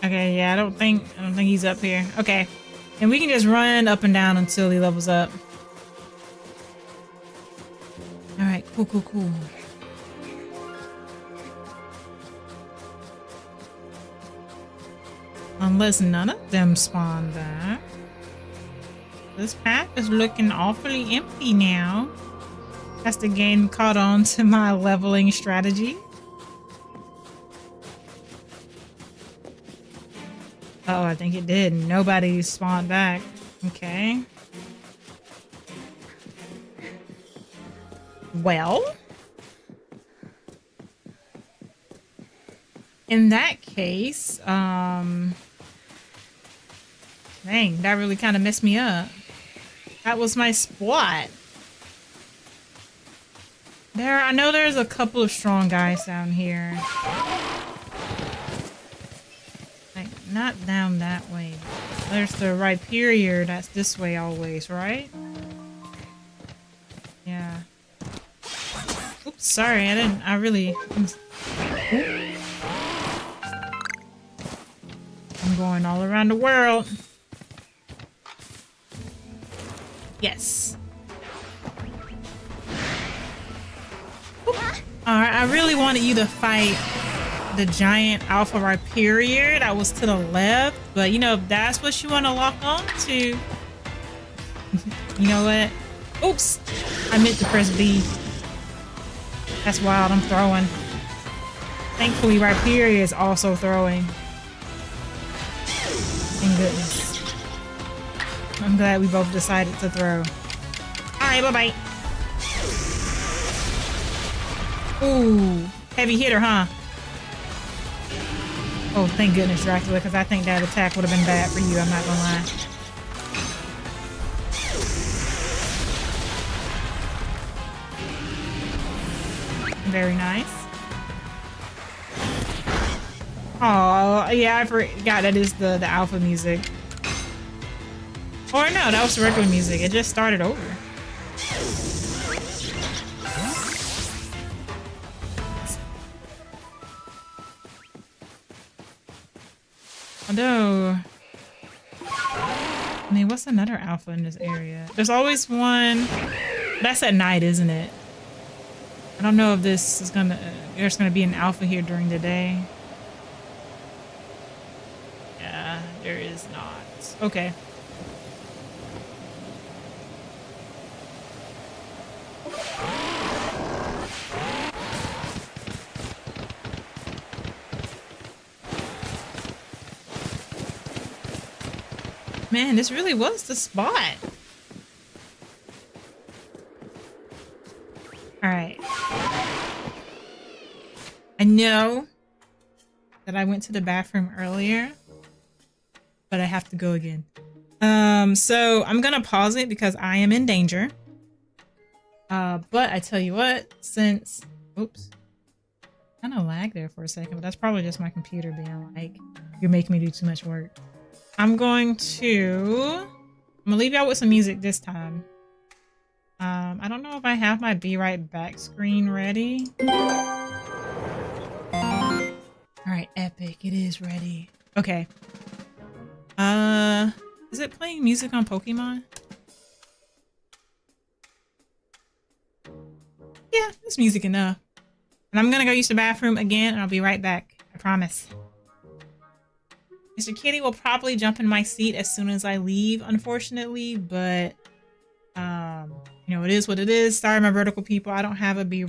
Okay, yeah, I don't think he's up here. Okay. And we can just run up and down until he levels up. Alright, cool. Unless none of them spawn back. This pack is looking awfully empty now. Has the game caught on to my leveling strategy? Oh, I think it did. Nobody spawned back. Okay. Well, in that case, dang, that really kind of messed me up. That was my spot. I know there's a couple of strong guys down here. Like, not down that way. There's the Rhyperior that's this way always, right? Yeah. Oops, sorry, I really... I'm going all around the world. Yes. Alright, I really wanted you to fight the giant Alpha Rhyperior that was to the left, but you know, if that's what you want to lock on to... You know what? Oops! I meant to press B. That's wild, I'm throwing. Thankfully, Rhyperior is also throwing. Thank goodness. I'm glad we both decided to throw. Alright, bye-bye. Ooh, heavy hitter, huh? Oh, thank goodness, Dracula, because I think that attack would have been bad for you, I'm not gonna lie. Very nice. Oh, yeah, I forgot that is the alpha music. Or no, that was the regular music. It just started over. Although, I mean, what's another alpha in this area? There's always one. That's at night, isn't it? I don't know if this is gonna. There's gonna be an alpha here during the day. Yeah, there is not. Okay. Man, this really was the spot. All right. I know that I went to the bathroom earlier, but I have to go again. So I'm gonna pause it because I am in danger. But I tell you what, since, oops, kind of lag there for a second, but that's probably just my computer being like, you're making me do too much work. I'm gonna leave y'all with some music this time. I don't know if I have my be right back screen ready. Alright, epic, it is ready. Okay. Is it playing music on Pokemon? Yeah, it's music enough. And I'm gonna go use the bathroom again and I'll be right back. I promise. Mr. Kitty will probably jump in my seat as soon as I leave, unfortunately, but you know, it is what it is. Sorry, my vertical people. I don't have a be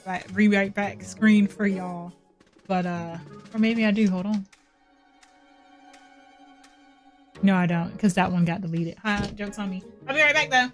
right back screen for y'all. But or maybe I do. Hold on. No, I don't, because that one got deleted. Joke's on me. I'll be right back though.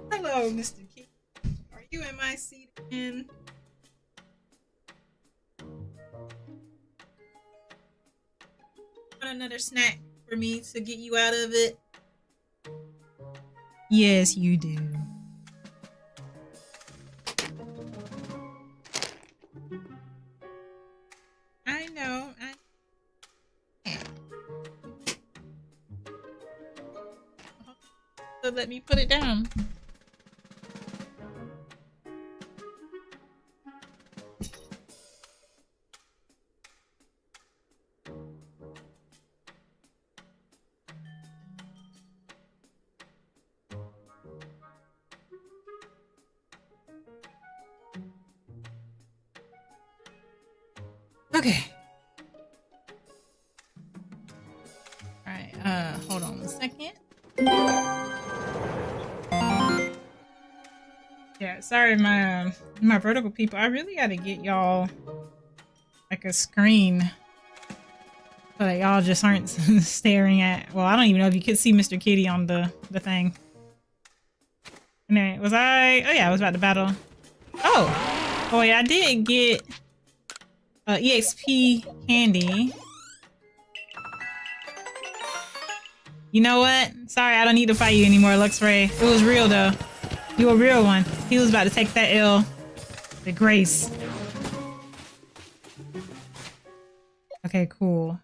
Hello, Mr. Key. Are you in my seat again? Want another snack for me to get you out of it? Yes, you do. I know. So let me put it down. Okay. Alright, hold on a second. Yeah, sorry, my vertical people. I really gotta get y'all like a screen so that y'all just aren't staring at. Well, I don't even know if you could see Mr. Kitty on the thing. Anyway, was I? Oh yeah, I was about to battle. Oh yeah, I did get EXP candy. You know what? Sorry, I don't need to fight you anymore, Luxray. It was real though. You a real one. He was about to take that L with grace. Okay, cool.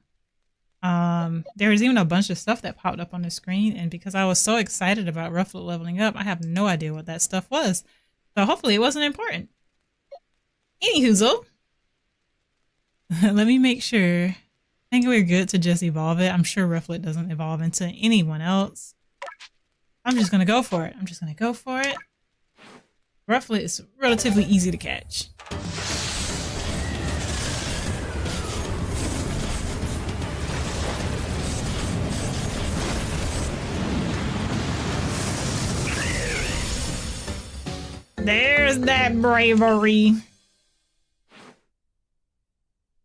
There was even a bunch of stuff that popped up on the screen, and because I was so excited about Rufflet leveling up, I have no idea what that stuff was. So hopefully it wasn't important. Anyhoozle. Let me make sure. I think we're good to just evolve it. I'm sure Rufflet doesn't evolve into anyone else. I'm just gonna go for it. Rufflet is relatively easy to catch. There's that bravery.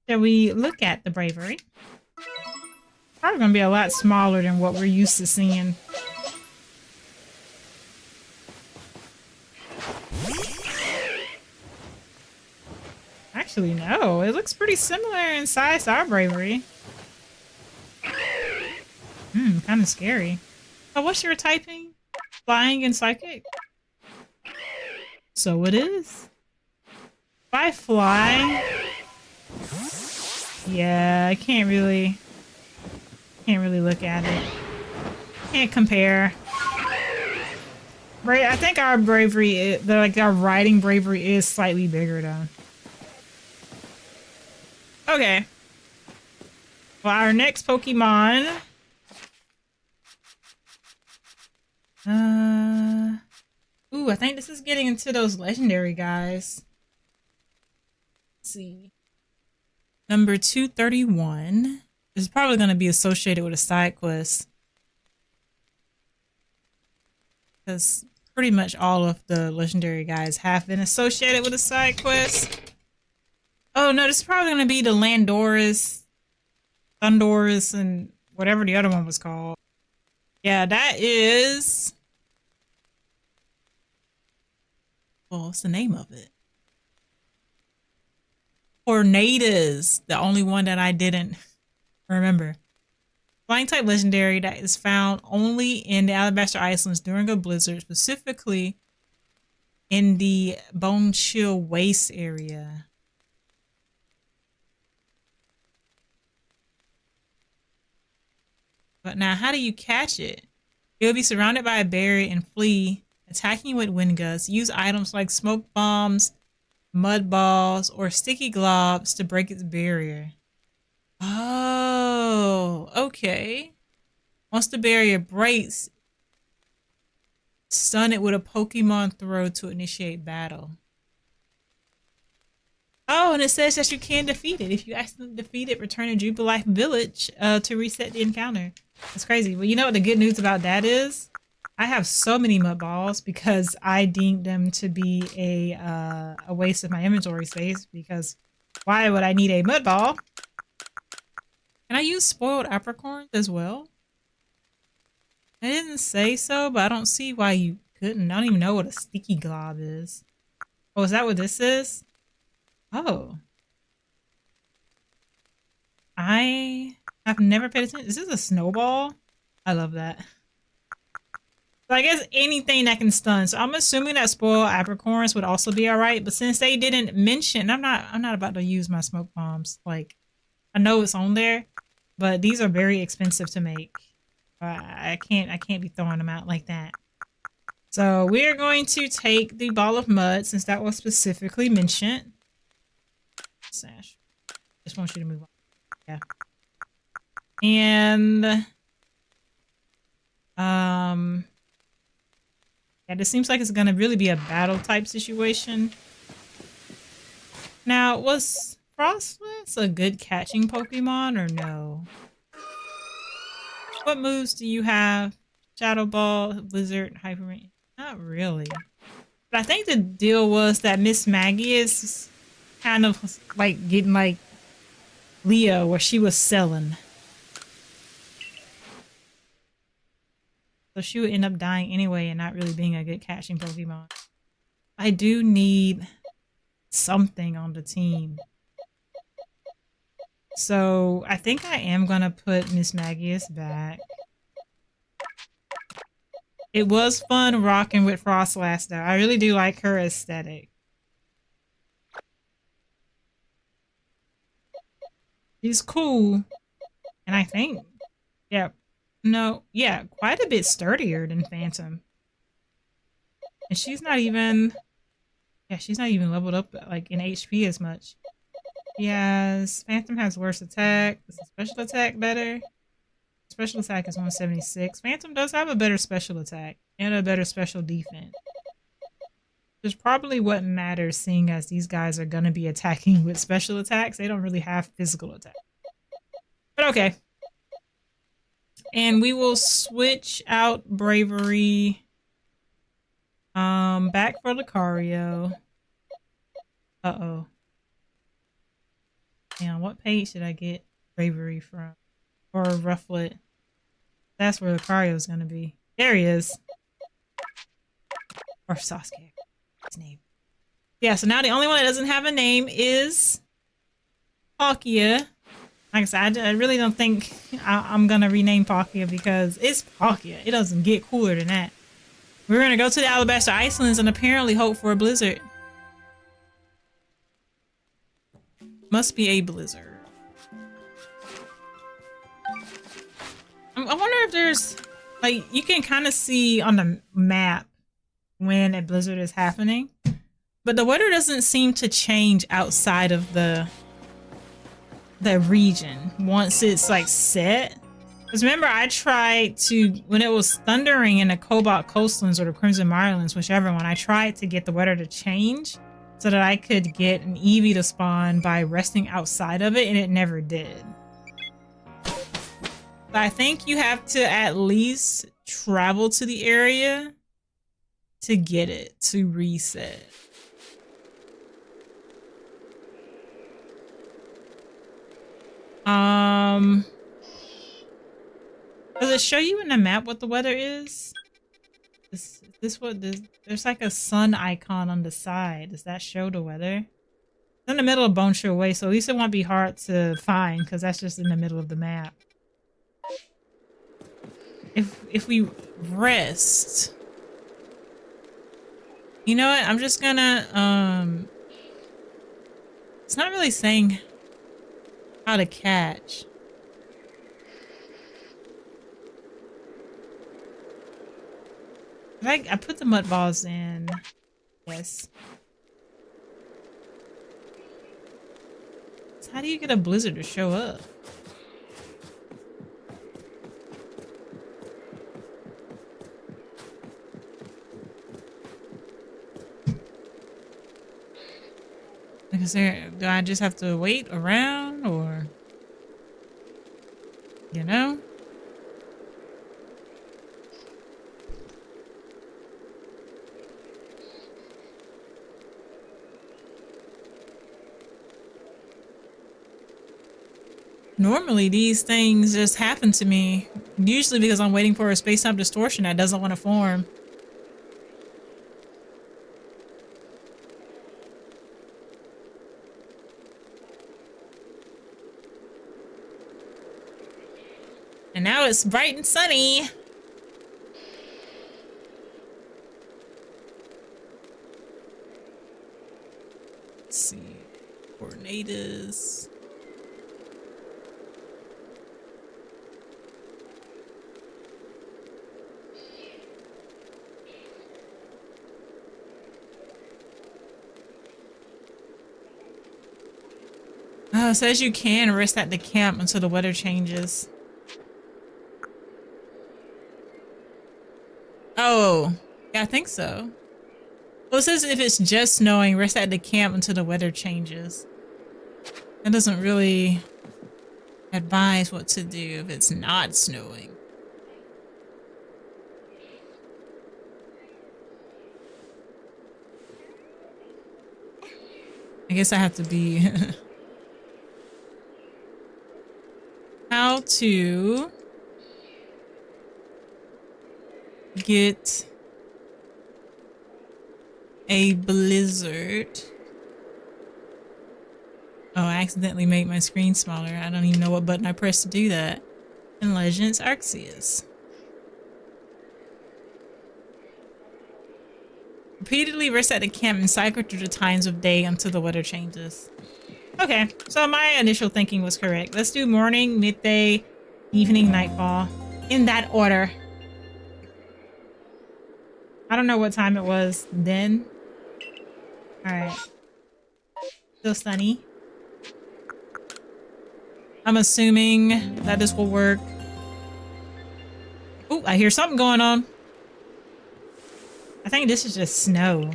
Shall we look at the bravery? Probably gonna be a lot smaller than what we're used to seeing. Actually, no. It looks pretty similar in size to our bravery. Kind of scary. Oh, what's your typing? Flying and psychic? So it is. If I fly... Yeah, I can't really look at it. Can't compare. I think our bravery, our riding bravery is slightly bigger though. Okay. Well, our next Pokemon. Ooh, I think this is getting into those legendary guys. Let's see. Number 231 is probably going to be associated with a side quest. Because pretty much all of the legendary guys have been associated with a side quest. Oh no, this is probably going to be the Landorus, Thundorus, and whatever the other one was called. Yeah, that is... Well, what's the name of it? Cranidos, the only one that I didn't remember. Flying type legendary that is found only in the Alabaster Islands during a blizzard, specifically in the Bone Chill Waste area. But now, how do you catch it? It will be surrounded by a barrier and flee, attacking with wind gusts. Use items like smoke bombs, mud balls, or sticky globs to break its barrier. Oh, okay. Once the barrier breaks, stun it with a Pokemon throw to initiate battle. Oh, and it says that you can defeat it. If you accidentally defeat it, return to Jubilife Village to reset the encounter. That's crazy. Well, you know what the good news about that is? I have so many mud balls because I deemed them to be a waste of my inventory space, because why would I need a mud ball? Can I use spoiled apricorns as well? I didn't say so, but I don't see why you couldn't. I don't even know what a sticky glob is. Oh, is that what this is? Oh. I have never paid attention. Is this a snowball? I love that. So I guess anything that can stun. So I'm assuming that spoiled apricorns would also be alright, but since they didn't mention, I'm not about to use my smoke bombs. Like, I know it's on there, but these are very expensive to make. I can't be throwing them out like that. So we're going to take the ball of mud since that was specifically mentioned. Sash. Just want you to move on. Yeah. And yeah, this seems like it's gonna really be a battle type situation. Now, was Frostless a good catching Pokemon or no? What moves do you have? Shadow Ball, Blizzard, Hyper Ring? Not really. But I think the deal was that Miss Maggie is kind of like getting like Leo, where she was selling. So she would end up dying anyway and not really being a good catching Pokemon. I do need something on the team. So I think I am going to put Miss Magius back. It was fun rocking with Frostlass though. I really do like her aesthetic. She's cool. And I think, yeah, no, yeah, quite a bit sturdier than Phantom. And she's not even, yeah, she's not even leveled up like in HP as much. Yes, Phantom has worse attack. Is the special attack better? Special attack is 176. Phantom does have a better special attack and a better special defense. Which is probably what matters, seeing as these guys are going to be attacking with special attacks. They don't really have physical attack. But okay. And we will switch out Bravery back for Lucario. Uh-oh. Now, what page should I get Bravery from? Or Rufflet? That's where Lucario's gonna be. There he is. Or Sasuke. His name. Yeah, so now the only one that doesn't have a name is Palkia. Like I said, I really don't think I'm gonna rename Palkia because it's Palkia. It doesn't get cooler than that. We're gonna go to the Alabaster Icelands and apparently hope for a blizzard. Must be a blizzard. I wonder if there's, like, you can kind of see on the map when a blizzard is happening, but the weather doesn't seem to change outside of the region once it's like set. Because remember, I tried to, when it was thundering in the Cobalt Coastlands or the Crimson Mirelands, whichever one, I tried to get the weather to change so that I could get an Eevee to spawn by resting outside of it, and it never did. But I think you have to at least travel to the area to get it to reset. Does it show you in the map what the weather is? Is this what this? There's like a sun icon on the side. Does that show the weather? It's in the middle of Bone Chill Way, so at least it won't be hard to find because that's just in the middle of the map. If we rest, You know what? I'm just gonna, it's not really saying how to catch. I put the mud balls in. Yes. So how do you get a blizzard to show up? Like, do I just have to wait around, or, you know? Normally these things just happen to me, usually because I'm waiting for a space-time distortion that doesn't want to form. And now it's bright and sunny. Let's see. Cranidos. Oh, it says you can rest at the camp until the weather changes. Oh, yeah, I think so. Well, it says if it's just snowing, rest at the camp until the weather changes. That doesn't really advise what to do if it's not snowing. I guess I have to be... How to get a blizzard. Oh, I accidentally made my screen smaller. I don't even know what button I pressed to do that. In Legends Arceus. Repeatedly rest at the camp and cycle through the times of day until the weather changes. Okay, so my initial thinking was correct. Let's do morning, midday, evening, nightfall. In that order. I don't know what time it was then. Alright. Still sunny. I'm assuming that this will work. Oh, I hear something going on. I think this is just snow.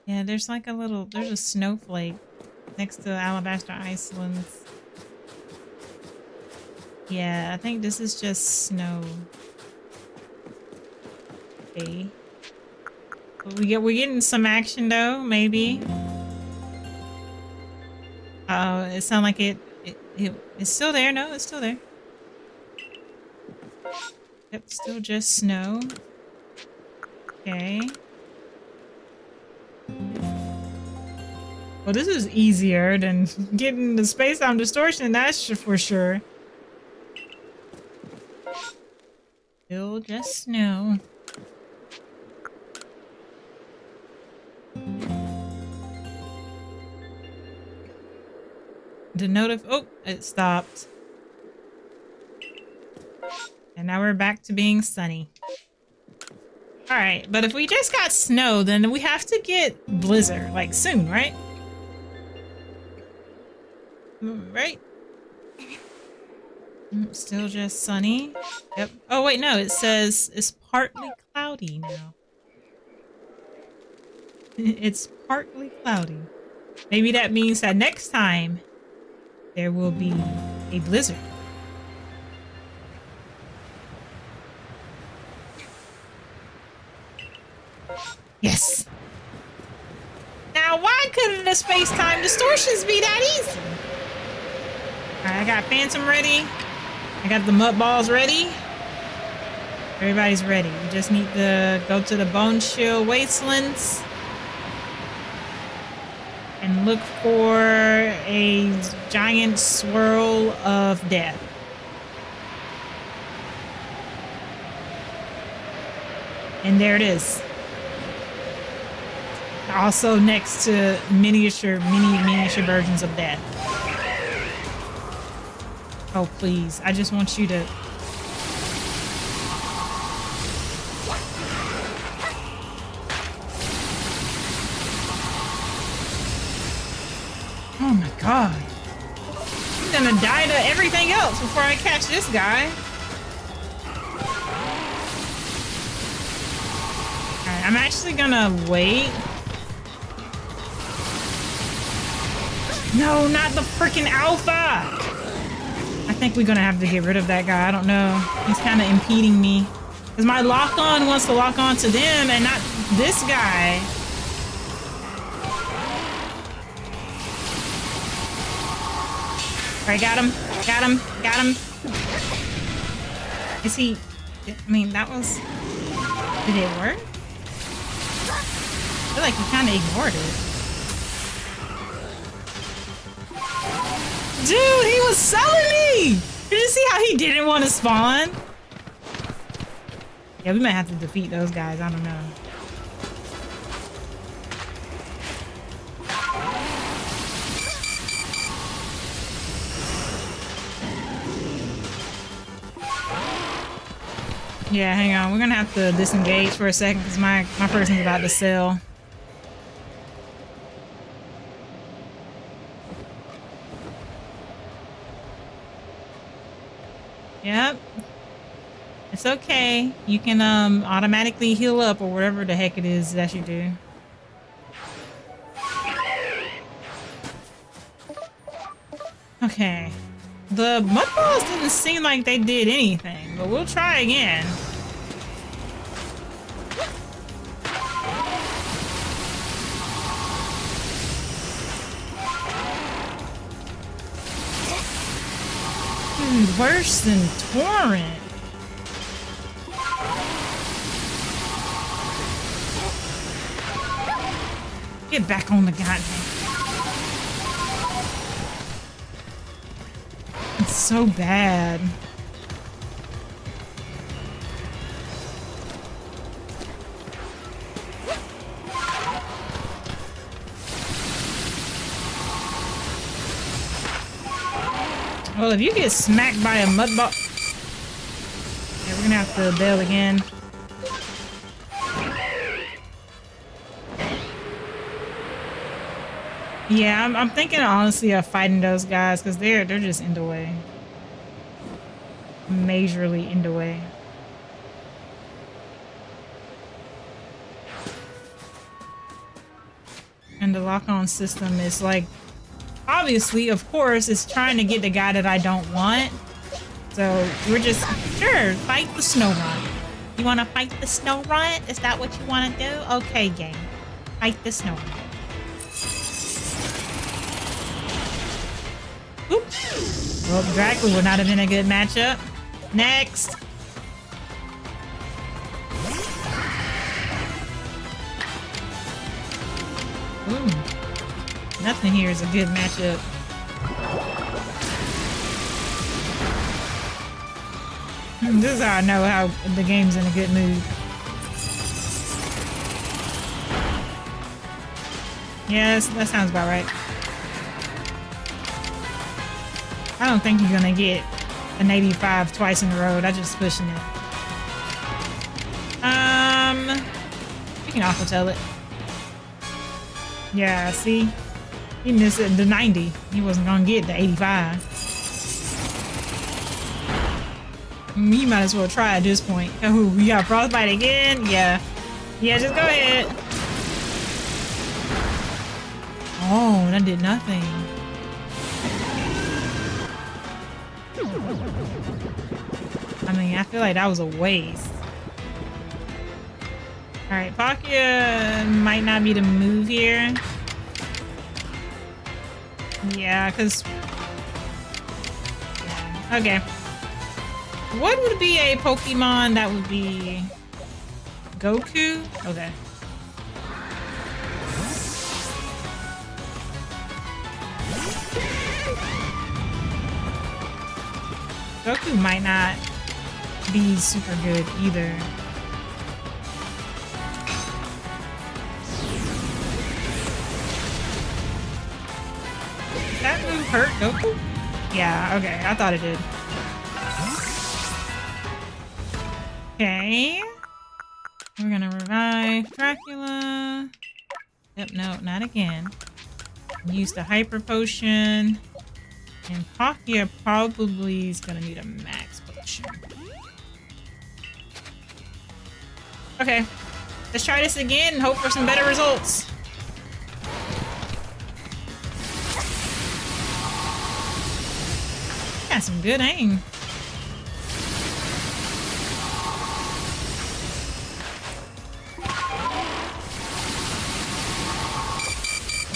Yeah, there's like there's a snowflake next to Alabaster Islands. Yeah, I think this is just snow. Okay. But we're getting some action though, maybe. Oh, it sounded like it's still there. No, it's still there. Yep, still just snow. Okay. Well, this is easier than getting the space-time distortion, that's for sure. Still just snow. Oh, it stopped. And now we're back to being sunny. Alright, but if we just got snow, then we have to get blizzard, like soon, right? Right? Still just sunny. Yep. Oh, wait, no, it says it's partly cloudy now. It's partly cloudy. Maybe that means that next time there will be a blizzard. Yes. Now, why couldn't the space-time distortions be that easy? Alright, I got Phantom ready. I got the mud balls ready. Everybody's ready. We just need to go to the Bone Shield Wastelands and look for a giant swirl of death. And there it is. Also next to miniature versions of death. Oh, please. I just want you to... Oh my god. I'm gonna die to everything else before I catch this guy. Alright, I'm actually gonna wait. No, not the freaking alpha! I think we're gonna have to get rid of that guy. I don't know. He's kind of impeding me. Because my lock-on wants to lock on to them and not this guy. Alright, got him. Got him. Got him. Is he... I mean, that was... Did it work? I feel like he kind of ignored it. Dude, he was selling me! Did you see how he didn't want to spawn? Yeah, we might have to defeat those guys. I don't know. Yeah, hang on. We're gonna have to disengage for a second because my person's about to sell. Yep. It's okay. You can automatically heal up or whatever the heck it is that you do. Okay. The mud balls didn't seem like they did anything, but we'll try again. Dude, worse than Torrent. Get back on the goddamn. It's so bad. Well, if you get smacked by a mud ball... Yeah, we're gonna have to bail again. Yeah, I'm thinking honestly of fighting those guys because they're just in the way. Majorly in the way. And the lock-on system is like, obviously, of course, it's trying to get the guy that I don't want. So we're just, sure, fight the snow run. You want to fight the snow run? Is that what you want to do? Okay, game. Fight the snow run. Oops. Well, Dracula would not have been a good matchup. Next. Ooh. Nothing here is a good matchup. This is how I know how the game's in a good mood. Yes, that sounds about right. I don't think you're gonna get an 85 twice in a row. That's just pushing it. You can auto tell it. Yeah, see? He missed it, the 90. He wasn't gonna get the 85. You might as well try at this point. Oh, we got frostbite again? Yeah. Yeah, just go ahead. Oh, that did nothing. I mean, I feel like that was a waste. Alright, Palkia might not be the move here. Yeah, because... Okay. What would be a Pokemon that would be... Goku? Okay. Goku might not be super good either. hurt Goku? Yeah, okay, I thought it did. Okay. We're gonna revive Dracula. Yep, no, not again. Use the hyper potion. And Palkia probably is gonna need a max potion. Okay. Let's try this again and hope for some better results. Got some good aim.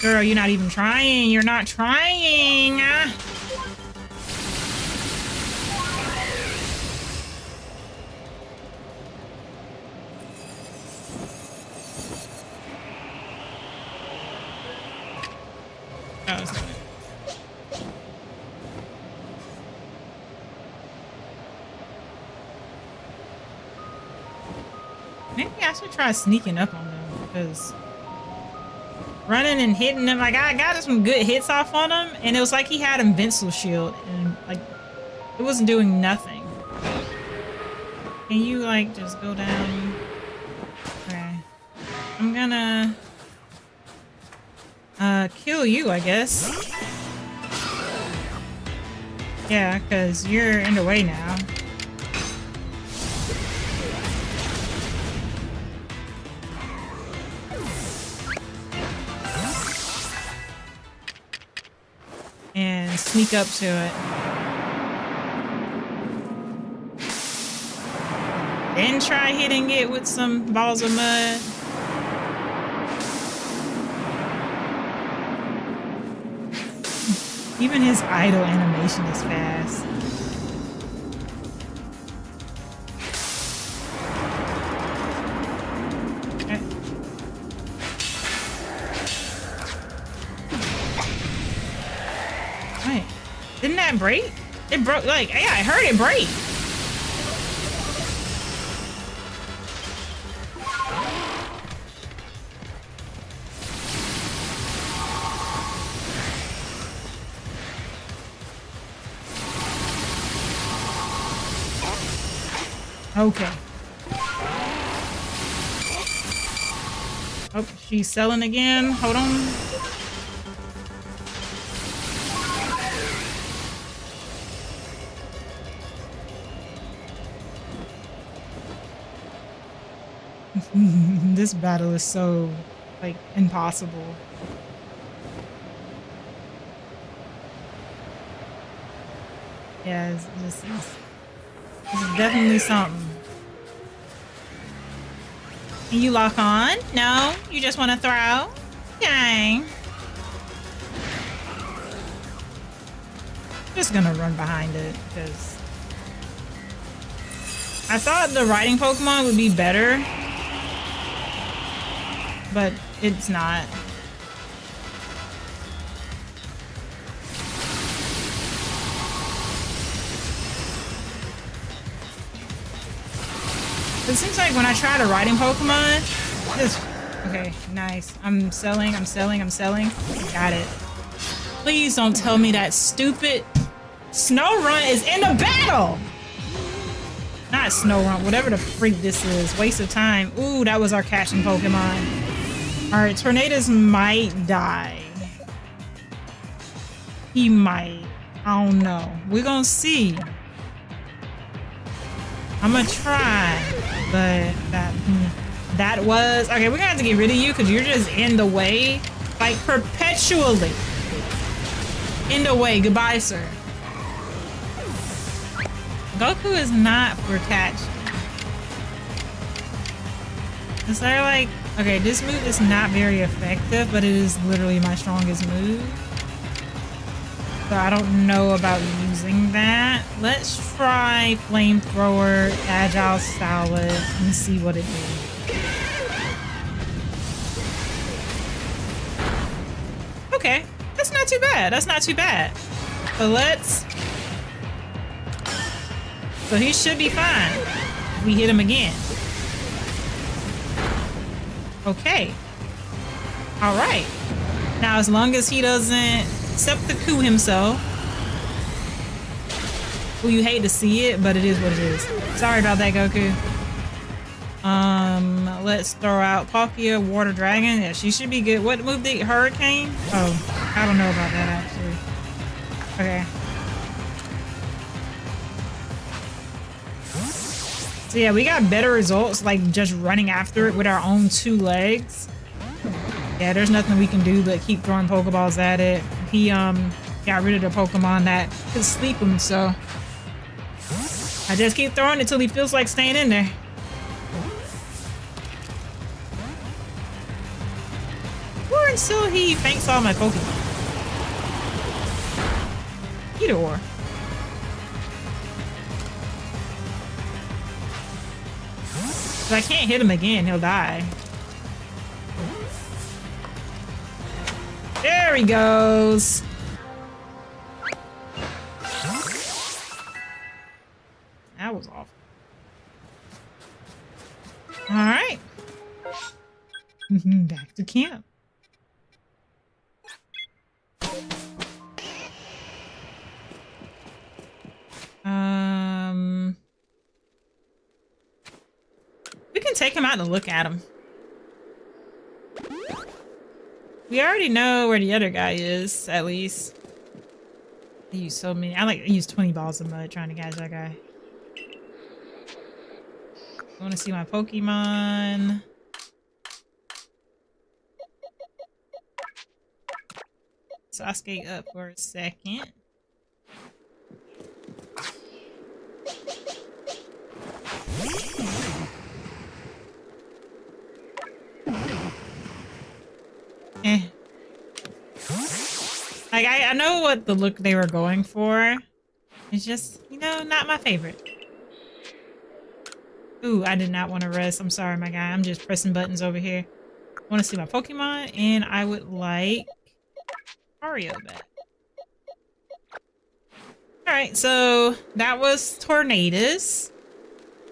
Girl, you're not even trying. You're not trying. Maybe I should try sneaking up on them because running and hitting them, like I got some good hits off on him, and it was like he had invincible shield, and like it wasn't doing nothing. Can you like just go down? Okay, I'm gonna kill you, I guess. Yeah, because you're in the way now. And sneak up to it. Then try hitting it with some balls of mud. Even his idle animation is fast. Okay. Wait, didn't that break? It broke, like, yeah, I heard it break. Okay. Oh, she's selling again. Hold on. This battle is so, like, impossible. Yeah, this is definitely something. And you lock on? No? You just want to throw? Okay. Just gonna run behind it, because I thought the riding Pokemon would be better, but it's not. It seems like when I try to riding Pokemon, okay, nice. I'm selling. Got it. Please don't tell me that stupid Snorunt is in the battle! Not Snorunt, whatever the freak this is. Waste of time. Ooh, that was our catching Pokemon. Alright, Tornadus might die. He might. I don't know. We're gonna see. I'm gonna try, but that was okay. We're gonna have to get rid of you because you're just in the way, like perpetually in the way. Goodbye, sir. Goku is not for catch. Is there like okay? This move is not very effective, but it is literally my strongest move. So I don't know about using that. Let's try Flamethrower, Agile Salad, and see what it does. Okay, that's not too bad. That's not too bad. So let's... So he should be fine. We hit him again. Okay. All right. Now, as long as he doesn't Seppuku himself. Well, you hate to see it, but it is what it is. Sorry about that, Goku. Let's throw out Palkia, Water Dragon. Yeah, she should be good. What move did Hurricane? Oh, I don't know about that actually. Okay. So yeah, we got better results like just running after it with our own 2 legs. Yeah, there's nothing we can do but keep throwing Pokeballs at it. He got rid of the Pokemon that could sleep him, so I just keep throwing it till he feels like staying in there. Or until he faints all my Pokemon. Either or. If I can't hit him again, he'll die. There he goes. That was awful. All right. Back to camp. We can take him out and look at him. We already know where the other guy is, at least. I use so many. I use 20 balls of mud trying to catch that guy. I want to see my Pokemon. Sasuke up for a second. Like, I know what the look they were going for. It's just, you know, not my favorite. Ooh, I did not want to rest. I'm sorry, my guy. I'm just pressing buttons over here. I want to see my Pokemon, and I would like Mario back. Alright, so that was Tornadus.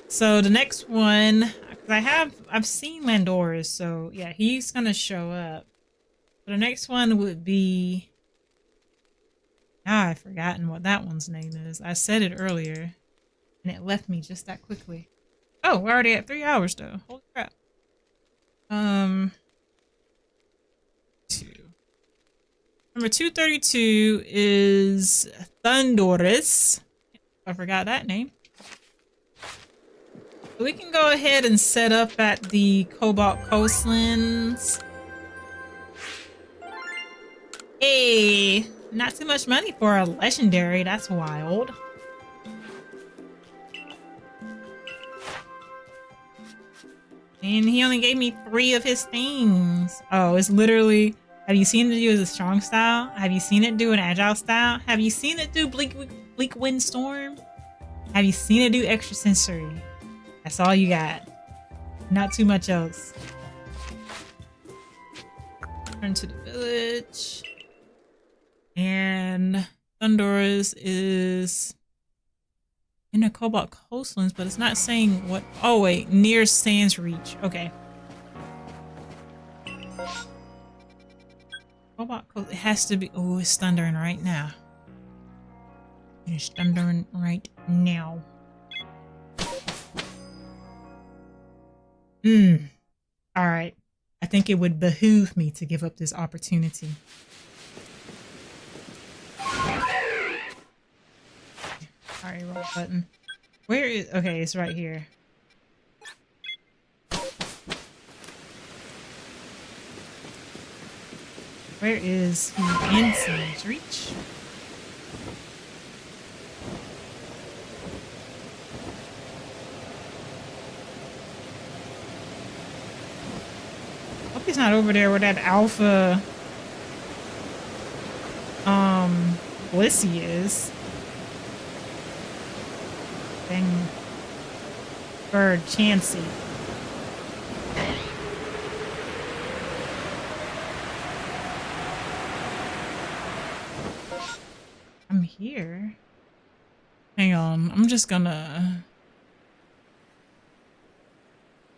So the next one, because I've seen Landorus, so yeah, he's gonna show up. So the next one would be... I've forgotten what that one's name is. I said it earlier, and it left me just that quickly. Oh, we're already at 3 hours though. Holy crap. 2. Number 232 is Thundurus. I forgot that name. So we can go ahead and set up at the Cobalt Coastlands. Hey, not too much money for a legendary. That's wild. And he only gave me 3 of his things. Oh, it's literally... Have you seen it do a strong style? Have you seen it do an agile style? Have you seen it do bleak wind storm? Have you seen it do extra sensory? That's all you got. Not too much else. Turn to the village. And Thundurus is in the Cobalt Coastlands, but it's not saying what. Oh wait, near Sands Reach. Okay. Cobalt Coast. It has to be. Oh, it's thundering right now. It's thundering right now. All right. I think it would behoove me to give up this opportunity. Sorry, wrong button. Where is... Okay, it's right here. Where is he in Sands Reach? Hope he's not over there where that alpha Blissey is. Dang bird Chansey. I'm here. Hang on, I'm just gonna...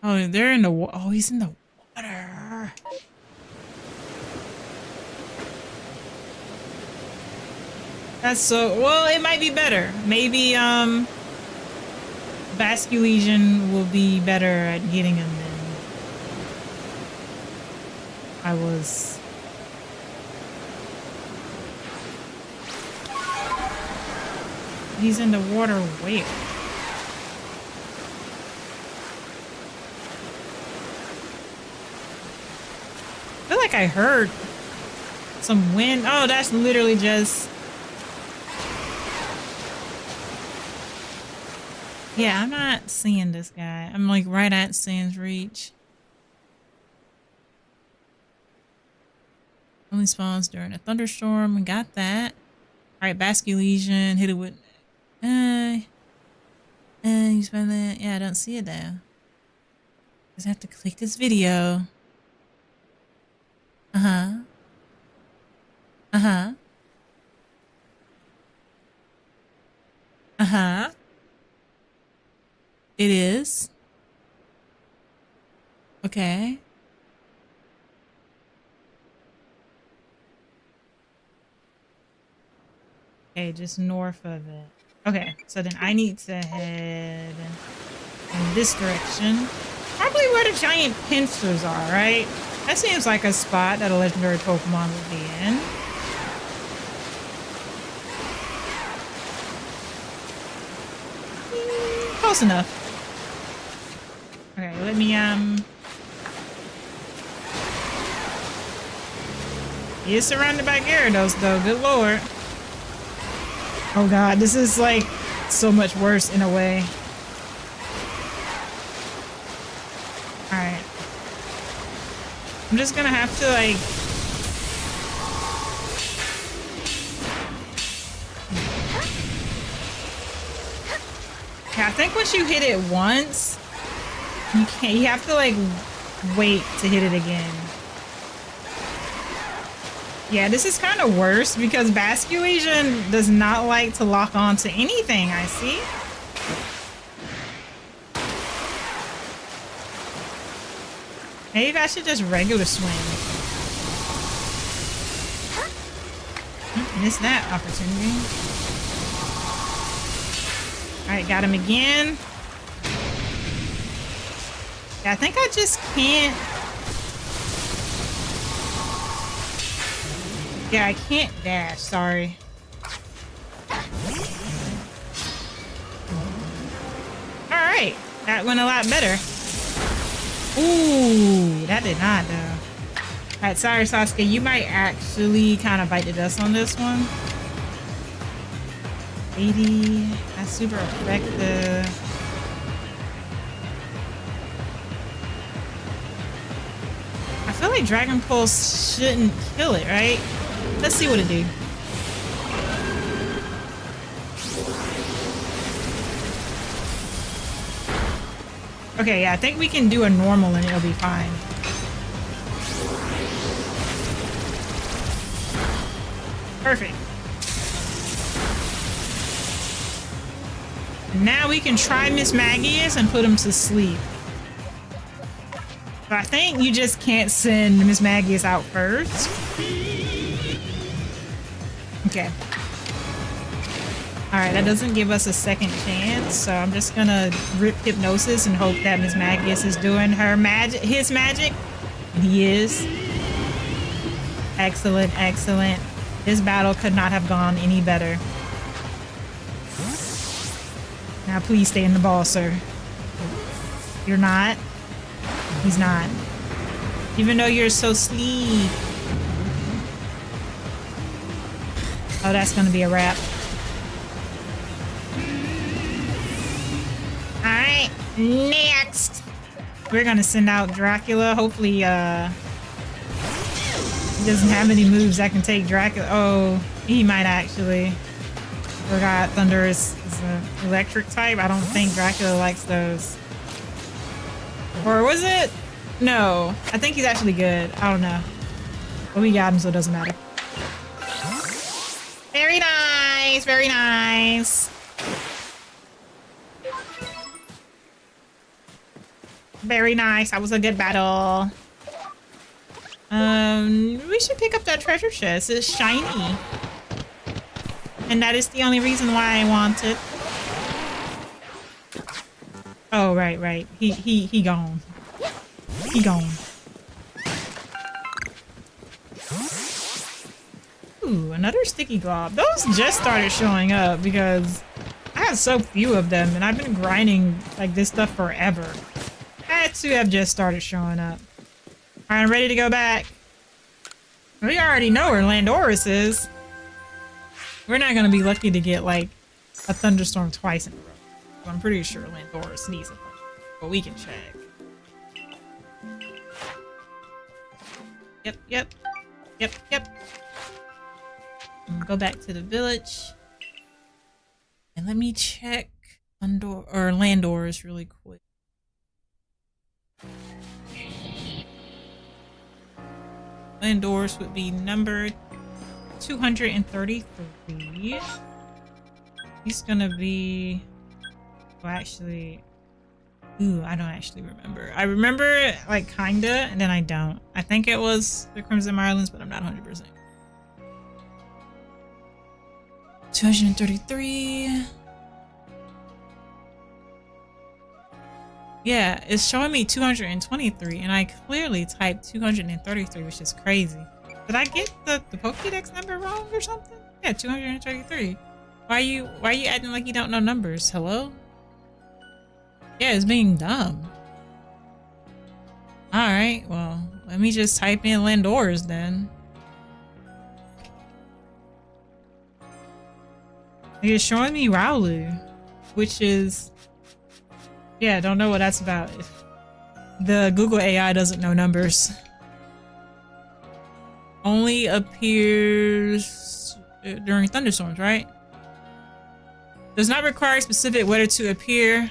Oh, they're in the water. Oh, he's in the water. That's so... Well, it might be better. Maybe, Basculegion will be better at getting him than I was. He's in the water where? I feel like I heard some wind. Oh, that's literally just... Yeah, I'm not seeing this guy. I'm like right at Sans reach. Only spawns during a thunderstorm. We got that. Alright, Basculegion. Hit it with... you spend that? Yeah, I don't see it though. Just have to click this video. Uh-huh. Uh-huh. Uh-huh. It is. Okay. Okay, just north of it. Okay, so then I need to head in this direction. Probably where the giant pincers are, right? That seems like a spot that a legendary Pokemon would be in. Close enough. Okay, let me, He is surrounded by Gyarados, though. Good lord. Oh god, this is, like, so much worse in a way. Alright. I'm just gonna have to, like... Yeah, I think once you hit it once... You have to, like, wait to hit it again. Yeah, this is kind of worse because Basculegion does not like to lock on to anything, I see. Maybe I should just regular swing. Missed that opportunity. Alright, got him again. Yeah, I think I just can't... Yeah, I can't dash, sorry. Alright, that went a lot better. Ooh, that did not though. Alright, sorry Sasuke, you might actually kind of bite the dust on this one. 80, that's super effective. I feel like Dragon Pulse shouldn't kill it, right? Let's see what it do. Okay, yeah, I think we can do a normal and it'll be fine. Perfect. Now we can try Miss Magius and put him to sleep. But I think you just can't send Miss Magius out first. Okay. Alright, that doesn't give us a second chance, so I'm just gonna rip Hypnosis and hope that Miss Magius is doing her magic, his magic. And he is. Excellent, excellent. This battle could not have gone any better. Now please stay in the ball, sir. You're not. He's not. Even though you're so sleek. Oh, that's gonna be a wrap. Alright, next! We're gonna send out Dracula. Hopefully, he doesn't have any moves that can take Dracula. Oh, he might actually. Forgot Thunder is an electric type. I don't think Dracula likes those. Or was it? No. I think he's actually good. I don't know. But we got him, so it doesn't matter. Very nice. Very nice. Very nice. That was a good battle. We should pick up that treasure chest. It's shiny. And that is the only reason why I want it. Oh, right. He gone. He gone. Ooh, another sticky glob. Those just started showing up because I have so few of them and I've been grinding like this stuff forever. Had to have just started showing up. Alright, I'm ready to go back. We already know where Landorus is. We're not gonna be lucky to get like a thunderstorm twice in a row. I'm pretty sure Landorus needs a thunderstorm, but we can check. Yep. Go back to the village. And let me check Landorus really quick. Landorus would be number 233. He's gonna be... Well, actually... Ooh, I don't actually remember. I remember, like, kinda, and then I don't. I think it was the Crimson Highlands, but I'm not 100%. 233. Yeah, it's showing me 223, and I clearly typed 233, which is crazy. Did I get the Pokedex number wrong or something? Yeah, 233. Why are you acting like you don't know numbers? Hello? Yeah, it's being dumb. Alright, well, let me just type in Landorus then. It's showing me Raulu, which is... Yeah, don't know what that's about. The Google AI doesn't know numbers. Only appears during thunderstorms, right? Does not require specific weather to appear,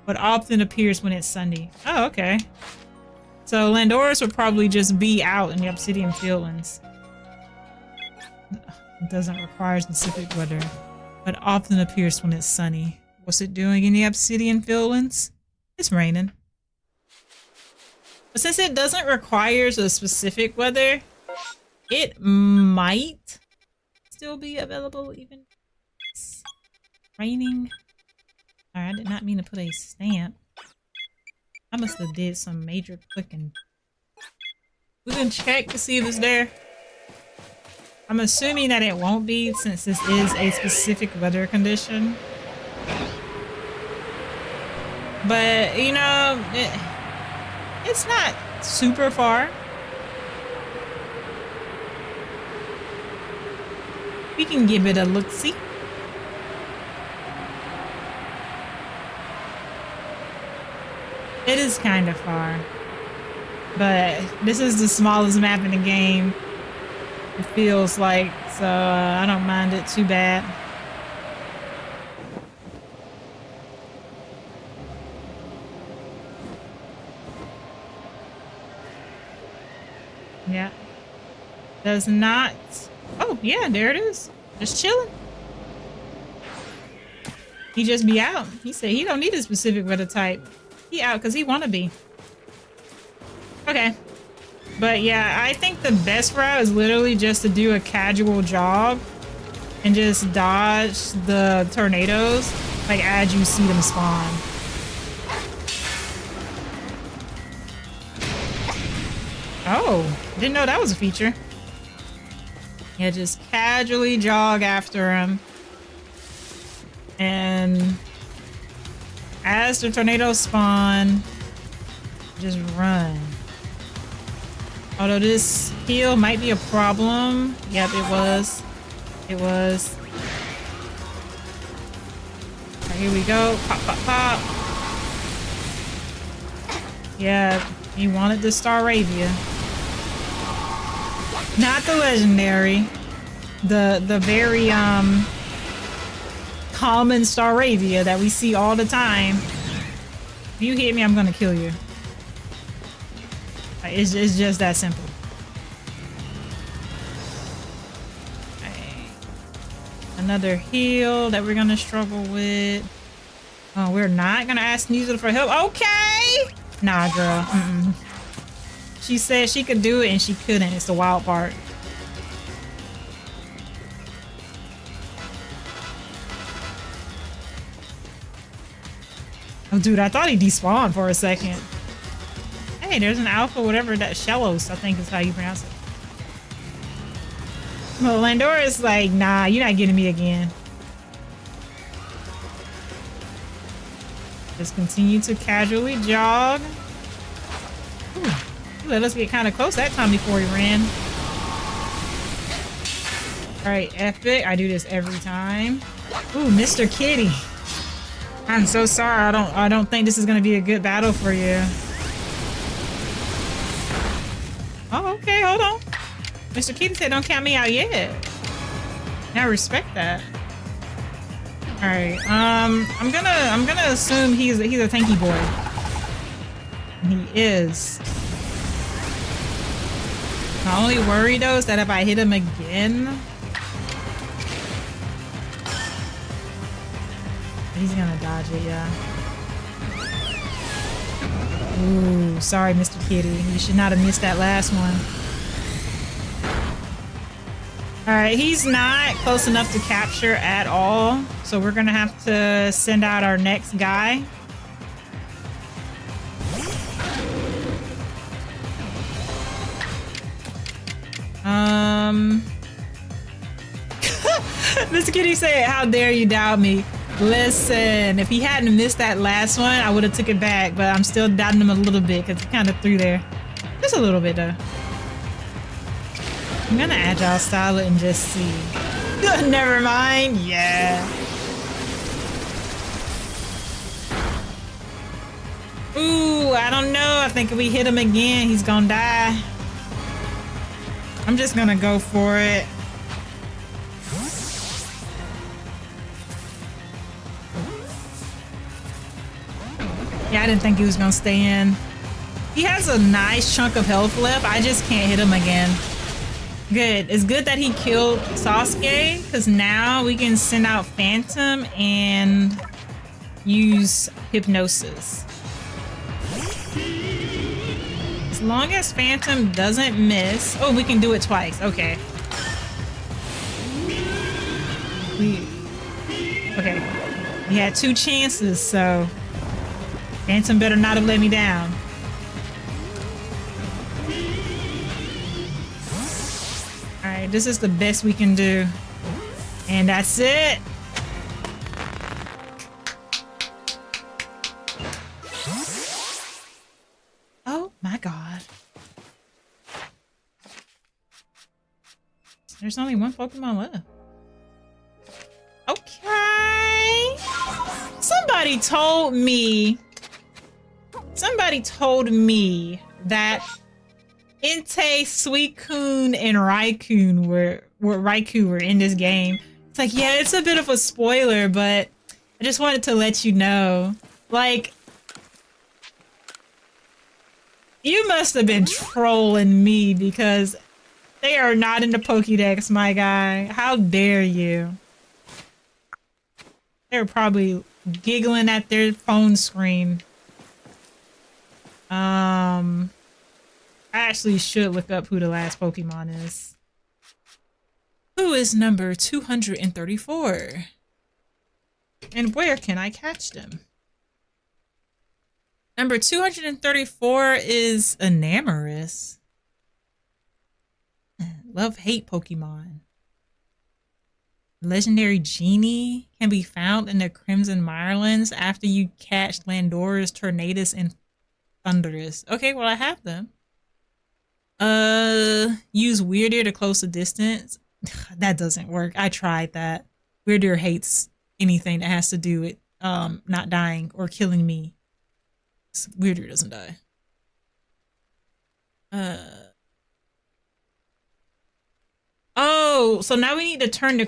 but often appears when it's sunny. Oh, okay. So Landorus would probably just be out in the Obsidian Fieldlands. It doesn't require specific weather, but often appears when it's sunny. What's it doing in the Obsidian Fieldlands? It's raining. But since it doesn't require a specific weather, it might still be available even if it's raining. Alright, I did not mean to put a stamp. I must have did some major clicking. We can check to see if it's there. I'm assuming that it won't be since this is a specific weather condition. But, you know, it's not super far. We can give it a look-see. It is kind of far. But this is the smallest map in the game. It feels like, so I don't mind it too bad. Yeah. Does not... Oh, yeah, there it is. Just chilling. He just be out. He said he don't need a specific weather type. He out because he want to be. Okay. But yeah, I think the best route is literally just to do a casual jog and just dodge the tornadoes, like as you see them spawn. Oh, didn't know that was a feature. Yeah, just casually jog after him. And as the tornadoes spawn, just run. Although this heal might be a problem. Yep, it was. It was. Right, here we go. Pop, pop, pop. Yeah, he wanted the Staravia. Not the legendary. The very common Staravia that we see all the time. If you hit me, I'm gonna kill you. It's just that simple. Okay. Another heal that we're gonna struggle with. Oh, we're not gonna ask Neasel for help. Okay! Nah, girl. She said she could do it and she couldn't. It's the wild part. Oh, dude, I thought he despawned for a second. Hey, there's an alpha, whatever that Shellos, I think is how you pronounce it. Well, Landora's like, nah, you're not getting me again. Just continue to casually jog. Ooh, he let us get kind of close that time before he ran. Alright, epic. I do this every time. Ooh, Mr. Kitty. I'm so sorry. I don't think this is gonna be a good battle for you. Oh, okay, hold on. Mr. Kitty said don't count me out yet. I respect that. Alright, I'm gonna assume he's a tanky boy. And he is. My only worry though is that if I hit him again, he's gonna dodge it, yeah. Ooh, sorry, Mr. Kitty. You should not have missed that last one. Alright, he's not close enough to capture at all. So we're gonna have to send out our next guy. Mr. Kitty said, how dare you doubt me? Listen, if he hadn't missed that last one, I would have took it back, but I'm still doubting him a little bit because he kind of threw there. Just a little bit though. I'm gonna agile style it and just see. Never mind. Yeah. Ooh, I don't know. I think if we hit him again, he's gonna die. I'm just gonna go for it. Yeah, I didn't think he was gonna stay in. He has a nice chunk of health left. I just can't hit him again. Good. It's good that he killed Sasuke, because now we can send out Phantom and use Hypnosis. As long as Phantom doesn't miss... Oh, we can do it twice. Okay. Okay. We had 2 chances, so... Phantom better not have let me down. Alright, this is the best we can do. And that's it. Oh my god. There's only one Pokemon left. Okay. Somebody told me that Entei, Suicune, and Raikun were in this game. It's like, yeah, it's a bit of a spoiler, but I just wanted to let you know. Like, you must have been trolling me because they are not in the Pokedex, my guy. How dare you? They're probably giggling at their phone screen. I actually should look up who the last Pokemon is. Who is number 234? And where can I catch them? Number 234 is Enamorous. Love-hate Pokemon. Legendary Genie can be found in the Crimson Mirelands after you catch Landora's Tornadus and Thundurus. Okay, well I have them. Use Weirder to close the distance. That doesn't work. I tried that. Weirder hates anything that has to do with not dying or killing me. Weirder doesn't die. Oh, so now we need to turn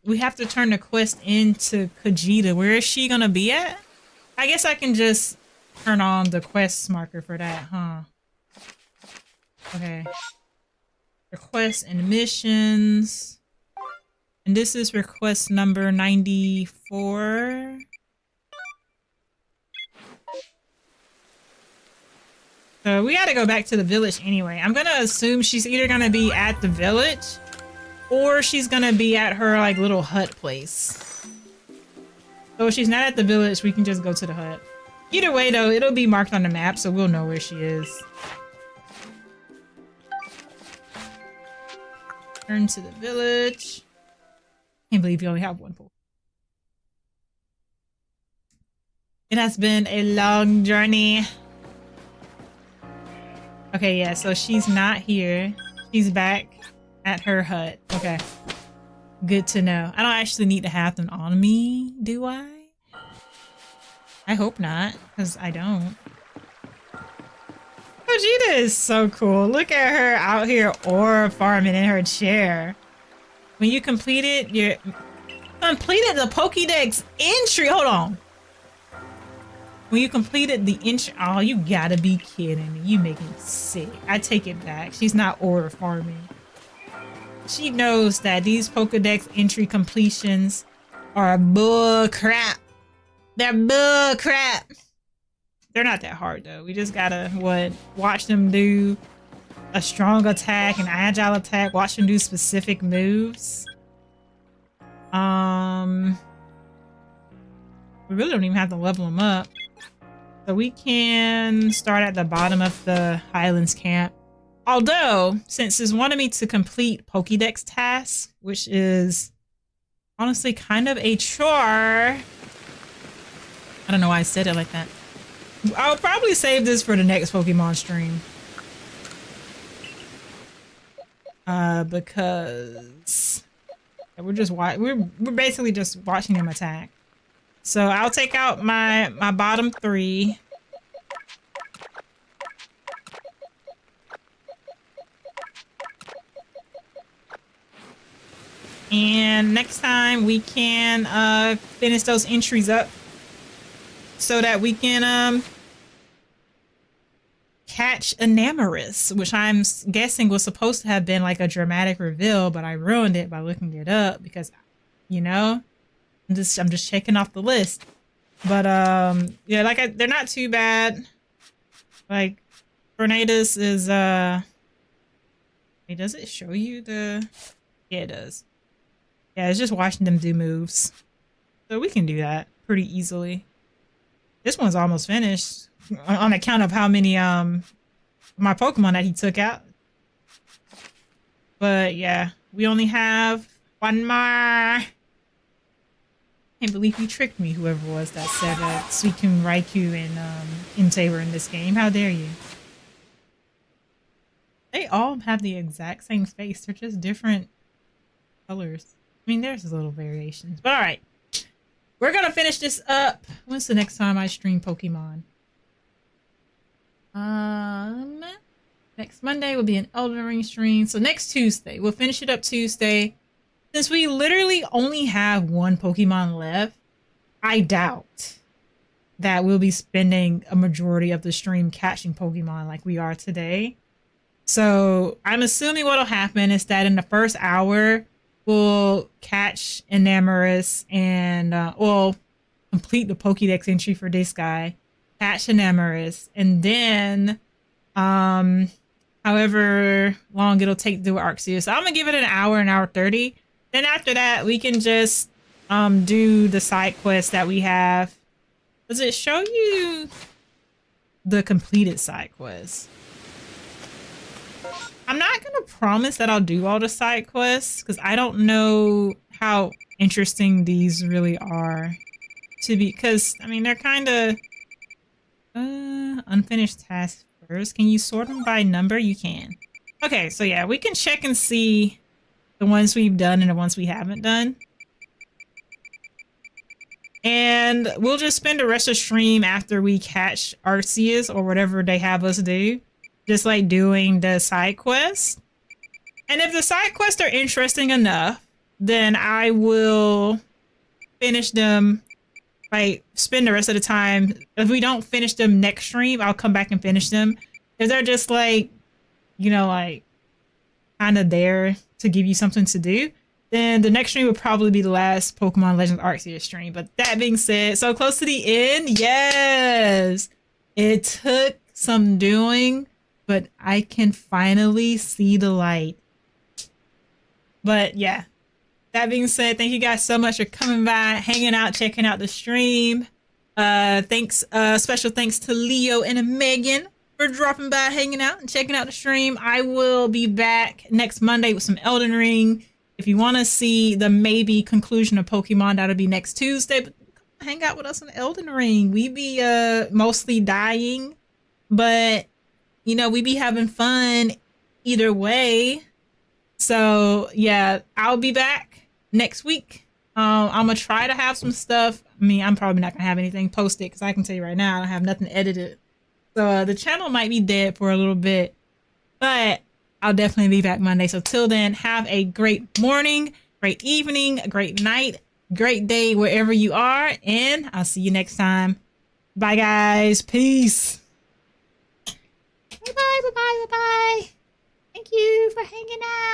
we have to turn the quest into Khajiit. Where is she gonna be at? I guess I can just turn on the quest marker for that, huh? Okay. Requests and missions. And this is request number 94. So we gotta go back to the village anyway. I'm gonna assume she's either gonna be at the village or she's gonna be at her like little hut place. So if she's not at the village, we can just go to the hut. Either way, though, it'll be marked on the map, so we'll know where she is. Turn to the village. Can't believe you only have one pool. It has been a long journey. Okay, yeah, so she's not here. She's back at her hut. Okay. Good to know. I don't actually need to have them on me, do I? I hope not, because I don't. Vegeta is so cool. Look at her out here ore farming in her chair. When you completed the Pokedex entry. Hold on. When you completed the entry. Oh, you gotta be kidding me. You make me sick. I take it back. She's not ore farming. She knows that these Pokedex entry completions are bull crap. They're bull crap. They're not that hard though. We just gotta watch them do a strong attack, an agile attack, watch them do specific moves. We really don't even have to level them up. So we can start at the bottom of the Highlands camp. Although, since it's wanted me to complete Pokedex tasks, which is honestly kind of a chore. I don't know why I said it like that. I'll probably save this for the next Pokemon stream. Because we're basically just watching them attack. So I'll take out my bottom 3. And next time we can finish those entries up so that we can catch Enamorus, which I'm guessing was supposed to have been like a dramatic reveal, but I ruined it by looking it up because, you know, I'm just checking off the list. But yeah, like they're not too bad. Like Cranidos is hey, does it show you the? Yeah, it does. Yeah, it's just watching them do moves. So we can do that pretty easily. This one's almost finished on account of how many my Pokemon that he took out. But yeah, we only have one more. Can't believe you tricked me, whoever was that said Suicune, Raikou, and Entei were in this game. How dare you? They all have the exact same face. They're just different colors. I mean, there's little variations. But alright. We're gonna finish this up. When's the next time I stream Pokemon? Next Monday will be an Elden Ring stream. So next Tuesday. We'll finish it up Tuesday. Since we literally only have one Pokemon left, I doubt that we'll be spending a majority of the stream catching Pokemon like we are today. So I'm assuming what'll happen is that in the first hour, we'll catch Enamorus and we'll complete the Pokedex entry for this guy, catch Enamorus, and then however long it'll take to do Arceus. So I'm gonna give it an hour 30. Then after that, we can just do the side quests that we have. Does it show you the completed side quests? I'm not going to promise that I'll do all the side quests because I don't know how interesting these really are to be. Because, I mean, they're kind of unfinished tasks first. Can you sort them by number? You can. Okay, so yeah, we can check and see the ones we've done and the ones we haven't done. And we'll just spend the rest of the stream after we catch Arceus or whatever they have us do. Just like doing the side quests. And if the side quests are interesting enough, then I will finish them. Like, spend the rest of the time. If we don't finish them next stream, I'll come back and finish them. If they're just like, you know, like kind of there to give you something to do, then the next stream will probably be the last Pokemon Legends Arceus stream. But that being said, so close to the end, yes! It took some doing, but I can finally see the light. But yeah, that being said, thank you guys so much for coming by, hanging out, checking out the stream. Thanks, special thanks to Leo and Megan for dropping by, hanging out, and checking out the stream. I will be back next Monday with some Elden Ring. If you want to see the maybe conclusion of Pokemon, that'll be next Tuesday. But hang out with us on Elden Ring. We be mostly dying, but you know, we be having fun either way. So yeah, I'll be back next week. I'm gonna try to have some stuff. I mean, I'm probably not gonna have anything posted because I can tell you right now I don't have nothing edited. So the channel might be dead for a little bit, but I'll definitely be back Monday. So till then, have a great morning, great evening, a great night, great day wherever you are, and I'll see you next time. Bye guys. Peace. Bye bye, bye bye, bye bye. Thank you for hanging out.